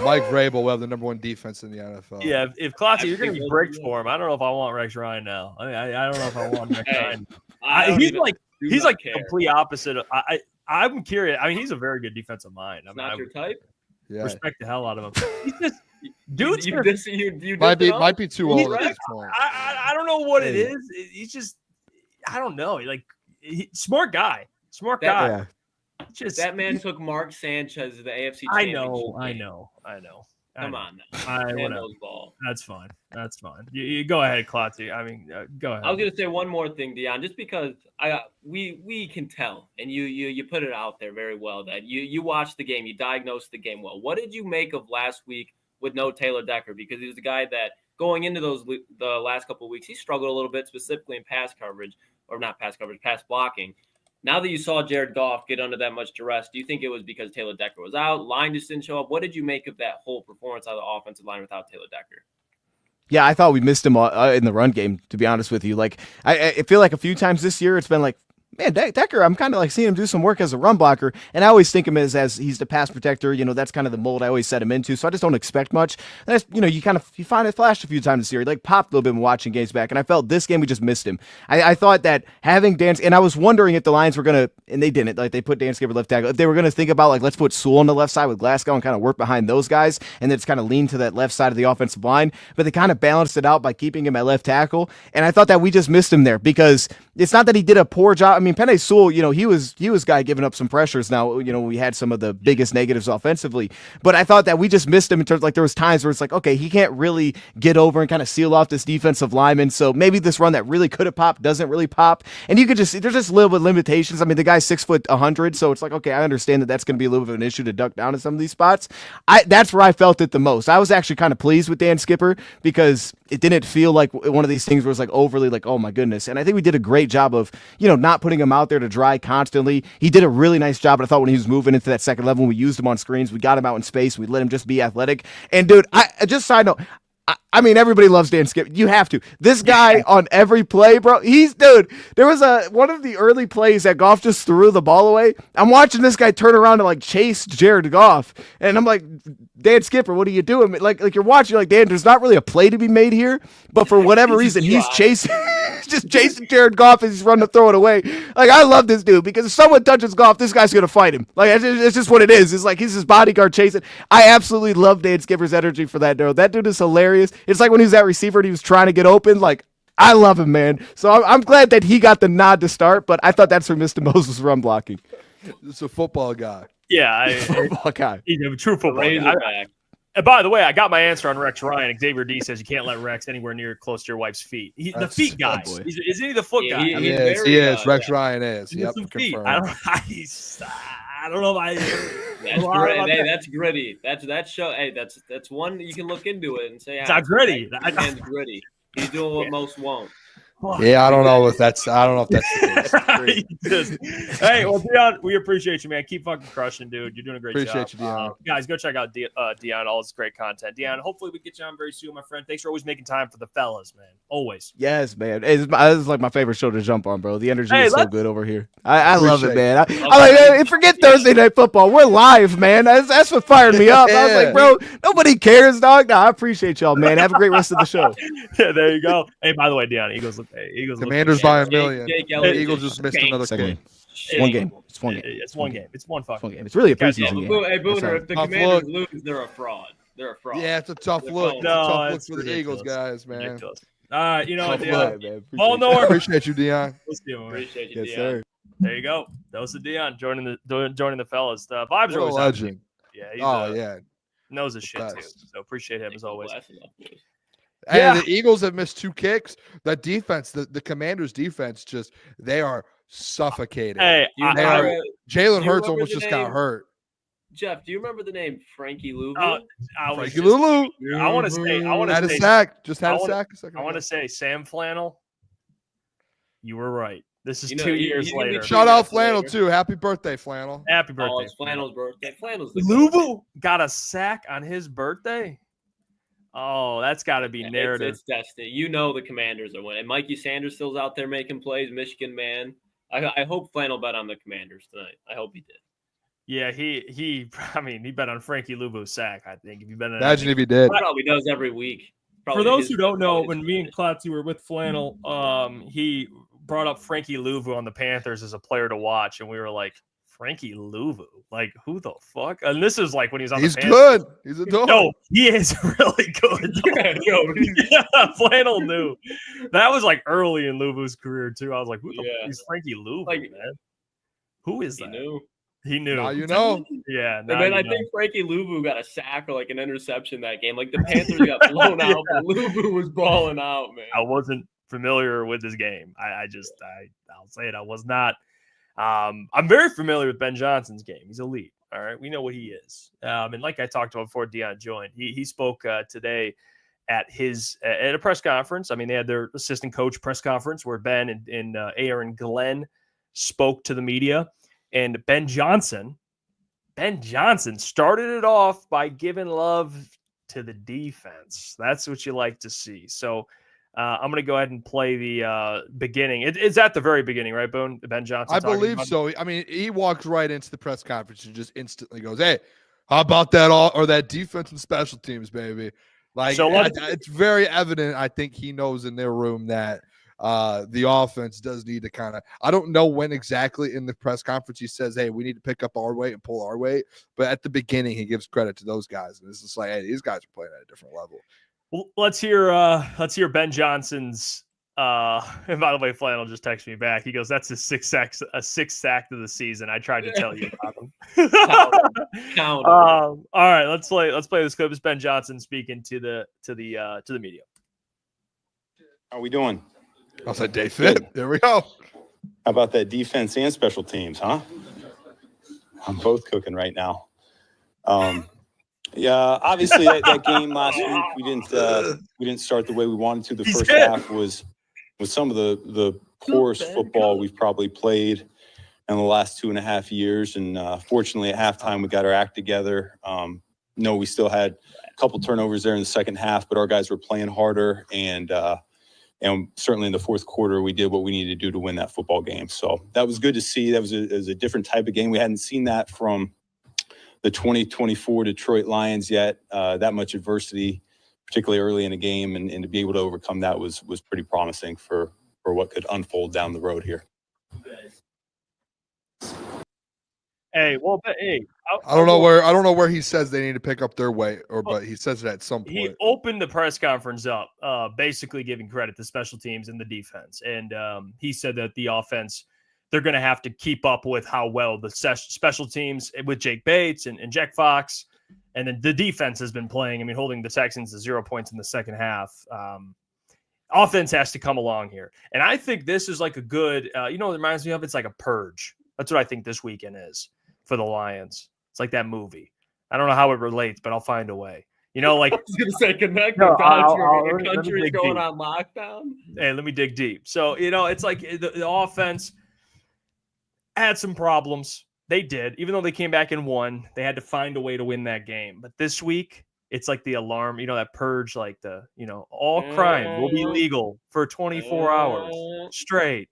Mike Vrabel will have the #1 defense in the NFL. Yeah, if Klotz, you're going to be bricked for him. I don't know if I want Rex Ryan now. I mean, I don't know if I want Rex Ryan. He's like the complete opposite. I'm curious. I mean, he's a very good defensive mind. I mean, not your type. Yeah. Respect the hell out of him. He's just dude. Might be too old at this point. I don't know what it is. He's just I don't know. Like smart guy. Yeah. Just that man took Mark Sanchez to the AFC Championship. I know. Come on now. That's fine. You go ahead, Klotzy. I mean, go ahead. I was going to say one more thing, Dion, just because we can tell, and you put it out there very well, that you watched the game, you diagnosed the game well. What did you make of last week with no Taylor Decker? Because he was the guy that going into the last couple of weeks, he struggled a little bit, specifically in pass blocking. Now that you saw Jared Goff get under that much duress, do you think it was because Taylor Decker was out? Line just didn't show up. What did you make of that whole performance out of the offensive line without Taylor Decker? Yeah, I thought we missed him in the run game, to be honest with you. Like, I feel like a few times this year it's been like, man, Decker, I'm kind of like seeing him do some work as a run blocker, and I always think him as he's the pass protector. You know, that's kind of the mold I always set him into, so I just don't expect much. And that's, you find it flashed a few times this year. He like popped a little bit when watching games back, and I felt this game we just missed him. I thought that having Dan, and I was wondering if the Lions were going to, and they didn't, like they put Dan Skipper left tackle, if they were going to think about like, let's put Sewell on the left side with Glasgow and kind of work behind those guys, and then just kind of lean to that left side of the offensive line, but they kind of balanced it out by keeping him at left tackle, and I thought that we just missed him there, because it's not that he did a poor job. I mean, Penei Sewell, he was guy giving up some pressures. Now, we had some of the biggest negatives offensively, but I thought that we just missed him in terms, like there was times where it's like, okay, he can't really get over and kind of seal off this defensive lineman. So maybe this run that really could have popped doesn't really pop. And there's just a little bit of limitations. I mean, the guy's 6'100", so it's like, okay, I understand that that's going to be a little bit of an issue to duck down in some of these spots. That's where I felt it the most. I was actually kind of pleased with Dan Skipper because it didn't feel like one of these things where it's like overly like, oh my goodness. And I think we did a great job of, not putting him out there to dry constantly. He did a really nice job, but I thought when he was moving into that second level, when we used him on screens, we got him out in space, we let him just be athletic. And dude, side note, I mean, everybody loves Dan Skipper. You have to. This guy on every play, bro. There was one of the early plays that Goff just threw the ball away. I'm watching this guy turn around and like chase Jared Goff, and I'm like, Dan Skipper, what are you doing? Like you're watching, like, Dan, there's not really a play to be made here, but for whatever reason, he's chasing. Just chasing Jared Goff as he's running to throw it away. Like, I love this dude because if someone touches Goff, this guy's going to fight him. Like, it's just what it is. It's like he's his bodyguard chasing. I absolutely love Dan Skipper's energy for that, dude. That dude is hilarious. It's like when he was that receiver and he was trying to get open. Like, I love him, man. So I'm glad that he got the nod to start, but I thought that's where Mr. Moses run blocking. It's a football guy. Yeah. Football guy. He's a true football guy. And by the way, I got my answer on Rex Ryan. Xavier D says you can't let Rex anywhere near close to your wife's feet. The feet guy. Isn't he the foot guy? He is. Rex Ryan is. Yep, confirmed. I don't know if I. That's gritty. Hey, that's gritty. That's show. Hey, that's one you can look into it and say. It's not gritty. Man's gritty. He's doing what most won't. Yeah, I don't know if that's the case. Hey, well, Dion, we appreciate you, man. Keep fucking crushing, dude. You're doing a great job. Appreciate you, Dion. Guys, go check out Dion. All his great content. Dion, hopefully we get you on very soon, my friend. Thanks for always making time for the fellas, man. Always. Yes, man. It's like my favorite show to jump on, bro. The energy is so good over here. I love it, man. I forget Thursday Night Football. We're live, man. That's what fired me up. I was like, bro, nobody cares, dog. No, I appreciate y'all, man. Have a great rest of the show. Yeah, there you go. Hey, by the way, Dion, Eagles. Commanders by $1 million. The Eagles just missed another game. It's one game. It's one game. It's one fucking game. It's really a preseason game. Hey, Booner, if the Commanders lose, they're a fraud. They're a fraud. Yeah, it's a tough look. It's a tough look for the Eagles, guys, man. Ridiculous. All right, you know what, Dion? Ball north. Appreciate you, Dion. Appreciate you, yes, Dion. Sir. There you go. Dose of Dion joining the fellas. The vibes are always legend. Yeah, knows his shit too. So appreciate him as always. And the Eagles have missed 2 kicks. The defense, the Commanders' defense, they are suffocating. Hey, Jalen Hurts almost just got hurt. Jeff, do you remember the name Frankie Louvu? Frankie Lulu. I want to say. Had a sack. Just had a sack. I want to say Sam Flannel. You were right. This is 2 years later. Shout out Flannel too. Happy birthday, Flannel. Happy birthday. Oh, it's Flannel's birthday. Flannel's the Louvu got a sack on his birthday. Oh, that's got to be narrative. It's destiny. You know the Commanders are winning. Mikey Sanders still's out there making plays. Michigan man. I hope Flannel bet on the Commanders tonight. I hope he did. Yeah, he bet on Frankie Louvu's sack. I think if you bet on imagine if he did. He probably does every week. For those who don't know, when me and Klotz were with Flannel, he brought up Frankie Louvu on the Panthers as a player to watch, and we were like, Frankie Louvu, like who the fuck? And this is like when he was on. He's the Panthers. good. He's a dog. No, he is really good. Flannel knew that was like early in Louvu's career too. I was like, who the fuck is Frankie Louvu, man? Who is that? He knew. Now you know. Yeah. And then I think Frankie Louvu got a sack or like an interception that game. Like the Panthers got blown out, but Louvu was balling out, man. I wasn't familiar with this game. I'll say it. I was not. I'm very familiar with Ben Johnson's game. He's elite. All right. We know what he is. And like I talked about before Dion joined, he spoke today at a press conference. I mean, they had their assistant coach press conference where Ben and Aaron Glenn spoke to the media. And Ben Johnson started it off by giving love to the defense. That's what you like to see. So I'm going to go ahead and play the beginning. It's at the very beginning, right, Boone? Ben Johnson. I believe so. I mean, he walks right into the press conference and just instantly goes, "Hey, how about that defense and special teams, baby?" Like, so it's very evident. I think he knows in their room that the offense does need to kind of, I don't know when exactly in the press conference he says, "Hey, we need to pick up our weight and pull our weight." But at the beginning, he gives credit to those guys. And it's just like, hey, these guys are playing at a different level. Well, let's hear Ben Johnson's. And by the way, Flannel just texted me back. He goes, "That's a sixth sack of the season." I tried to tell you about him. Count. All right, let's play this clip. It's Ben Johnson speaking to the media. How are we doing? I'll say day fit. There we go. How about that defense and special teams, huh? I'm both cooking right now. Yeah, obviously that game last week we didn't start the way we wanted to. The first half was some of the poorest football we've probably played in the last 2.5 years. And fortunately, at halftime we got our act together. We still had a couple turnovers there in the second half, but our guys were playing harder and certainly in the fourth quarter, we did what we needed to do to win that football game. So that was good to see. That was a different type of game. We hadn't seen that from the 2024 Detroit Lions yet. That much adversity, particularly early in a game, and to be able to overcome that was pretty promising for what could unfold down the road here. I don't know where he says they need to pick up their weight, but he says it at some point. He opened the press conference up, basically giving credit to special teams and the defense, and he said that the offense, they're going to have to keep up with how well the special teams with Jake Bates and Jack Fox And then the defense has been playing. I mean, holding the Texans to 0 points in the second half. Offense has to come along here. And I think this is like a good, it reminds me of, it's like a purge. That's what I think this weekend is for the Lions. It's like that movie. I don't know how it relates, but I'll find a way. Like I was going to say, connect No, the let country me is dig going deep. on lockdown. Hey, let me dig deep. So, it's like the offense had some problems. They did. Even though they came back and won, they had to find a way to win that game. But this week, it's like the alarm, that purge, like all crime will be legal for 24 hours straight.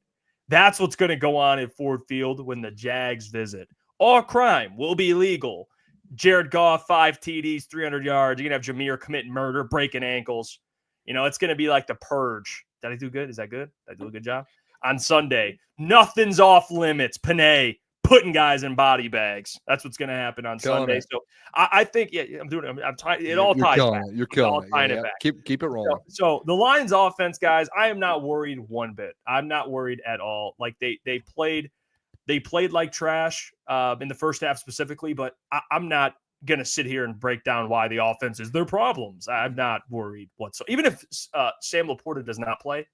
That's what's going to go on at Ford Field when the Jags visit. All crime will be legal. Jared Goff, 5 TDs, 300 yards. You're going to have Jameer committing murder, breaking ankles. It's going to be like the purge. Did I do good? Is that good? Did I do a good job? On Sunday, nothing's off limits. Panay putting guys in body bags. That's what's going to happen on Sunday. So I think, I'm doing it. I'm tying it all ties back. You're killing it. It back. Keep it rolling. So the Lions offense, guys, I am not worried one bit. I'm not worried at all. Like they played like trash in the first half specifically, but I'm not going to sit here and break down why the offense is their problems. I'm not worried whatsoever. Even if Sam Laporta does not play,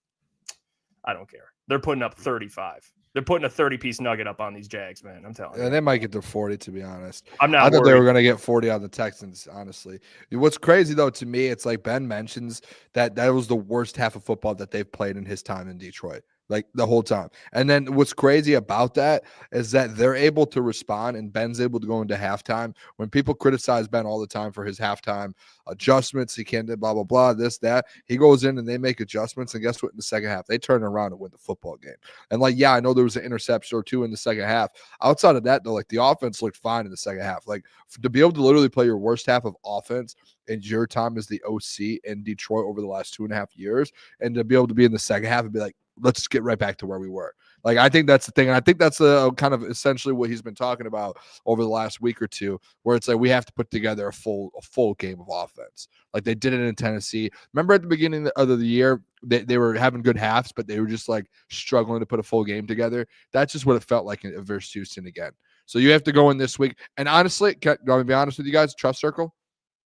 I don't care. They're putting up 35. They're putting a 30-piece nugget up on these Jags, man. I'm telling you. They might get to 40, to be honest. I thought they were going to get 40 on the Texans, honestly. What's crazy, though, to me, it's like Ben mentions that was the worst half of football that they've played in his time in Detroit. Like the whole time. And then what's crazy about that is that they're able to respond and Ben's able to go into halftime. When people criticize Ben all the time for his halftime adjustments, he can't do blah, blah, blah, this, that. He goes in and they make adjustments. And guess what? In the second half, they turn around and win the football game. And I know there was an interception or two in the second half. Outside of that, though, like the offense looked fine in the second half. Like to be able to literally play your worst half of offense in your time as the OC in Detroit over the last 2.5 years, and to be able to be in the second half and be like, let's get right back to where we were. Like, I think that's the thing. And I think that's kind of essentially what he's been talking about over the last week or two, where it's like, we have to put together a full game of offense. Like they did it in Tennessee. Remember at the beginning of the year, they were having good halves, but they were just like struggling to put a full game together. That's just what it felt like versus Houston again. So you have to go in this week. And honestly, I'm going to be honest with you guys, trust circle.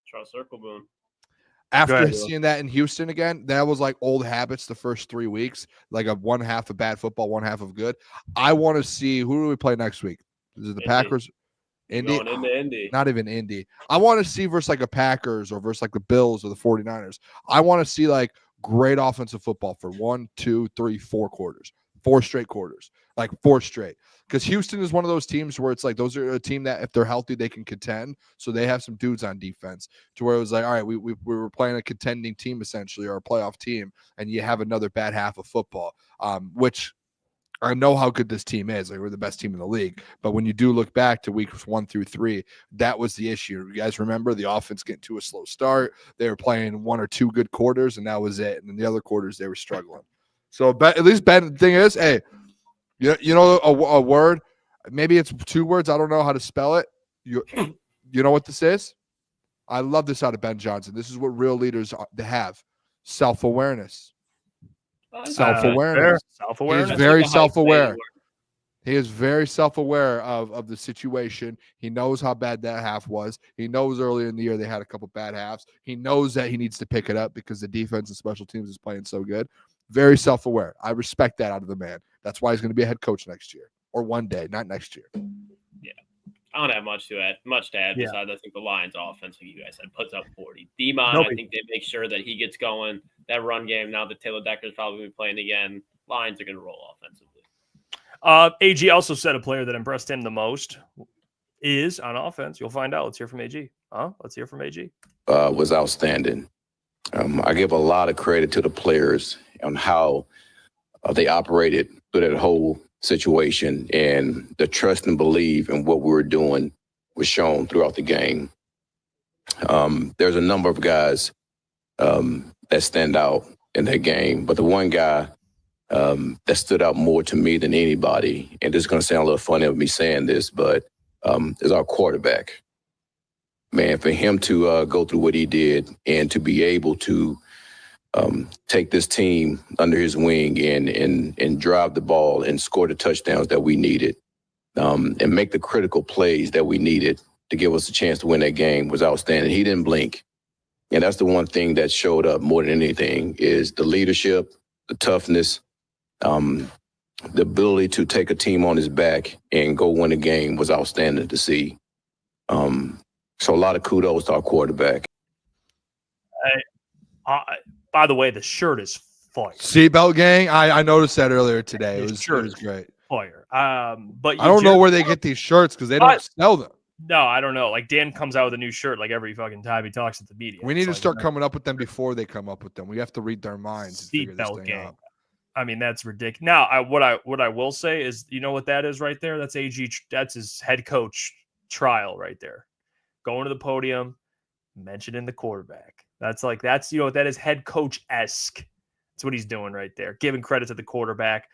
Trust circle, boom. After seeing that in Houston again, that was like old habits the first 3 weeks, like a one half of bad football, one half of good. I want to see, who do we play next week? Is it the Packers? Indy? Going into Indy. Not even Indy. I want to see versus like a Packers or versus like the Bills or the 49ers. I want to see like great offensive football for 1, 2, 3, 4 quarters. 4 straight quarters, like 4 straight. Because Houston is one of those teams where it's like those are a team that if they're healthy, they can contend. So they have some dudes on defense to where it was like, all right, we were playing a contending team essentially, or a playoff team, and you have another bad half of football, which I know how good this team is. Like, we're the best team in the league. But when you do look back to weeks 1 through 3, that was the issue. You guys remember the offense getting to a slow start. They were playing 1 or 2 good quarters, and that was it. And then the other quarters, they were struggling. So at least Ben, the thing is, hey, you know a word, maybe it's 2 words. I don't know how to spell it. You know what this is? I love this out of Ben Johnson. This is what real leaders have: self-awareness. Self-awareness. Self-awareness. He's very self-aware. He is very self-aware of the situation. He knows how bad that half was. He knows earlier in the year they had a couple bad halves. He knows that he needs to pick it up because the defense and special teams is playing so good. Very self-aware. I respect that out of the man. That's why he's going to be a head coach next year, or one day, not next year. Yeah, I don't have much to add. Besides, I think the Lions' offense, like you guys said, puts up 40. D-Mon, I think they make sure that he gets going. That run game, now that Taylor Decker's probably going to be playing again, Lions are going to roll offensively. AG also said a player that impressed him the most is on offense. You'll find out. Let's hear from AG. Let's hear from AG. Was outstanding. I give a lot of credit to the players on how they operated through that whole situation, and the trust and belief in what we were doing was shown throughout the game. There's a number of guys that stand out in that game, but the one guy that stood out more to me than anybody, and this is going to sound a little funny of me saying this, but is our quarterback. Man, for him to go through what he did and to be able to take this team under his wing and drive the ball and score the touchdowns that we needed, and make the critical plays that we needed to give us a chance to win that game was outstanding. He didn't blink. And that's the one thing that showed up more than anything is the leadership, the toughness, the ability to take a team on his back and go win a game was outstanding to see. So a lot of kudos to our quarterback. By the way, the shirt is fire. Seatbelt gang. I noticed that earlier today. It was great. Fire. But I don't know where they get these shirts because they don't sell them. No, I don't know. Like Dan comes out with a new shirt like every fucking time he talks at the media. We need to start coming up with them before they come up with them. We have to read their minds. Seatbelt gang. I mean, that's ridiculous. Now, what I will say is, you know what that is right there? That's AG. That's his head coach trial right there. Going to the podium, mentioning the quarterback. That's you know what that is, head coach-esque. That's what he's doing right there, giving credit to the quarterback.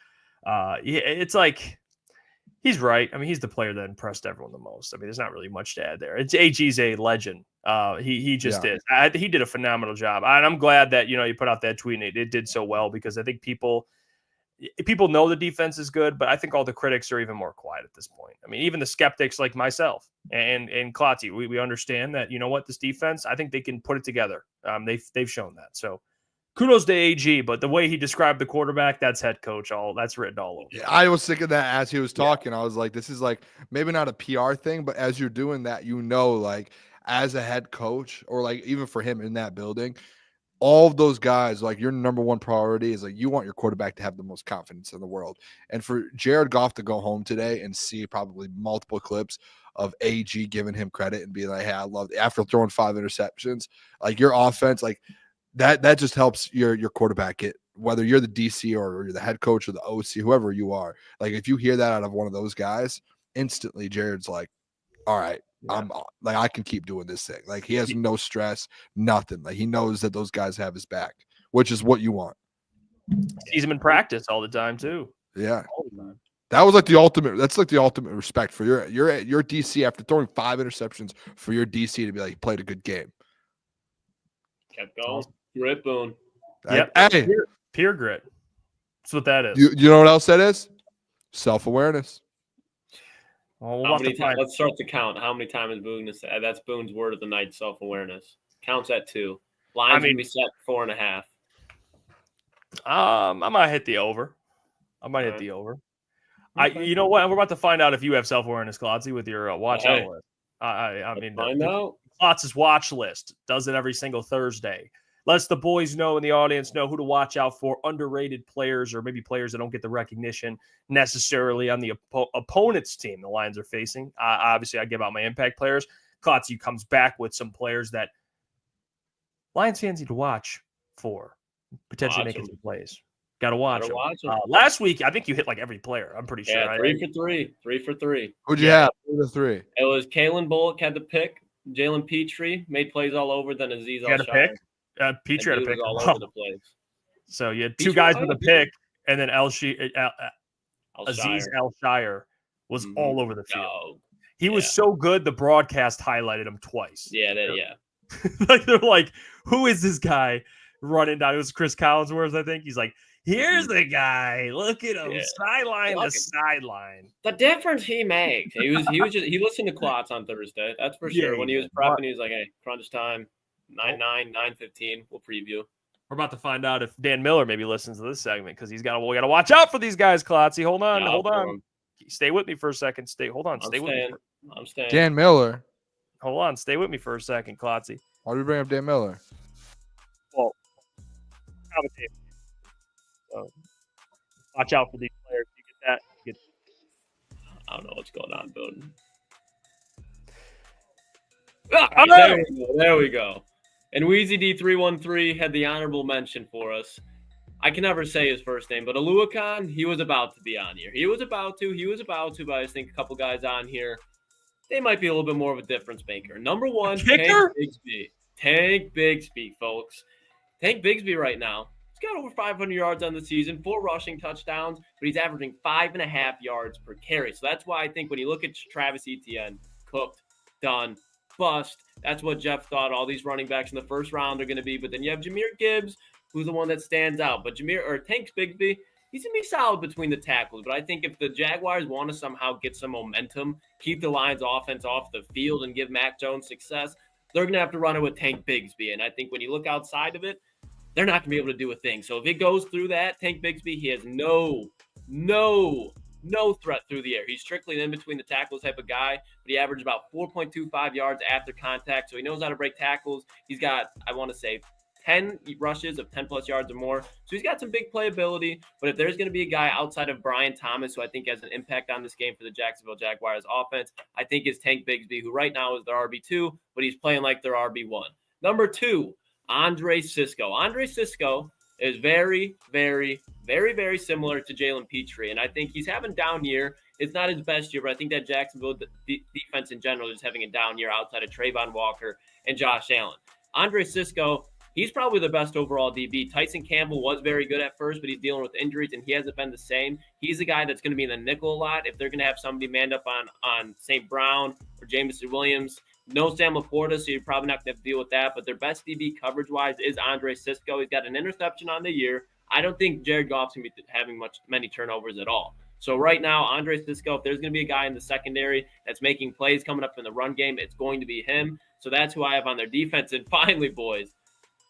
It's like he's right. I mean, he's the player that impressed everyone the most. I mean, there's not really much to add there. It's AG's a legend. He just is. He did a phenomenal job, and I'm glad that you put out that tweet and it did so well because I think people know the defense is good, but I think all the critics are even more quiet at this point. I mean, even the skeptics like myself and Klotz, we understand that this defense, I think they can put it together. They've shown that. So kudos to AG, but the way he described the quarterback, that's head coach. That's written all over. Yeah, I was thinking that as he was talking. I was like, this is like maybe not a PR thing, but as you're doing that, like as a head coach or like even for him in that building, all of those guys, like your number one priority is like you want your quarterback to have the most confidence in the world. And for Jared Goff to go home today and see probably multiple clips of AG giving him credit and being like, hey, I love it. After throwing 5 interceptions, like your offense, like that just helps your quarterback get, whether you're the DC or you're the head coach or the OC, whoever you are. Like if you hear that out of one of those guys, instantly Jared's like, all right, I can keep doing this thing. Like he has no stress, nothing. Like he knows that those guys have his back, which is what you want. Sees him in practice all the time too. Yeah. That was like the ultimate. That's like the ultimate respect for your DC after throwing 5 interceptions for your DC to be like, he played a good game. Kept going. Grit, Boone. Yep. Hey, peer grit. That's what that is. You know what else that is? Self-awareness. Well, let's start to count. How many times Boone has said that's Boone's word of the night, self-awareness. Counts at 2. Lines can be set 4.5. I might hit the over. Okay. You know what? We're about to find out if you have self-awareness, Klotzy, with your watch out list. I mean, find out. Klotz's watch list does it every single Thursday. Lets the boys know and the audience know who to watch out for, underrated players or maybe players that don't get the recognition necessarily on the opponent's team the Lions are facing. Obviously, I give out my impact players. Klotzy comes back with some players that Lions fans need to watch for, potentially making some plays. Got to watch them. Last week, I think you hit like every player. I'm pretty sure. Yeah, 3 for 3. 3 for 3. Who'd you have? 3 for 3. It was Kalen Bullock had the pick. Jalen Petrie made plays all over. Then Aziz Al-Shire. Petrie had a pick all over the place. So you had 2 guys with a pick, and then Aziz Al-Shire was all over the field. He was so good, the broadcast highlighted him twice. Yeah. Like they're like, who is this guy running down? It was Chris Collinsworth, I think. He's like, here's the guy. Look at him, sideline to sideline. The difference he makes. He listened to Klotz on Thursday. That's for sure. When he was prepping, he was like, hey, crunch time. 9:09, 9:15. We'll preview. We're about to find out if Dan Miller maybe listens to this segment because we got to watch out for these guys, Klotzy. Hold on. Stay with me for a second. Stay with me. I'm staying. Dan Miller. Hold on. Stay with me for a second, Klotzy. Why do you bring up Dan Miller? Well, watch out for these players. You get that. I don't know what's going on, Booner. There we go. And Weezy D313 had the honorable mention for us. I can never say his first name, but Aluakon, he was about to be on here. He was about to, but I just think a couple guys on here, they might be a little bit more of a difference maker. Number 1, Tank Bigsby. Tank Bigsby, folks. Tank Bigsby right now, he's got over 500 yards on the season, 4 rushing touchdowns, but he's averaging 5.5 yards per carry. So that's why I think when you look at Travis Etienne, cooked, done, bust. That's what Jeff thought all these running backs in the first round are going to be. But then you have Jahmyr Gibbs, who's the one that stands out. But Tank Bigsby, he's going to be solid between the tackles. But I think if the Jaguars want to somehow get some momentum, keep the Lions offense off the field and give Mac Jones success, they're going to have to run it with Tank Bigsby. And I think when you look outside of it, they're not going to be able to do a thing. So if it goes through that, Tank Bigsby, he has no threat through the air. He's strictly an in-between the tackles type of guy, but he averages about 4.25 yards after contact, so he knows how to break tackles. He's got, I want to say, 10 rushes of 10-plus yards or more, so he's got some big playability. But if there's going to be a guy outside of Brian Thomas, who I think has an impact on this game for the Jacksonville Jaguars offense, I think it's Tank Bigsby, who right now is their RB2, but he's playing like their RB1. Number 2, Andre Cisco. Andre Cisco is very, very, very, very similar to Jalen Petrie, and I think he's having a down year. It's not his best year, but I think that Jacksonville defense in general is having a down year outside of Trayvon Walker and Josh Allen. Andre Cisco, he's probably the best overall DB. Tyson Campbell was very good at first, but he's dealing with injuries, and he hasn't been the same. He's a guy that's going to be in the nickel a lot. If they're going to have somebody manned up on St. Brown or Jameson Williams, no Sam Laporta, so you're probably not going to have to deal with that. But their best DB coverage-wise is Andre Cisco. He's got an interception on the year. I don't think Jared Goff's going to be having many turnovers at all. So right now, Andre Cisco, if there's going to be a guy in the secondary that's making plays coming up in the run game, it's going to be him. So that's who I have on their defense. And finally, boys,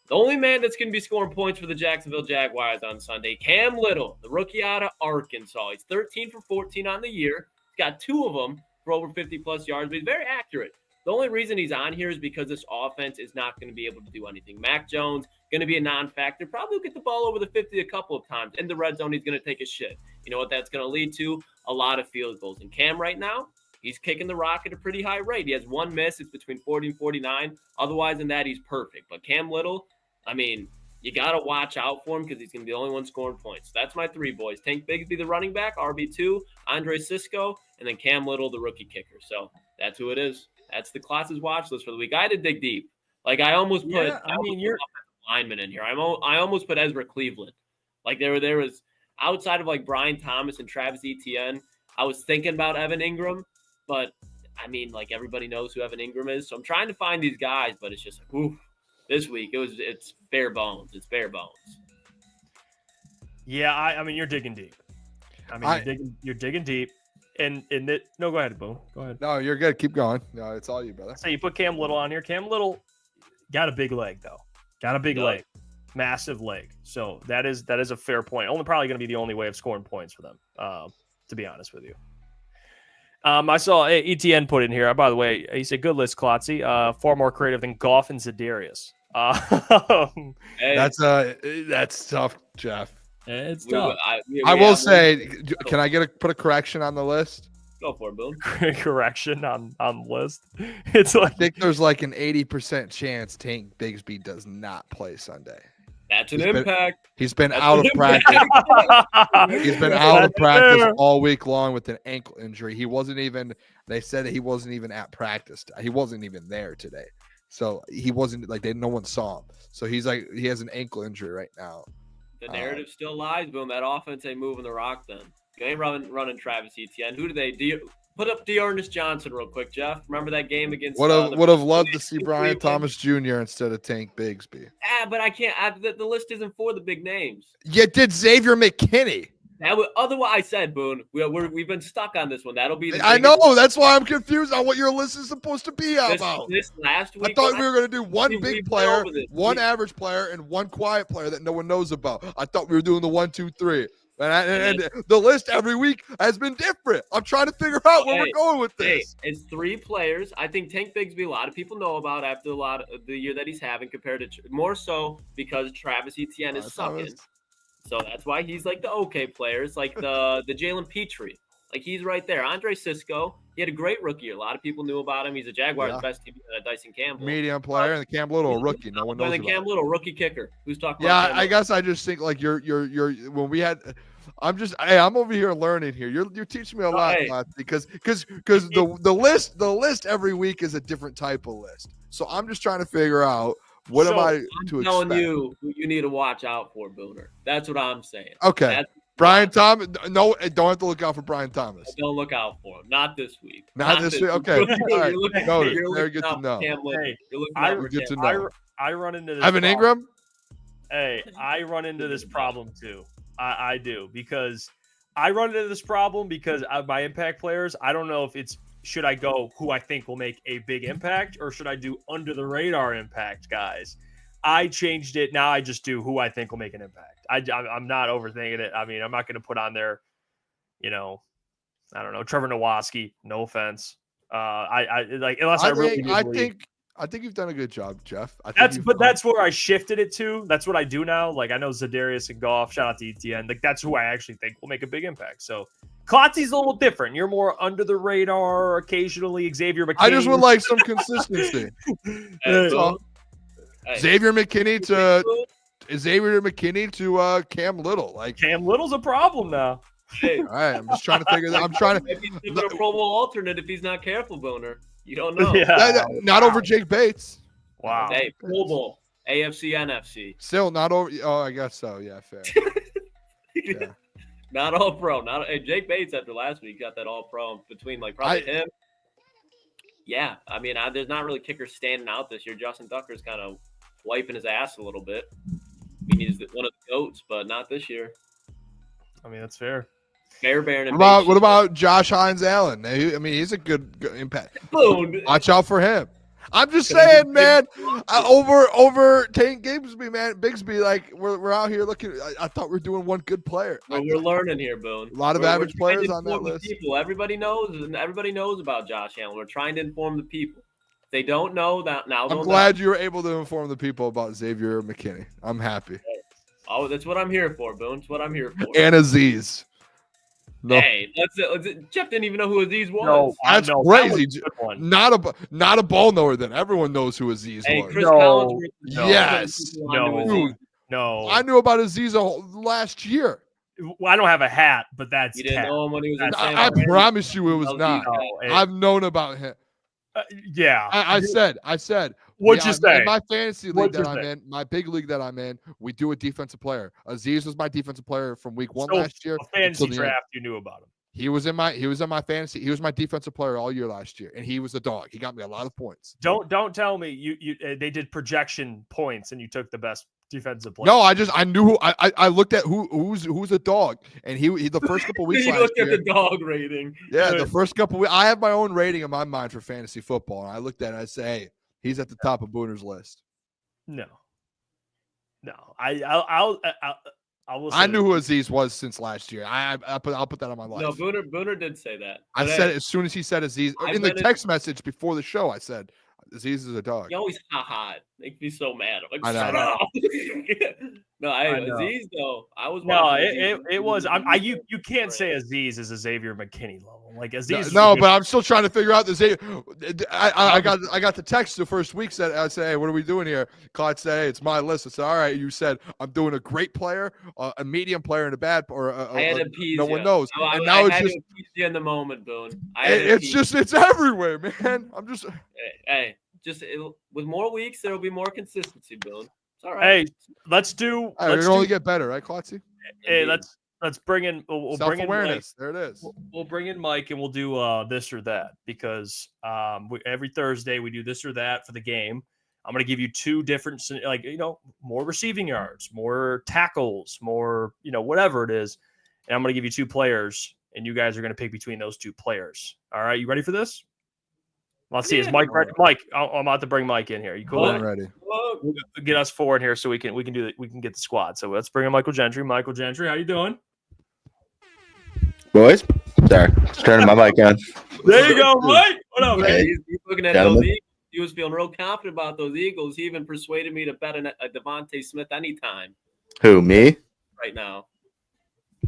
the only man that's going to be scoring points for the Jacksonville Jaguars on Sunday, Cam Little, the rookie out of Arkansas. He's 13 for 14 on the year. He's got 2 of them for over 50-plus yards, but he's very accurate. The only reason he's on here is because this offense is not going to be able to do anything. Mac Jones, going to be a non-factor. Probably will get the ball over the 50 a couple of times. In the red zone, he's going to take a shit. You know what that's going to lead to? A lot of field goals. And Cam right now, he's kicking the rock at a pretty high rate. He has 1 miss. It's between 40 and 49. Otherwise than that, he's perfect. But Cam Little, I mean, you got to watch out for him because he's going to be the only one scoring points. That's my 3 boys. Tank Bigsby, the running back, RB2, Andre Cisco, and then Cam Little, the rookie kicker. So that's who it is. That's the Klotz's watch list for the week. I had to dig deep. Like, I almost put you're lineman in here. I almost put Ezra Cleveland. Like, there was outside of like Brian Thomas and Travis Etienne, I was thinking about Evan Ingram, but I mean, like, everybody knows who Evan Ingram is. So I'm trying to find these guys, but it's just like, oof, this week it's bare bones. It's bare bones. Yeah, I mean, you're digging deep. I mean, you're digging deep. And no, go ahead, Boo. Go ahead. No, you're good. Keep going. No, it's all you, brother. So you put Cam Little on here. Cam Little got a big leg, though. Got a big leg, massive leg. So that is a fair point. Only probably going to be the only way of scoring points for them. To be honest with you. I saw ETN put in here. By the way, he said, "Good list, Klotzy. Far more creative than Goff and Za'Darius." That's tough, Jeff. It's tough. I will say, can I put a correction on the list? Go for it, Boone. Correction on the list. It's like, I think there's like an 80% chance Tank Bigsby does not play Sunday. That's an impact. He's been out of practice. He's been out of practice all week long with an ankle injury. They said that he wasn't even at practice. He wasn't even there today. So he wasn't no one saw him. So he has an ankle injury right now. The narrative still lies, Boone. That offense ain't moving the rock then. You ain't running Travis Etienne. Who do they put up? Dearness Johnson real quick, Jeff. Remember that game against would have loved to see Brian Thomas Jr. instead of Tank Bigsby. But I can't. The list isn't for the big names. You did Xavier McKinney. Otherwise, I said, Boone, we've been stuck on this one. That'll be. I know. That's why I'm confused on what your list is supposed to be about. This last week, I thought we were going to do one big player, one average player, and one quiet player that no one knows about. I thought we were doing the 1, 2, 3. And the list every week has been different. I'm trying to figure out where we're going with this. It's 3 players. I think Tank Bigsby, a lot of people know about after a lot of the year that he's having compared to more so because Travis Etienne is sucking. So that's why he's like the okay player. It's like the Jalen Petrie. Like, he's right there. Andre Cisco, he had a great rookie year. A lot of people knew about him. He's a Jaguars' best team, Dyson Campbell. Medium player, and Cam Little, a rookie. No one knows about Cam Little, rookie kicker. Who's talking about Cam I guess I just think, like, you're when we had – I'm over here learning here. You're teaching me a lot, because the list every week is a different type of list. So I'm just trying to figure out what am I to expect. I'm telling you who you need to watch out for, Booner. That's what I'm saying. Okay. Brian Thomas. No, don't have to look out for Brian Thomas. Don't look out for him. Not this week. Not this week. Okay. All right. Very good to know. Good to know. I run into this. Evan Ingram. Hey, I run into this problem too. I do, because I run into this problem because my impact players, I don't know if it's should I go who I think will make a big impact or should I do under the radar impact guys. I changed it. Now I just do who I think will make an impact. I'm not overthinking it. I mean, I'm not going to put on there, I don't know, Trevor Nowatzki. No offense. I think you've done a good job, Jeff. That's where I shifted it to. That's what I do now. Like I know Za'Darius and Goff. Shout out to ETN. Like that's who I actually think will make a big impact. So Klotzy's a little different. You're more under the radar. Occasionally, Xavier McKinney. I just would like some consistency. Xavier McKinney to Cam Little. Like Cam Little's a problem now. Hey, all right, I'm just trying to figure that. I'm trying to. Maybe he's a Pro Bowl alternate if he's not careful, Booner. You don't know. Not over Jake Bates. Wow. Hey, Pro Bowl, AFC, NFC. Still not over. Oh, I guess so. Yeah, fair. Yeah. Not all pro. Hey, Jake Bates after last week got that all pro between probably him. Yeah, I mean, there's not really kickers standing out this year. Justin Tucker's kind of wiping his ass a little bit. I mean, he's one of the goats, but not this year. I mean, that's fair. What about Josh Hines Allen? I mean, he's a good impact. Boom. Watch out for him. I'm just saying, man. Over Tank Bigsby, like we're out here looking. I thought we were doing one good player. Well, we're learning here, Boone. A lot of average players on that list. People, everybody knows about Josh Allen. We're trying to inform the people. If they don't know that now. I'm glad you were able to inform the people about Xavier McKinney. I'm happy. Oh, that's what I'm here for, Boone. That's what I'm here for. And Aziz. No. Hey, Jeff didn't even know who Aziz was. No, that's crazy. Not a ball knower. Then everyone knows who Aziz was. Chris Collinsworth. Yes. No. I knew about Aziz last year. Well, I don't have a hat, but that's. You didn't know him when he was in San I promise you, it was not. I've known about him. Yeah. I said. What'd you say? In my fantasy league that I'm in, my big league that I'm in, we do a defensive player. Aziz was my defensive player from week 1 last year. A fantasy draft, you knew about him. He was in my fantasy. He was my defensive player all year last year, and he was a dog. He got me a lot of points. Don't tell me they did projection points and you took the best defensive player. No, I knew who I looked at who's a dog, and he the first couple weeks you last looked year, at the dog rating. Yeah, the first couple weeks, I have my own rating in my mind for fantasy football, and I looked at it and I say, hey, he's at the top of Booner's list. No, I will. I knew who Aziz was since last year. I'll put that on my life. No, Booner did say that. I said it as soon as he said Aziz in the text message before the show. I said Aziz is a dog. He always makes me so mad. I'm like, I shut know. up. Aziz though. I was. No, it was. You can't say Aziz is a Xavier McKinney level. Like Aziz. No, but I'm still trying to figure out the Xavier. I got the text the first week. I said, hey, what are we doing here? Klotz said, hey, it's my list. I said, all right. You said I'm doing a great player, a medium player, and a bad, or no one knows. And now it's just in the moment, Boone. It's everywhere, man. I'm just. Hey, with more weeks, there will be more consistency, Boone. It's all right. Hey, let's only get better, right, Klotzy? Hey, let's bring in. We'll bring in Mike. There it is. We'll bring in Mike and we'll do this or that because every Thursday we do this or that for the game. I'm going to give you two different, more receiving yards, more tackles, more, whatever it is. And I'm going to give you two players and you guys are going to pick between those two players. All right. You ready for this? Let's see. Is Mike ready? Mike, I'm about to bring Mike in here. You cool? I'm ready. We'll get us four in here so we can get the squad. So let's bring in Michael Gentry. Michael Gentry, how you doing? Boys, sorry, just turning my mic on. There you go, Mike. What up, man? Hey, he's looking at those Eagles. He was feeling real confident about those Eagles. He even persuaded me to bet a Devontae Smith anytime. Who, me? Right now.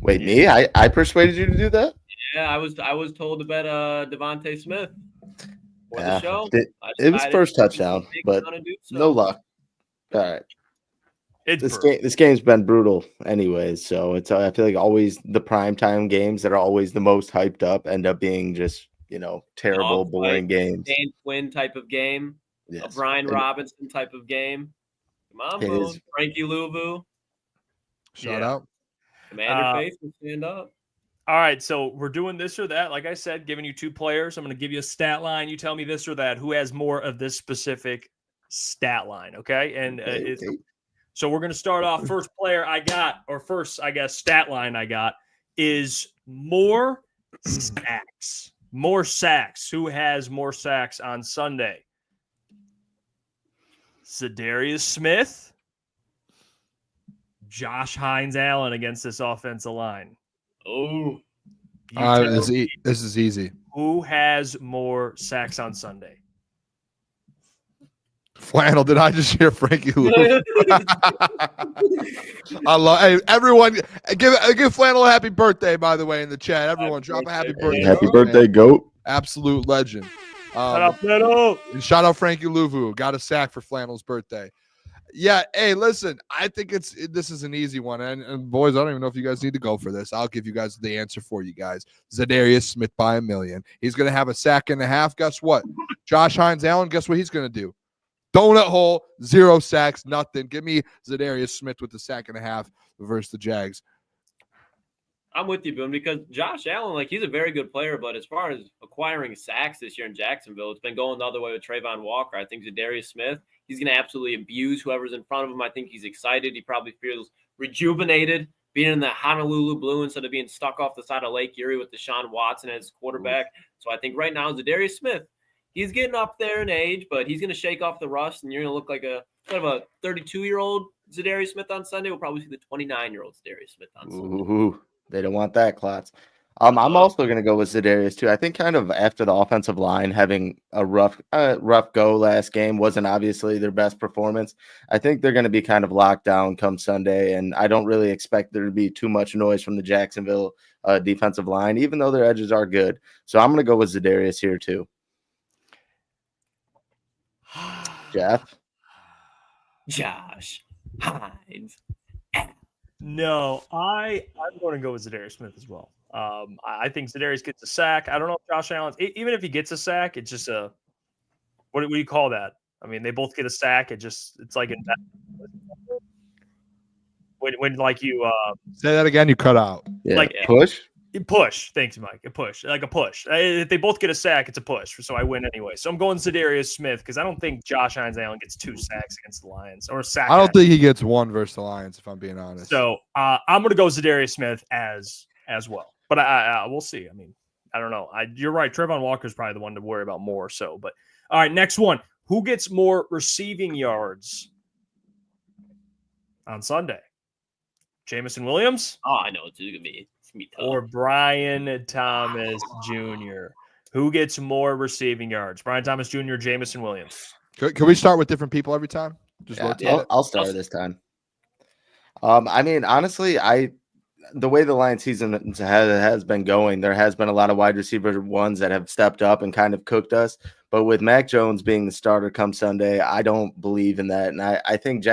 Wait, me? I persuaded you to do that? Yeah, I was told to bet Devontae Smith. Yeah, it was first touchdown, but no luck. All right. This game's been brutal anyways, so I feel like always the primetime games that are always the most hyped up end up being just, terrible, boring games. Dan Quinn type of game. Yes. A Brian Robinson type of game. Come on, Boone. Frankie Louvu. Shout out. Commander Faith will stand up. All right, so we're doing this or that. Like I said, giving you two players. I'm going to give you a stat line. You tell me this or that. Who has more of this specific stat line, okay? And So we're going to start off. First player I got, or first, I guess, stat line I got is more sacks. More sacks. Who has more sacks on Sunday? Za'Darius Smith, Josh Hines-Allen against this offensive line. Oh, this is easy. Who has more sacks on Sunday? Flannel, did I just hear Frankie Lou? I love. Hey, everyone, give Flannel a happy birthday, by the way, in the chat. Everyone, drop a happy birthday. Happy birthday, GOAT. Absolute legend. Shout out Flannel. And shout out Frankie Louvu. Got a sack for Flannel's birthday. Yeah, hey, listen, I think this is an easy one. And boys, I don't even know if you guys need to go for this. I'll give you guys the answer for you guys. Za'Darius Smith by 1,000,000. He's going to have a sack and a half. Guess what? Josh Hines-Allen, guess what he's going to do? Donut hole, 0 sacks, nothing. Give me Za'Darius Smith with the sack and a half versus the Jags. I'm with you, Boone, because Josh Allen, he's a very good player, but as far as acquiring sacks this year in Jacksonville, it's been going the other way with Trayvon Walker. I think Za'Darius Smith, he's going to absolutely abuse whoever's in front of him. I think he's excited. He probably feels rejuvenated being in the Honolulu Blue instead of being stuck off the side of Lake Erie with Deshaun Watson as quarterback. So I think right now Za'Darius Smith, he's getting up there in age, but he's going to shake off the rust, and you're going to look like a 32-year-old Za'Darius Smith on Sunday. We'll probably see the 29-year-old Za'Darius Smith on Sunday. Ooh, they don't want that, Klotz. I'm also going to go with Za'Darius, too. I think kind of after the offensive line having a rough go last game wasn't obviously their best performance. I think they're going to be kind of locked down come Sunday, and I don't really expect there to be too much noise from the Jacksonville defensive line, even though their edges are good. So I'm going to go with Za'Darius here, too. Jeff? Josh Hines. No, I'm going to go with Za'Darius Smith as well. I think Za'Darius gets a sack. I don't know if Josh Allen, even if he gets a sack, it's just what do you call that? I mean, they both get a sack. It's like when like you say that again, you cut out. Yeah, push. Push. Thanks, Mike. A push. Like a push. If they both get a sack, it's a push. So I win anyway. So I'm going Za'Darius Smith because I don't think Josh Hines-Allen gets 2 sacks against the Lions or a sack. I don't think he gets 1 versus the Lions, if I'm being honest. So I'm going to go Za'Darius Smith as well. But we'll see. I mean, I don't know. You're right. Trayvon Walker is probably the one to worry about more. So, but all right, next one. Who gets more receiving yards on Sunday? Jamison Williams? Oh, I know. It's going to be tough. Or Brian Thomas Jr. Who gets more receiving yards? Brian Thomas Jr., Jamison Williams. Can we start with different people every time? I'll start this time. I mean, honestly, the way the Lions season has been going, there has been a lot of wide receiver ones that have stepped up and kind of cooked us. But with Mac Jones being the starter come Sunday, I don't believe in that. And I think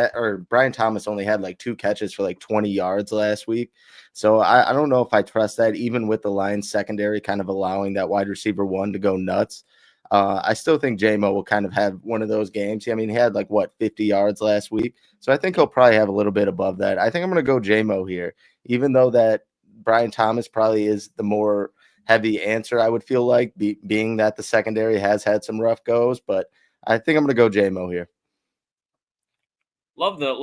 Brian Thomas only had 2 catches for 20 yards last week. So I don't know if I trust that, even with the Lions secondary kind of allowing that wide receiver one to go nuts. I still think J-Mo will kind of have one of those games. I mean, he had 50 yards last week. So I think he'll probably have a little bit above that. I think I'm going to go J-Mo here, even though that Brian Thomas probably is the more heavy answer, I would feel like, being that the secondary has had some rough goes. But I think I'm going to go J-Mo here. Love the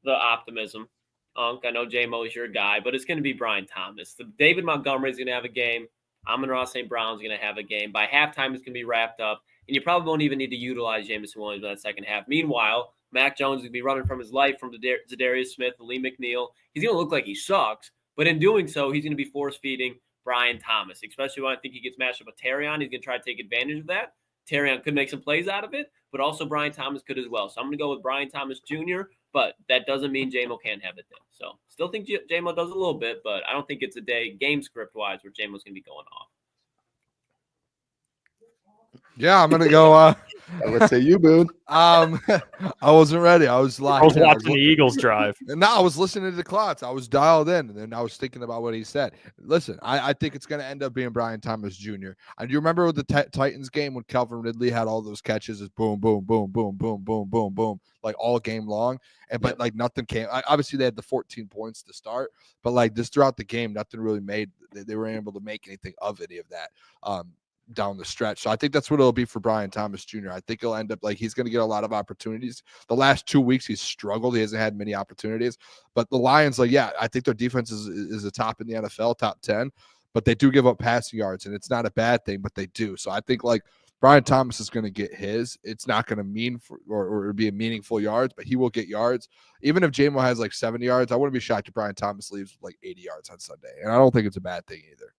optimism. I know J-Mo is your guy, but it's going to be Brian Thomas. David Montgomery is going to have a game. Amon-Ra St. Brown's going to have a game. By halftime, it's going to be wrapped up, and you probably won't even need to utilize Jamison Williams in that second half. Meanwhile, Mac Jones is going to be running from his life from Za'Darius Smith, Lee McNeil. He's going to look like he sucks, but in doing so, he's going to be force-feeding Brian Thomas, especially when I think he gets matched up with Terrion. He's going to try to take advantage of that. Terrion could make some plays out of it, but also Brian Thomas could as well. So I'm going to go with Brian Thomas Jr., but that doesn't mean J-Mo can't have it then. So still think J-Mo does a little bit, but I don't think it's a day game script-wise where J-Mo's going to be going off. Yeah, I'm going to go. I would say you, Boone. I wasn't ready. I was locked. I was watching the Eagles drive. And now I was listening to the Klotz. I was dialed in, and then I was thinking about what he said. Listen, I think it's going to end up being Brian Thomas Jr. And do you remember with the Titans game when Calvin Ridley had all those catches? It's boom, boom, boom, boom, boom, boom, boom, boom, all game long. But nothing came. Obviously, they had the 14 points to start, but just throughout the game, nothing really made. They weren't able to make anything of any of that. down the stretch. So I think that's what it'll be for Brian Thomas Jr. I think he'll end up he's going to get a lot of opportunities. The last 2 weeks he's struggled. He hasn't had many opportunities. But the Lions, I think their defense is the top in the NFL, top 10. But they do give up passing yards, and it's not a bad thing, but they do. So I think Brian Thomas is going to get his. It's not going to mean or be a meaningful yards, but he will get yards. Even if J-Mo has 70 yards, I wouldn't be shocked if Brian Thomas leaves with 80 yards on Sunday. And I don't think it's a bad thing either.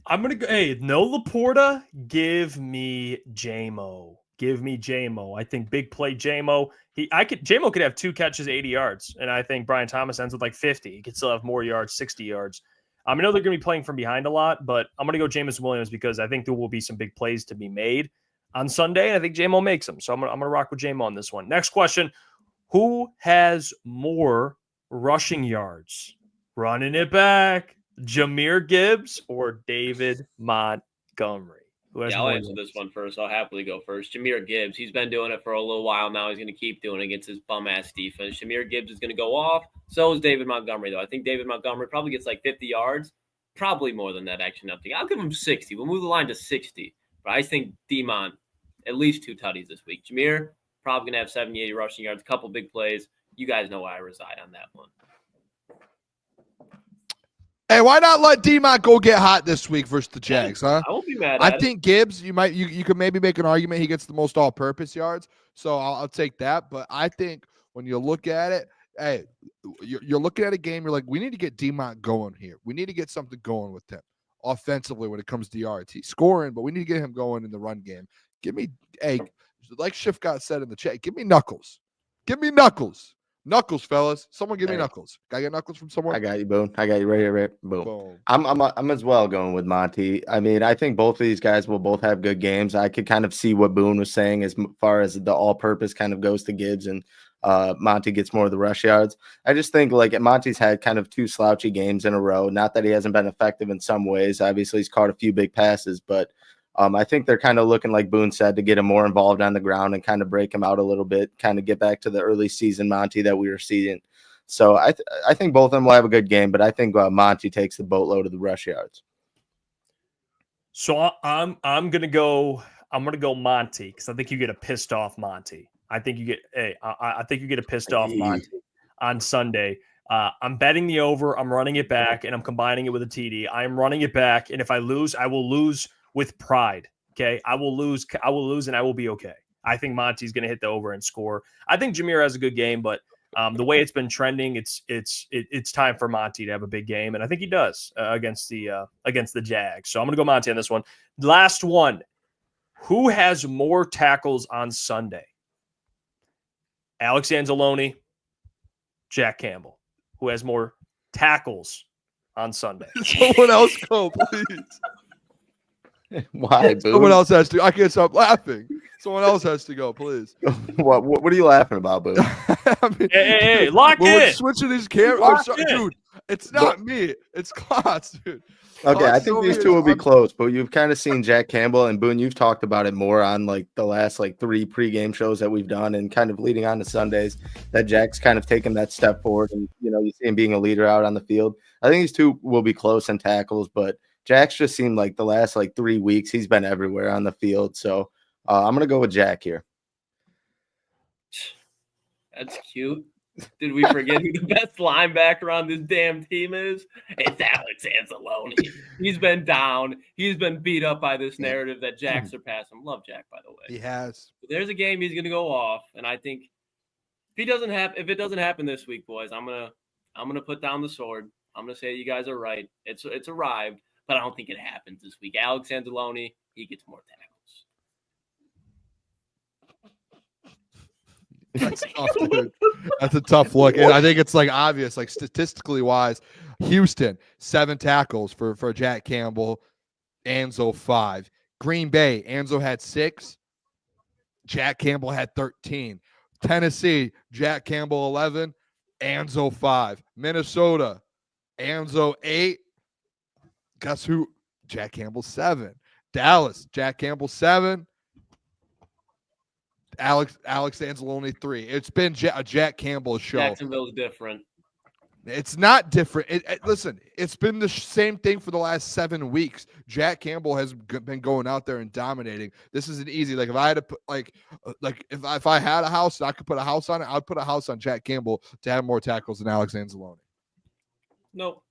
I'm going to go, no Laporta, give me J-Mo. Give me J-Mo. I think big play J-Mo. J-Mo could have 2 catches, 80 yards, and I think Brian Thomas ends with 50. He could still have more yards, 60 yards. I know they're going to be playing from behind a lot, but I'm going to go Jameson Williams because I think there will be some big plays to be made on Sunday, and I think J-Mo makes them. So I'm going to rock with J-Mo on this one. Next question, who has more rushing yards? Running it back, Jahmyr Gibbs or David Montgomery? I'll answer this one first. I'll happily go first. Jahmyr Gibbs, he's been doing it for a little while now. He's going to keep doing it against his bum-ass defense. Jahmyr Gibbs is going to go off. So is David Montgomery, though. I think David Montgomery probably gets 50 yards. Probably more than that, actually. I'll give him 60. We'll move the line to 60. But I think D-Mon, at least 2 tutties this week. Jahmyr, probably going to have 70, 80 rushing yards, a couple big plays. You guys know where I reside on that one. Hey, why not let D-Mon go get hot this week versus the Jags, huh? I won't be mad at I think Gibbs, you could maybe make an argument he gets the most all-purpose yards, so I'll take that. But I think when you look at it, hey, you're looking at a game, you're we need to get D-Mon going here. We need to get something going with him offensively when it comes to yards. He's scoring, but we need to get him going in the run game. Give me, like Schiff got said in the chat, give me Knuckles. Give me Knuckles. Knuckles, fellas. Someone give me Knuckles. Can I get Knuckles from someone? I got you, Boone. I got you right here. Boom. I'm as well going with Monty. I think both of these guys will both have good games. I could kind of see what Boone was saying as far as the all-purpose kind of goes to Gibbs and Monty gets more of the rush yards. I just think Monty's had kind of 2 slouchy games in a row. Not that he hasn't been effective in some ways. Obviously, he's caught a few big passes, but I think they're kind of looking, like Boone said, to get him more involved on the ground and kind of break him out a little bit, kind of get back to the early season Monty that we were seeing. So I think both of them will have a good game, but I think Monty takes the boatload of the rush yards. So I'm gonna go Monty because I think you get a pissed off Monty. I think you get a pissed off Monty on Sunday. I'm betting the over. I'm running it back, and I'm combining it with a TD. I am running it back, and if I lose, I will lose with pride. Okay, I will lose, and I will be okay. I think Monty's going to hit the over and score. I think Jahmyr has a good game, but the way it's been trending, it's time for Monty to have a big game, and I think he does against the Jags. So I'm going to go Monty on this one. Last one. Who has more tackles on Sunday? Alex Anzalone, Jack Campbell. Who has more tackles on Sunday? Someone else go, please. Why, Boone? Someone else has to. I can't stop laughing. Someone else has to go, please. What are you laughing about, Boone? Hey, lock in. Switching these cameras. Dude, it's not me. It's Klotz, dude. Okay, I think these two will be close, but you've kind of seen Jack Campbell and Boone. You've talked about it more on the last 3 pregame shows that we've done and kind of leading on to Sundays that Jack's kind of taken that step forward and, you see him being a leader out on the field. I think these two will be close in tackles, but Jack's just seemed like the last 3 weeks he's been everywhere on the field. So I'm going to go with Jack here. That's cute. Did we forget who the best linebacker on this damn team is? It's Alex Anzalone. He's been down. He's been beat up by this narrative that Jack surpassed him. Love Jack, by the way. He has. But there's a game he's going to go off, and I think if it doesn't happen this week, boys, I'm gonna put down the sword. I'm gonna say you guys are right. It's arrived, but I don't think it happens this week. Alex Anzalone, he gets more tackles. That's tough, dude. That's a tough look. And I think it's obvious, statistically wise. Houston, 7 tackles for Jack Campbell, Anzo 5. Green Bay, Anzo had 6. Jack Campbell had 13. Tennessee, Jack Campbell 11, Anzo 5. Minnesota, Anzo 8. Guess who? Jack Campbell 7. Dallas, Jack Campbell 7. Alex Anzalone 3. It's been a Jack Campbell show. Jacksonville's different. It's not different. Listen, it's been the same thing for the last 7 weeks. Jack Campbell has been going out there and dominating. This isn't easy. Like if I had to put if I had a house and I could put a house on it, I'd put a house on Jack Campbell to have more tackles than Alex Anzalone. Nope.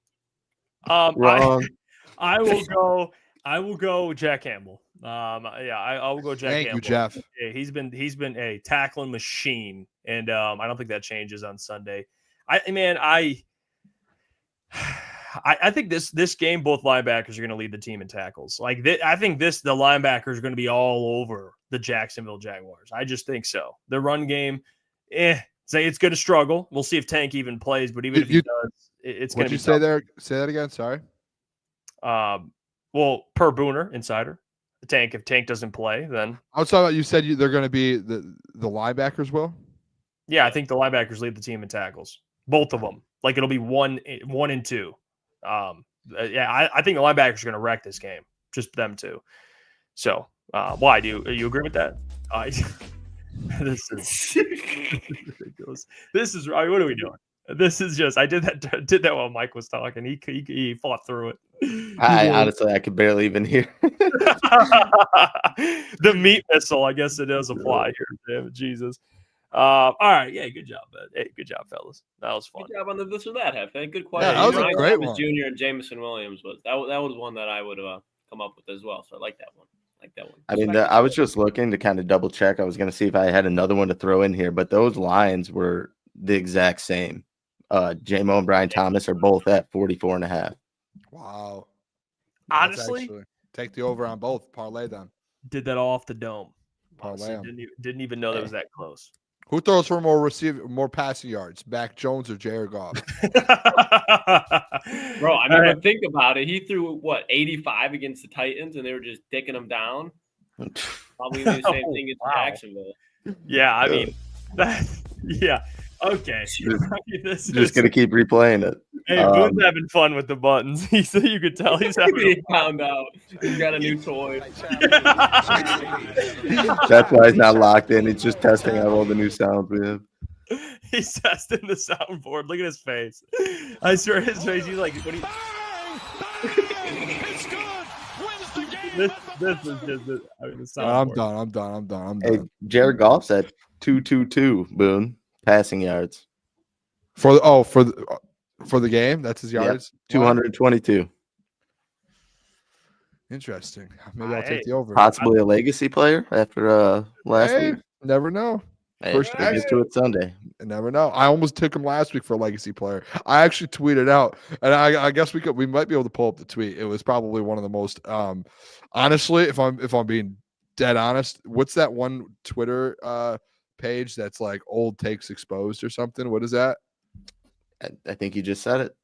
Wrong. I will go Jack Campbell. I will go Jack Campbell. Thank you, Jeff. Yeah, he's been a tackling machine, and I don't think that changes on Sunday. I think this game, both linebackers are going to lead the team in tackles. I think the linebackers are going to be all over the Jacksonville Jaguars. I just think so. The run game, say it's going to struggle. We'll see if Tank even plays, but even if he does, it's going to be. What did you say there? Say that again. Sorry. Well, per Booner Insider, if Tank doesn't play, then I was talking about. You said they're going to be the linebackers will. Yeah, I think the linebackers lead the team in tackles. Both of them. Like it'll be 1 and 2. I think the linebackers are going to wreck this game. Just them two. So, why do you agree with that? This is ridiculous. This is what are we doing? This is just I did that while Mike was talking. He fought through it. Honestly, I could barely even hear. The meat missile, I guess it does apply here. Damn, Jesus. All right, yeah, good job, man. Hey, good job, fellas. That was fun. Good job on the this or that, Hefe. Good question. Yeah, that was a great one. Junior and Jameson Williams that was one that I would come up with as well. So I like that one. I mean, I was just looking to kind of double check. I was going to see if I had another one to throw in here, but those lines were the exact same. J-Mo and Brian Thomas are both at 44.5. Wow. Honestly, take the over on both. Parlay them. Did that all off the dome. Parlay them. Didn't even know that was that close. Who throws for more passing yards, Mac Jones or Jared Goff? Bro, I mean, think about it. He threw 85 against the Titans, and they were just dicking him down. Probably the same thing as Jacksonville. Yeah, I mean, yeah. Okay. Just gonna keep replaying it. Hey, Boone's having fun with the buttons. You could tell he's having. He found out he's got a new toy. That's why he's not locked in. He's just testing out all the new sounds we have. He's testing the soundboard. Look at his face. I swear, his face. He's like, what? This is just. I'm done. Hey, Jared Goff's at 222. Boone. Passing yards for the game. That's his yards. Yep, 222. Interesting. Maybe I'll take the over. Possibly a legacy player after last week. Never know. Hey, first get to it Sunday. I never know. I almost took him last week for a legacy player. I actually tweeted out, and I guess we might be able to pull up the tweet. It was probably one of the most honestly, if I'm being dead honest, what's that one Twitter page that's like old takes exposed or something? What is that? I think you just said it.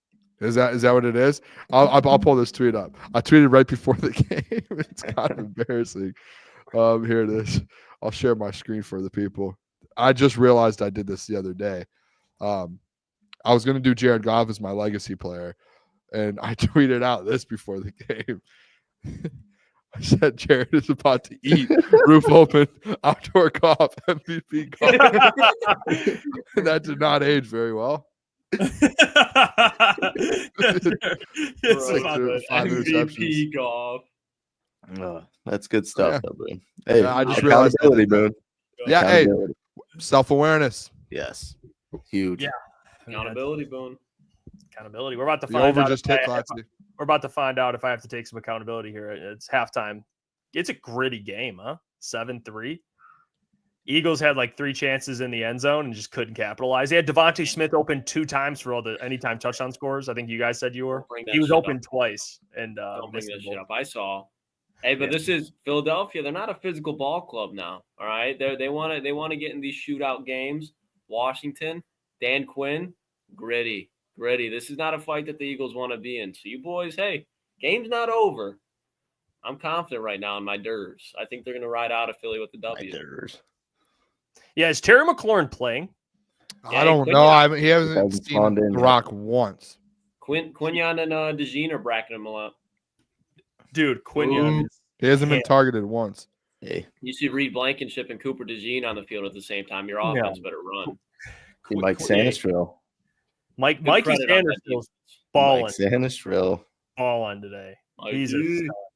Is that what it is? I'll pull this tweet up. I tweeted right before the game. It's kind of embarrassing. Here it is. I'll share my screen for the people. I just realized I did this the other day. I was going to do Jared Goff as my legacy player, and I tweeted out this before the game. I said Jared is about to eat, roof open, outdoor golf, MVP golf. That did not age very well. MVP golf. That's good stuff, though, Boone. Hey, I just realized Boone. Yeah, hey, self-awareness. Yes, huge. Yeah, accountability, Boone. Accountability. We're about to find out. We're about to find out if I have to take some accountability here. It's halftime. It's a gritty game, huh? 7-3. Eagles had like 3 chances in the end zone and just couldn't capitalize. They had Devontae Smith open 2 times for all the anytime touchdown scores. I think you guys said you were. He was open twice. And don't bring that shit up. I saw. Hey, but this is Philadelphia. They're not a physical ball club now. All right, they want to get in these shootout games. Washington, Dan Quinn, gritty. This is not a fight that the Eagles want to be in. So you boys, hey, game's not over. I'm confident right now in my Durs. I think they're going to ride out of Philly with the W. Yeah, is Terry McLaurin playing? I don't know. He hasn't seen The Rock once. Quinyon and DeJean are bracketing him a lot. Dude, Quinyon. He hasn't been targeted once. Hey. You see Reed Blankenship and Cooper DeJean on the field at the same time. Your offense better run. Mike Sanisville. Mikey credit on that Sandersfield's balling. Mike Sandersfield. Balling today. Mikey. He's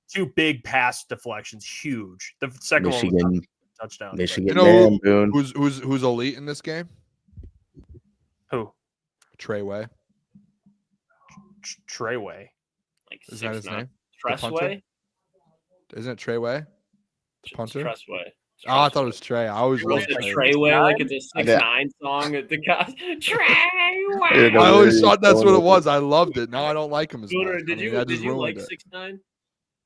two big pass deflections, huge. The second Michigan. one was touchdown. Michigan, You know man, Boone. who's elite in this game? Who? Treyway. Treyway. Like Is that his 6'9". name? Tressway? Isn't it Treyway? The punter? Tressway. Oh, I thought it was Trey. I always You loved wrote the Trey. Treyway like it's a 6'9" song at the cost. Treyway. I always thought that's what it was. I loved it. Now I don't like him as Booner, much. did you like 6'9"?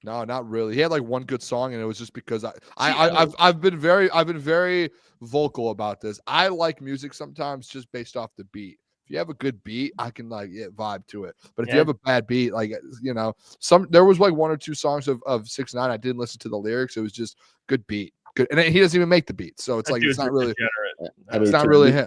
No, not really. He had like one good song, and it was just because I've been very vocal about this. I like music sometimes just based off the beat. If you have a good beat, I can vibe to it. But if you have a bad beat, there was like one or two songs of 6ix9ine. I didn't listen to the lyrics. It was just good beat. Good, and he doesn't even make the beat, so it's like it's not really. It's not really him.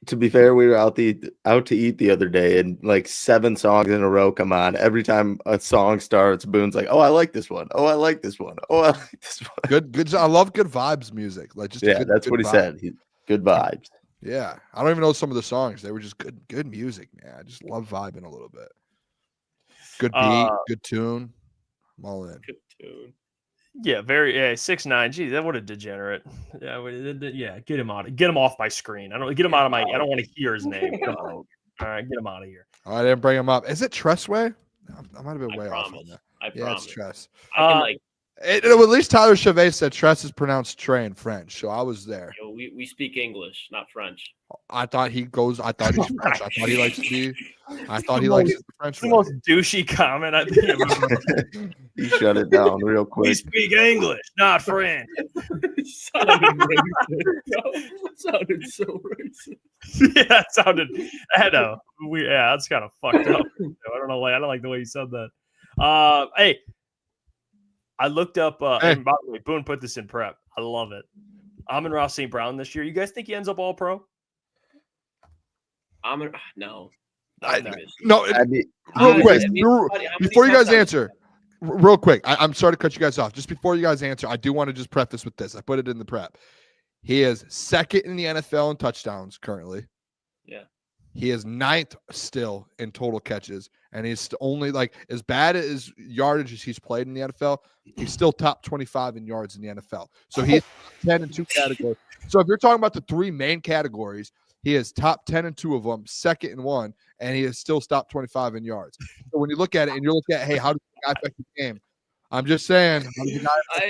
To be fair, we were out to eat the other day, and like 7 songs in a row come on. Every time a song starts, Boone's like, "Oh, I like this one. Oh, I like this one. Oh, I like this one." Good. I love good vibes music. Like just that's what he said. Good vibes. Yeah, I don't even know some of the songs. They were just good music, man. I just love vibing a little bit. Good beat, good tune. I'm all in. Good tune. Yeah, 6'9". Geez, that what a degenerate. Yeah, get him out. Get him off my screen. I don't want to hear his name. All right, get him out of here. Oh, I didn't bring him up. Is it Tressway? I might have been way off on that. I yeah, promise. it's Tress. At least Tyler Chevet said Tress is pronounced Trey in French, so I was there. We speak English, not French. I thought he's French. I thought he likes to be. I thought he likes the French. It's the most douchey comment I think I've ever. He shut it down real quick. We speak English, not French. Sounded so racist. Yeah, it sounded. I know. That's kind of fucked up. I don't know. I don't like the way you said that. Hey, I looked up. And by the way, Boone put this in prep. I love it. Amon-Ra St. Brown this year. You guys think he ends up all pro? No. Real quick, before you guys answer, real quick, I'm sorry to cut you guys off. Just before you guys answer, I do want to just preface with this. I put it in the prep. He is second in the NFL in touchdowns currently. Yeah. He is 9th still in total catches, and he's only as bad as yardage as he's played in the NFL. He's still top 25 in yards in the NFL. So he's 10 in 2 categories. So if you're talking about the 3 main categories, he is top 10 in 2 of them, second in 1, and he is still top 25 in yards. So when you look at it and you're looking at, hey, how does the guy affect the game? I'm just saying.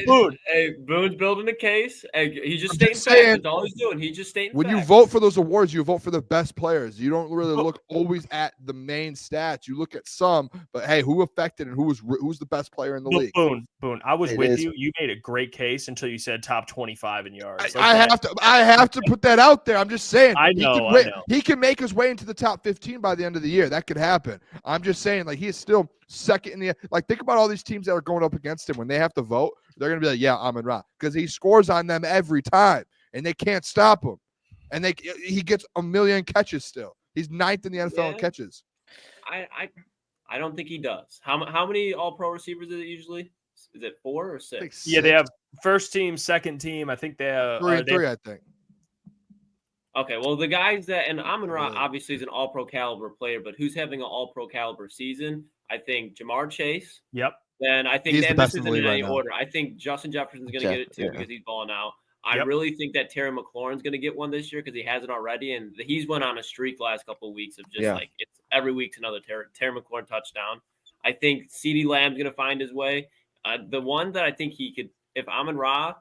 Boone's building a case. He's just stating facts. That's all he's doing. He's just stating when facts. you vote for those awards, you vote for the best players. You don't really look always at the main stats. You look at some, but hey, who affected and who's the best player in the league? Boone. I was with you. You made a great case until you said top 25 in yards. I have to put that out there. I'm just saying. I know. He can make his way into the top 15 by the end of the year. That could happen. I'm just saying, he is still second in the think about all these teams that are going up against him. When they have to vote, they're going to be like, yeah, Amon-Ra, because he scores on them every time, and they can't stop him. And he gets a million catches still. He's 9th in the NFL in catches. I don't think he does. How many All-Pro receivers is it usually? Is it 4 or 6? Yeah, they have first team, second team. I think they have 3 and 3. I think. Okay, well, the guys and Amon-Ra obviously is an All-Pro caliber player, but who's having an All-Pro caliber season? I think Jamar Chase. Yep. Then I think this isn't in any order. I think Justin Jefferson's going to get it too because he's balling out. I really think that Terry McLaurin's going to get one this year because he hasn't already, and he's went on a streak last couple of weeks of just it's every week's another Terry McLaurin touchdown. I think CeeDee Lamb's going to find his way. The one that I think he could, if Amon-Ra,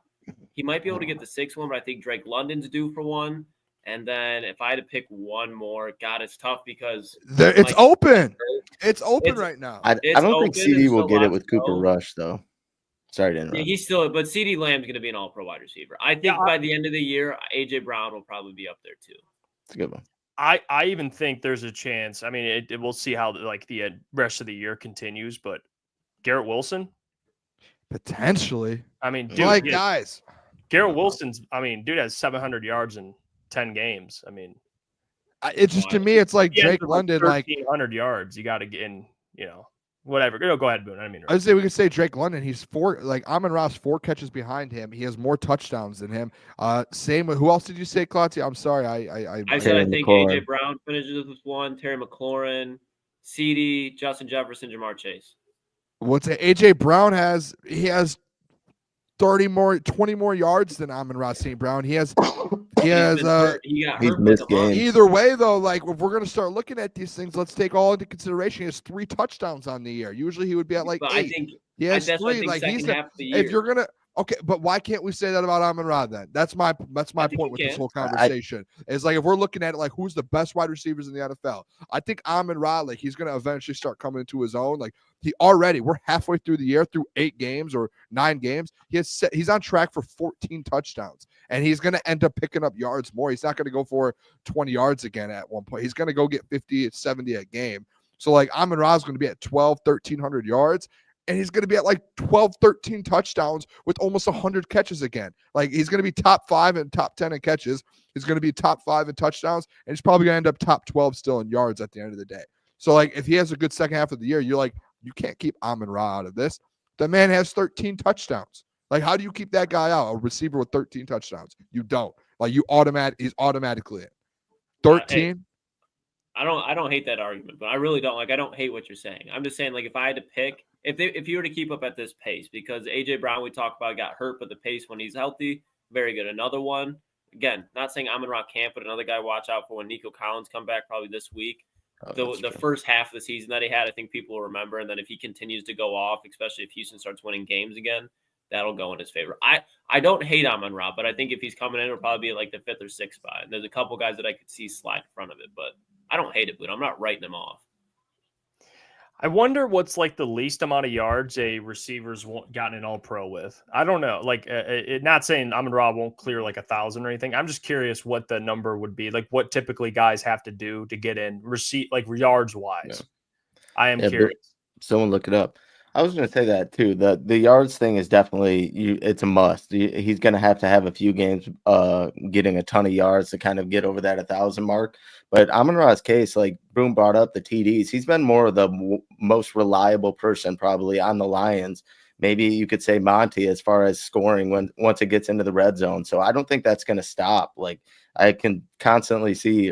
he might be able to get the 6th one, but I think Drake London's due for one. And then if I had to pick one more, God, it's tough because it's open. It's open right now. I don't think CD will get it with Cooper Rush, though. Sorry to interrupt. Yeah, he's still, but CeeDee Lamb's going to be an All-Pro wide receiver. I think by the end of the year, AJ Brown will probably be up there too. It's a good one. I even think there's a chance. I mean, we'll see how the rest of the year continues, but Garrett Wilson potentially. I mean, dude, guys, Garrett Wilson's. I mean, dude has 700 yards in 10 games. I mean, it's just to me, it's like Drake London, 1,300 yards. You got to get in, whatever. Go ahead, Boone. I mean, I'd say we could say Drake London. He's Amon-Ra's 4 catches behind him. He has more touchdowns than him. Same with who else did you say, Klotz? I'm sorry. I said I think AJ Brown finishes with 1, Terry McLaurin, CD, Justin Jefferson, Jamar Chase. What's it? AJ Brown has 20 more yards than Amon-Ra St. Brown. He has he's missed games. Either way, though, like if we're gonna start looking at these things, let's take all into consideration. He has 3 touchdowns on the year. Usually he would be at like 8. I think he has 3. Like he's if you're gonna but why can't we say that about Amon-Ra then? That's my point with this whole conversation. It's like if we're looking at it like who's the best wide receivers in the NFL, I think Amon-Ra, like he's gonna eventually start coming into his own. Like we're halfway through the year, through 8 games or 9 games. He's on track for 14 touchdowns, and he's gonna end up picking up yards more. He's not gonna go for 20 yards again at one point. He's gonna go get 50, 70 a game. So like Amon-Ra is gonna be at 1,300 yards. And he's going to be at like 12, 13 touchdowns with almost 100 catches again. Like he's going to be top 5 and top 10 in catches. He's going to be top 5 in touchdowns. And he's probably going to end up top 12 still in yards at the end of the day. So like if he has a good second half of the year, you're like, you can't keep Amon-Ra out of this. The man has 13 touchdowns. Like how do you keep that guy out? A receiver with 13 touchdowns. You don't. Like he's automatically in. 13. I don't hate that argument, but I really don't. Like I don't hate what you're saying. I'm just saying like if I had to pick, if you were to keep up at this pace, because AJ Brown we talked about got hurt, but the pace when he's healthy, very good. Another one, again, not saying Amon-Ra can't, but another guy watch out for when Nico Collins come back probably this week. The first half of the season that he had, I think people will remember. And then if he continues to go off, especially if Houston starts winning games again, that'll go in his favor. I don't hate Amon-Ra, but I think if he's coming in, it'll probably be like the 5th or 6th spot. And there's a couple guys that I could see slide in front of it, but I don't hate it, but I'm not writing him off. I wonder what's like the least amount of yards a receiver's gotten an all-pro with. I don't know. Like, not saying Amon-Ra won't clear like 1,000 or anything. I'm just curious what the number would be. Like, what typically guys have to do to get in like yards-wise. Yeah. I am curious. Someone look it up. I was going to say that too. The yards thing is definitely it's a must. He's going to have a few games getting a ton of yards to kind of get over that 1,000 mark. But Amon-Ra's case, like Boone brought up the TDs, he's been more of the most reliable person probably on the Lions. Maybe you could say Monty as far as scoring once it gets into the red zone. So I don't think that's going to stop. Like I can consistently see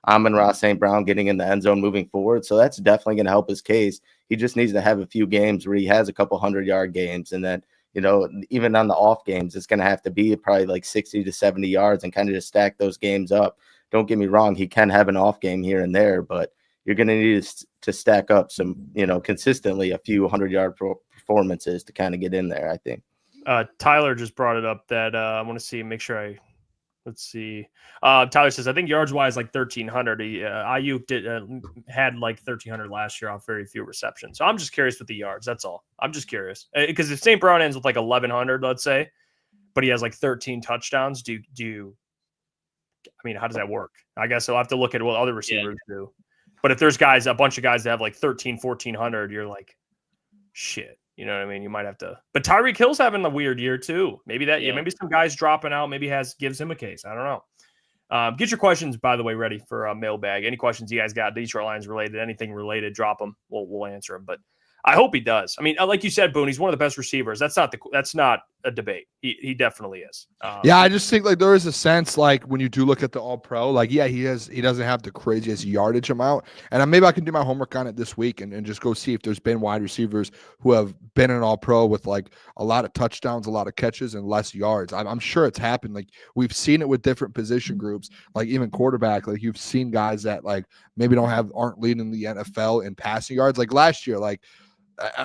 Amon-Ra St. Brown getting in the end zone moving forward. So that's definitely going to help his case. He just needs to have a few games where he has a couple 100-yard games. And then, even on the off games, it's going to have to be probably like 60 to 70 yards and kind of just stack those games up. Don't get me wrong. He can have an off game here and there, but you're going to need to stack up some, consistently a few 100-yard performances to kind of get in there, I think. Tyler just brought it up that I want to make sure let's see. Tyler says, I think yards-wise, like 1,300. Ayuk had like 1,300 last year off very few receptions. So I'm just curious with the yards. That's all. I'm just curious. Because if St. Brown ends with like 1,100, let's say, but he has like 13 touchdowns, how does that work? I guess I'll have to look at what other receivers do. But if there's a bunch of guys that have like 1,400, you're like, shit. You know what I mean? You might have to. But Tyreek Hill's having a weird year too. Maybe maybe some guys dropping out. Maybe gives him a case. I don't know. Get your questions, by the way, ready for mailbag. Any questions you guys got, Detroit Lions related, anything related, drop them. We'll answer them. But I hope he does. I mean, like you said, Boone, he's one of the best receivers. That's not a debate. He definitely is. I just think like there is a sense like when you do look at the All Pro, like he doesn't have the craziest yardage amount, and maybe I can do my homework on it this week and just go see if there's been wide receivers who have been an All Pro with like a lot of touchdowns, a lot of catches, and less yards. I'm sure it's happened. Like we've seen it with different position groups, like even quarterback. Like you've seen guys that like maybe aren't leading the NFL in passing yards. Like last year, like.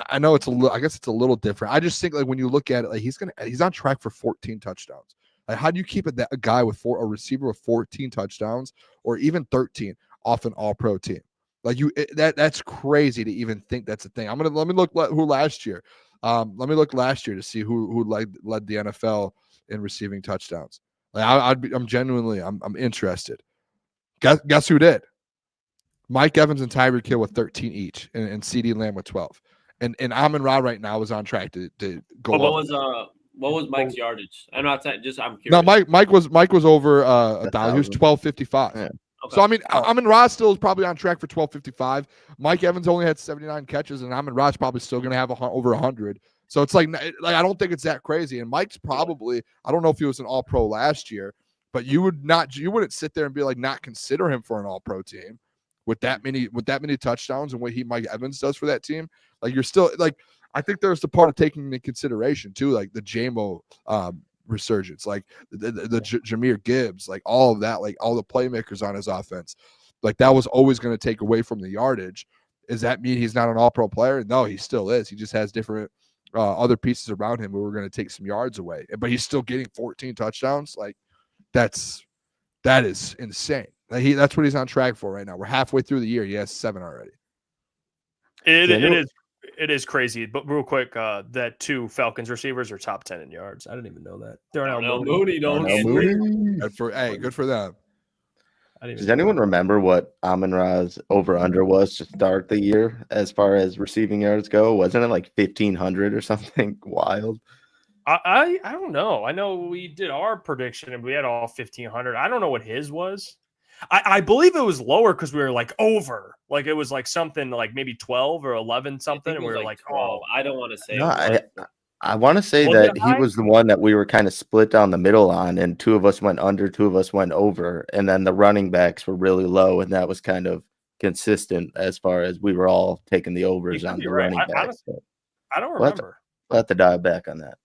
I know I guess it's a little different. I just think like when you look at it, like he's on track for 14 touchdowns. Like how do you keep a guy with a receiver with 14 touchdowns or even 13 off an All-Pro team? Like that's crazy to even think that's a thing. Let me look who last year. Let me look last year to see who led the NFL in receiving touchdowns. Like I'm genuinely interested. Guess who did? Mike Evans and Tyreek Hill with 13 each, and CeeDee Lamb with 12. And Amon-Ra right now is on track to go. What was Mike's yardage? I'm not saying. I'm curious. No, Mike was over 1,000. He was 1,255. Yeah. Okay. So, I mean, Amon-Ra still is probably on track for 1,255. Mike Evans only had 79 catches, and Amon-Ra is probably still going to have over 100. So it's like I don't think it's that crazy. And Mike's probably, I don't know if he was an all-pro last year, but you wouldn't sit there and be like, not consider him for an all-pro team with that many touchdowns and what Mike Evans does for that team. Like, you're still like, I think there's the part of taking into consideration too, like the JMO resurgence, like the Jahmyr Gibbs, like all of that, like all the playmakers on his offense, like that was always going to take away from the yardage. Does that mean he's not an all-pro player? No, he still is. He just has different other pieces around him who are going to take some yards away, but he's still getting 14 touchdowns. Like that is insane. That's what he's on track for right now. We're halfway through the year. He has 7 already. It is crazy, but real quick, that 2 Falcons receivers are top 10 in yards. I didn't even know that. They're now Mooney. Good for them. Does anyone remember what Amon-Ra's over/under was to start the year as far as receiving yards go? Wasn't it like 1,500 or something wild? I don't know. I know we did our prediction and we had all 1,500. I don't know what his was. I believe it was lower because we were like over. Like it was like something like maybe 12 or 11 something. And we were like 12. I don't want to say. No, I want to say that he was the one that we were kind of split down the middle on, and 2 of us went under, 2 of us went over, and then the running backs were really low, and that was kind of consistent as far as we were all taking the overs on the running backs. I don't remember. We'll have to dial back on that.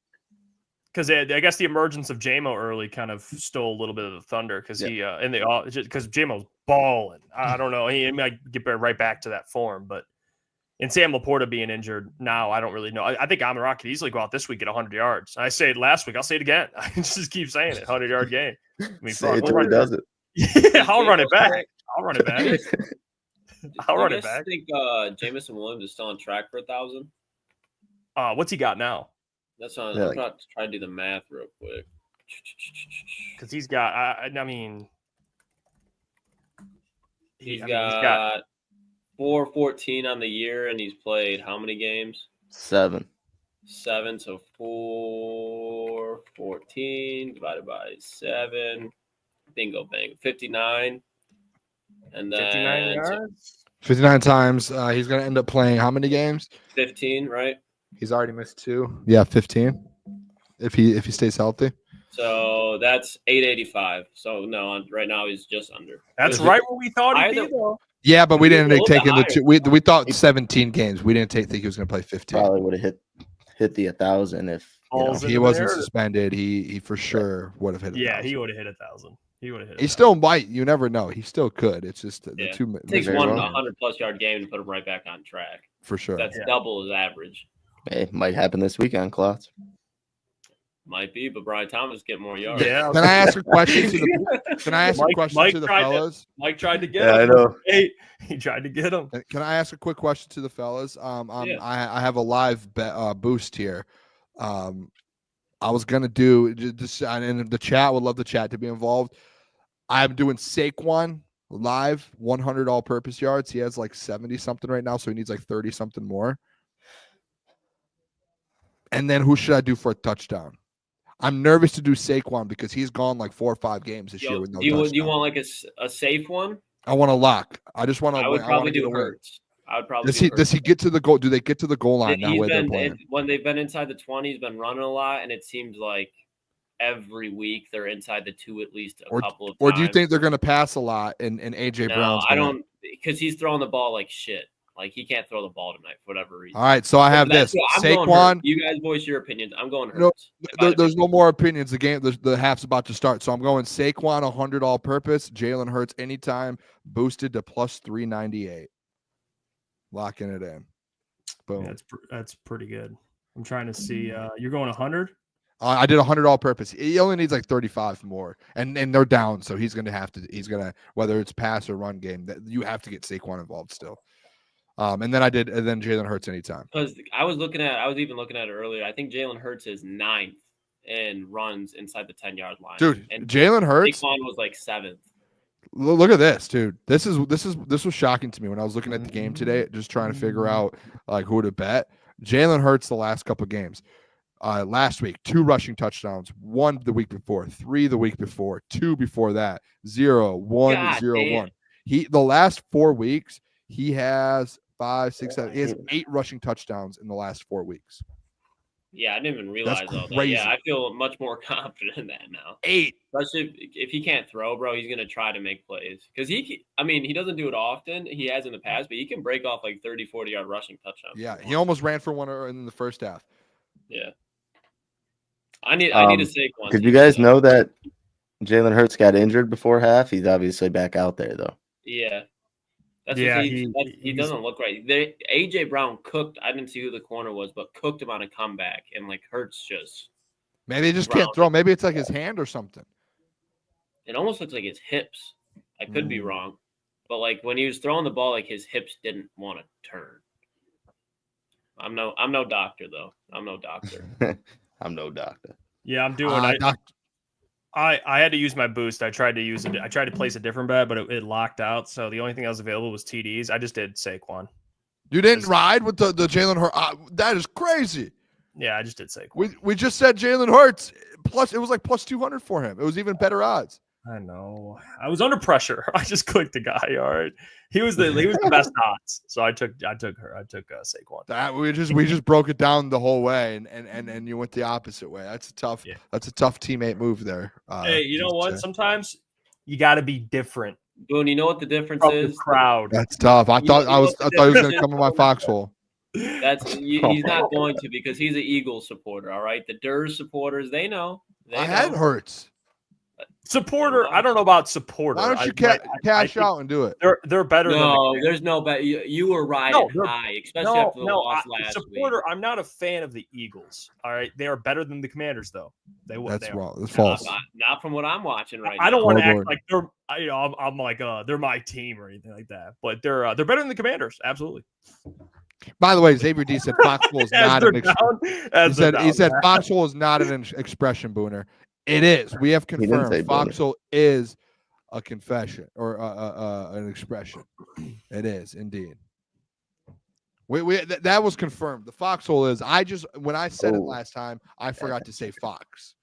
Because I guess the emergence of JMO early kind of stole a little bit of the thunder because because JMO's balling. I don't know. He might get right back to that form, but in Sam Laporta being injured now, I don't really know. I think Amon-Ra could easily go out this week at 100 yards. I said it last week. I'll say it again. I just keep saying it. 100-yard game. I mean, say it till he does it. Yeah, I'll run it back. I'll run it back. I think Jameson Williams is still on track for 1,000. What's he got now? That's on. I'm not trying to do the math real quick. Because he's got. He's got 414 on the year, and he's played how many games? 7. 7. So 414 divided by 7. Bingo, bang. 59. And then 59 yards. 59 times. He's going to end up playing how many games? 15, right? He's already missed 2. Yeah, 15. If he stays healthy. So that's 885. So no, right now he's just under. That's right where we thought he'd be, though. Yeah, but we didn't take in the 2. We thought 17 games. We didn't think he was going to play 15. Probably would have hit the 1,000 if he wasn't suspended. He for sure would have hit. 1,000. Yeah, he would have hit 1,000. He would have hit. He still might. You never know. He still could. It's just the 2. It takes 100+ yard game to put him right back on track. For sure. That's double his average. Hey, might happen this weekend, Klotz. Might be, but Brian Thomas get more yards. Yeah. Can I ask a question to the fellas? Mike tried to get him. I know. He tried to get him. Can I ask a quick question to the fellas? I have a live boost here. I was gonna do this, and the chat would love the chat to be involved. I'm doing Saquon live 100 all-purpose yards. He has like 70 something right now, so he needs like 30 something more. And then who should I do for a touchdown? I'm nervous to do Saquon because he's gone like 4 or 5 games this year with no touchdown. Do you want like a safe one? I want a lock. I just want to. I would probably do Hurts. I would probably. Does he get to the goal? Do they get to the goal line now? When they've been inside the 20, he's been running a lot, and it seems like every week they're inside the 2 at least a couple of times. Or do you think they're going to pass a lot and AJ Brown's? I don't, because he's throwing the ball like shit. Like, he can't throw the ball tonight for whatever reason. All right, so I have this. Saquon. You guys voice your opinions. I'm going Hurts. There's no more opinions. The game, the half's about to start. So I'm going Saquon 100 all-purpose. Jalen Hurts anytime, boosted to plus 398. Locking it in. Boom. Yeah, that's pretty good. I'm trying to see. You're going 100? I did 100 all-purpose. He only needs like 35 more, and they're down, so he's going to have to. He's going to, whether it's pass or run game, that you have to get Saquon involved still. And then Jalen Hurts anytime. Because I was even looking at it earlier. I think Jalen Hurts is 9th in runs inside the 10-yard line. Dude, and Jalen Hurts. Saquon was like 7th. Look at this, dude. This was shocking to me when I was looking at the game today, just trying to figure out like who to bet. Jalen Hurts the last couple of games. Last week, 2 rushing touchdowns, 1 the week before, 3 the week before, 2 before that, 0, 1, God 0, damn. 1. The last 4 weeks, he has 5, 6, 7. He has 8 rushing touchdowns in the last 4 weeks. Yeah, I didn't even realize all that. crazy. Yeah, I feel much more confident in that now. 8. Especially if he can't throw, bro, he's gonna try to make plays because he doesn't do it often. He has in the past, but he can break off like 30, 40-yard rushing touchdowns. Yeah, he almost ran for one in the first half. Yeah. I need a Saquon. Did you guys know that Jalen Hurts got injured before half? He's obviously back out there though. Yeah. He doesn't look right. AJ Brown cooked. I didn't see who the corner was, but cooked him on a comeback, and like Hurts just. Maybe he just can't throw. Maybe it's like his hand or something. It almost looks like his hips. I could be wrong, but like when he was throwing the ball, like his hips didn't want to turn. I'm no doctor though. I'm no doctor. I'm no doctor. Yeah, I'm doing. I had to use my boost. I tried to use it. I tried to place a different bet, but it locked out. So the only thing that was available was TDs. I just did Saquon. You didn't ride with the Jalen Hurts. That is crazy. Yeah, I just did Saquon. We just said Jalen Hurts. Plus, it was like plus 200 for him. It was even better odds. I know. I was under pressure. I just clicked the guy. All right, he was the best odds. So I took Saquon. That we just broke it down the whole way, and you went the opposite way. That's a tough teammate move there. Hey, you know what? Sometimes you got to be different. Boone, you know what the difference is? The crowd. That's tough. I thought he was going to come in my foxhole. He's not going to because he's an Eagles supporter. All right, the Durs supporters they know. I had Hurts. Supporter, I don't know about supporter. Why don't you cash out and do it? They're better. No, there's no bet. You were riding high, especially after the loss last supporter, week. I'm not a fan of the Eagles. All right, they are better than the Commanders, though. That's wrong. That's false. Not from what I'm watching right now. I don't want to act like they're. I'm like they're my team or anything like that. But they're better than the Commanders. Absolutely. By the way, Xavier D said Foxhole is not an expression. He said Foxhole is not an expression, Booner. It is. We have confirmed Foxhole is a confession or an expression. It is indeed. That was confirmed. The Foxhole is. When I said it last time, I forgot to say Fox.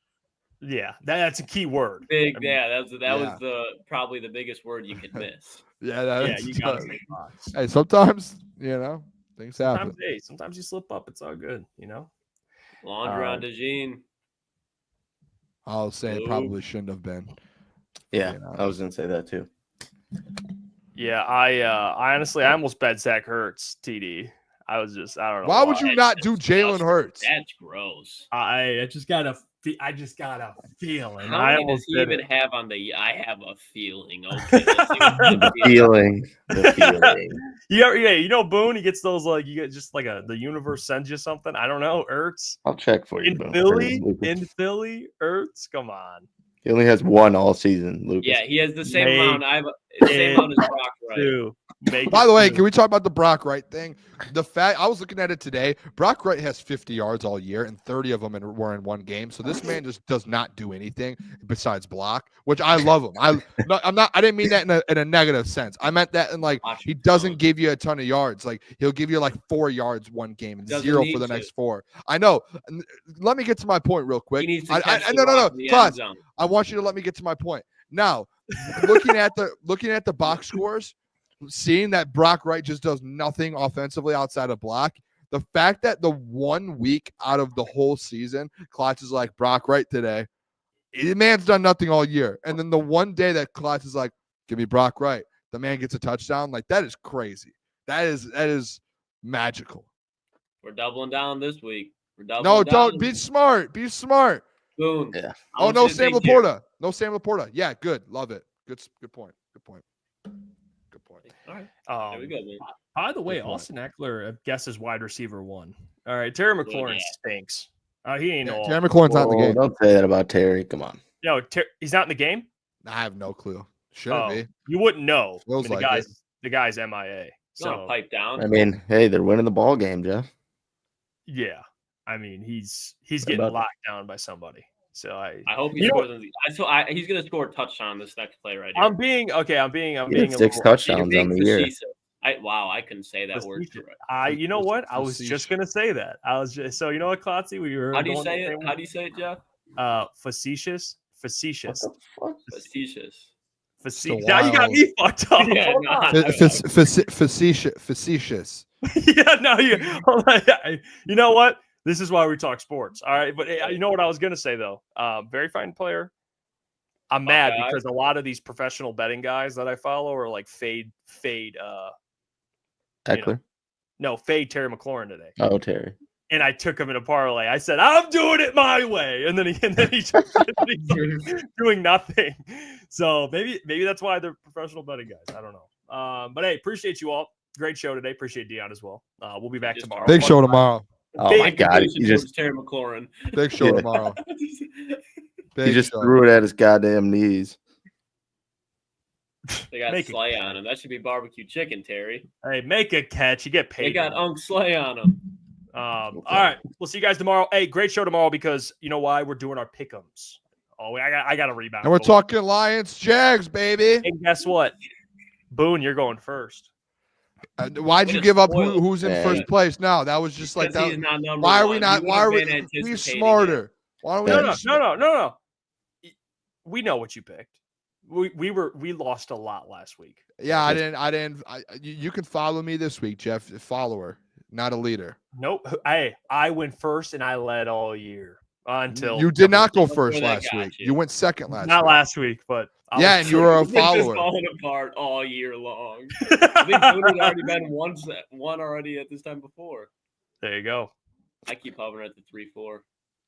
Yeah, that's a key word. That was probably the biggest word you could miss. You gotta say Fox. Hey, sometimes things happen. Sometimes you slip up. It's all good, Laundry on DeJean. I'll say it probably shouldn't have been. Yeah, I was gonna say that too. Yeah, I honestly I almost bet Zach Hurts TD. I don't know. Why would you not do Jalen Hurts? That's gross. I just got a feeling. How many does he even have on the? I have a feeling. Okay, the feeling. Yeah, Boone. He gets those you get just the universe sends you something. I don't know. Ertz. I'll check for you. In Philly, Ertz. Come on. He only has 1 all season, Lucas. Yeah, he has the same amount. I have the same amount as Brock Wright. By the way, can we talk about the Brock Wright thing? The fact I was looking at it today, Brock Wright has 50 yards all year, and 30 of them were in one game. So this man just does not do anything besides block, which I love him. I didn't mean that in a negative sense. I meant that in he doesn't give you a ton of yards. He'll give you 4 yards one game and 0 for the next 4. I know. Let me get to my point real quick. No. Klotz, I want you to let me get to my point. Now, looking at the box scores, seeing that Brock Wright just does nothing offensively outside of block, the fact that the 1 week out of the whole season, Klotz is like, Brock Wright today, the man's done nothing all year. And then the one day that Klotz is like, give me Brock Wright, the man gets a touchdown. That is crazy. That is magical. We're doubling down this week. Don't be smart. Be smart. Boom. Yeah. Oh, no Sam Laporta. No Sam Laporta. Yeah, good. Love it. Good point. All right. There we go, man. By the way, Austin Eckler guesses wide receiver 1. All right, Terry McLaurin stinks. He ain't all. Terry McLaurin's not in the game. Don't say that about Terry. Come on. He's not in the game? I have no clue. Should be. You wouldn't know. The guy's MIA. So pipe down. I mean, hey, they're winning the ball game, Jeff. Yeah. I mean, he's getting locked down by somebody. So I hope he scores. He's going to score a touchdown this next play right here. I'm being 6 touchdowns on the year. I couldn't say that word correct. You know what? I was just gonna say that. So you know what, Klotzy? We were. How do you say it? How do you say it, Jeff? Facetious. Facetious. Now you got me fucked up. Yeah, Facetious. Yeah, no, you know what? This is why we talk sports. All right. But you know what I was going to say, though? Very fine player. I'm mad because a lot of these professional betting guys that I follow are like fade. Eckler? No, fade Terry McLaurin today. Oh, Terry. And I took him in a parlay. I said, I'm doing it my way. And then he's doing nothing. So maybe that's why they're professional betting guys. I don't know. But hey, appreciate you all. Great show today. Appreciate Dion as well. We'll be back tomorrow. Big show tomorrow. Oh my God! You just Terry McLaurin. Big show tomorrow. He just threw it at his goddamn knees. They got Slay on him. That should be barbecue chicken, Terry. Hey, make a catch. You get paid. They got Unc Slay on him. All right. We'll see you guys tomorrow. Hey, great show tomorrow because you know why? We're doing our pick'ems. Oh, I got a rebound. And we're talking Lions, Jags, baby. And guess what? Boone, you're going first. Why'd you give up who's in first place? No, that was just like that. Why are we not? Why are we? Be smarter. Why are we? No. We know what you picked. We lost a lot last week. Yeah, I didn't. You can follow me this week, Jeff. Follower, not a leader. Nope. Hey, I went first and I led all year until you did not go first last week. You went second last. Not last week, but. Yeah, and you were a follower. Falling apart all year long. I think Booner's already been one already at this time before. There you go. I keep hovering at the 3-4. All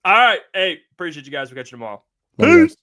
right. Hey, appreciate you guys. We'll catch you tomorrow. Peace.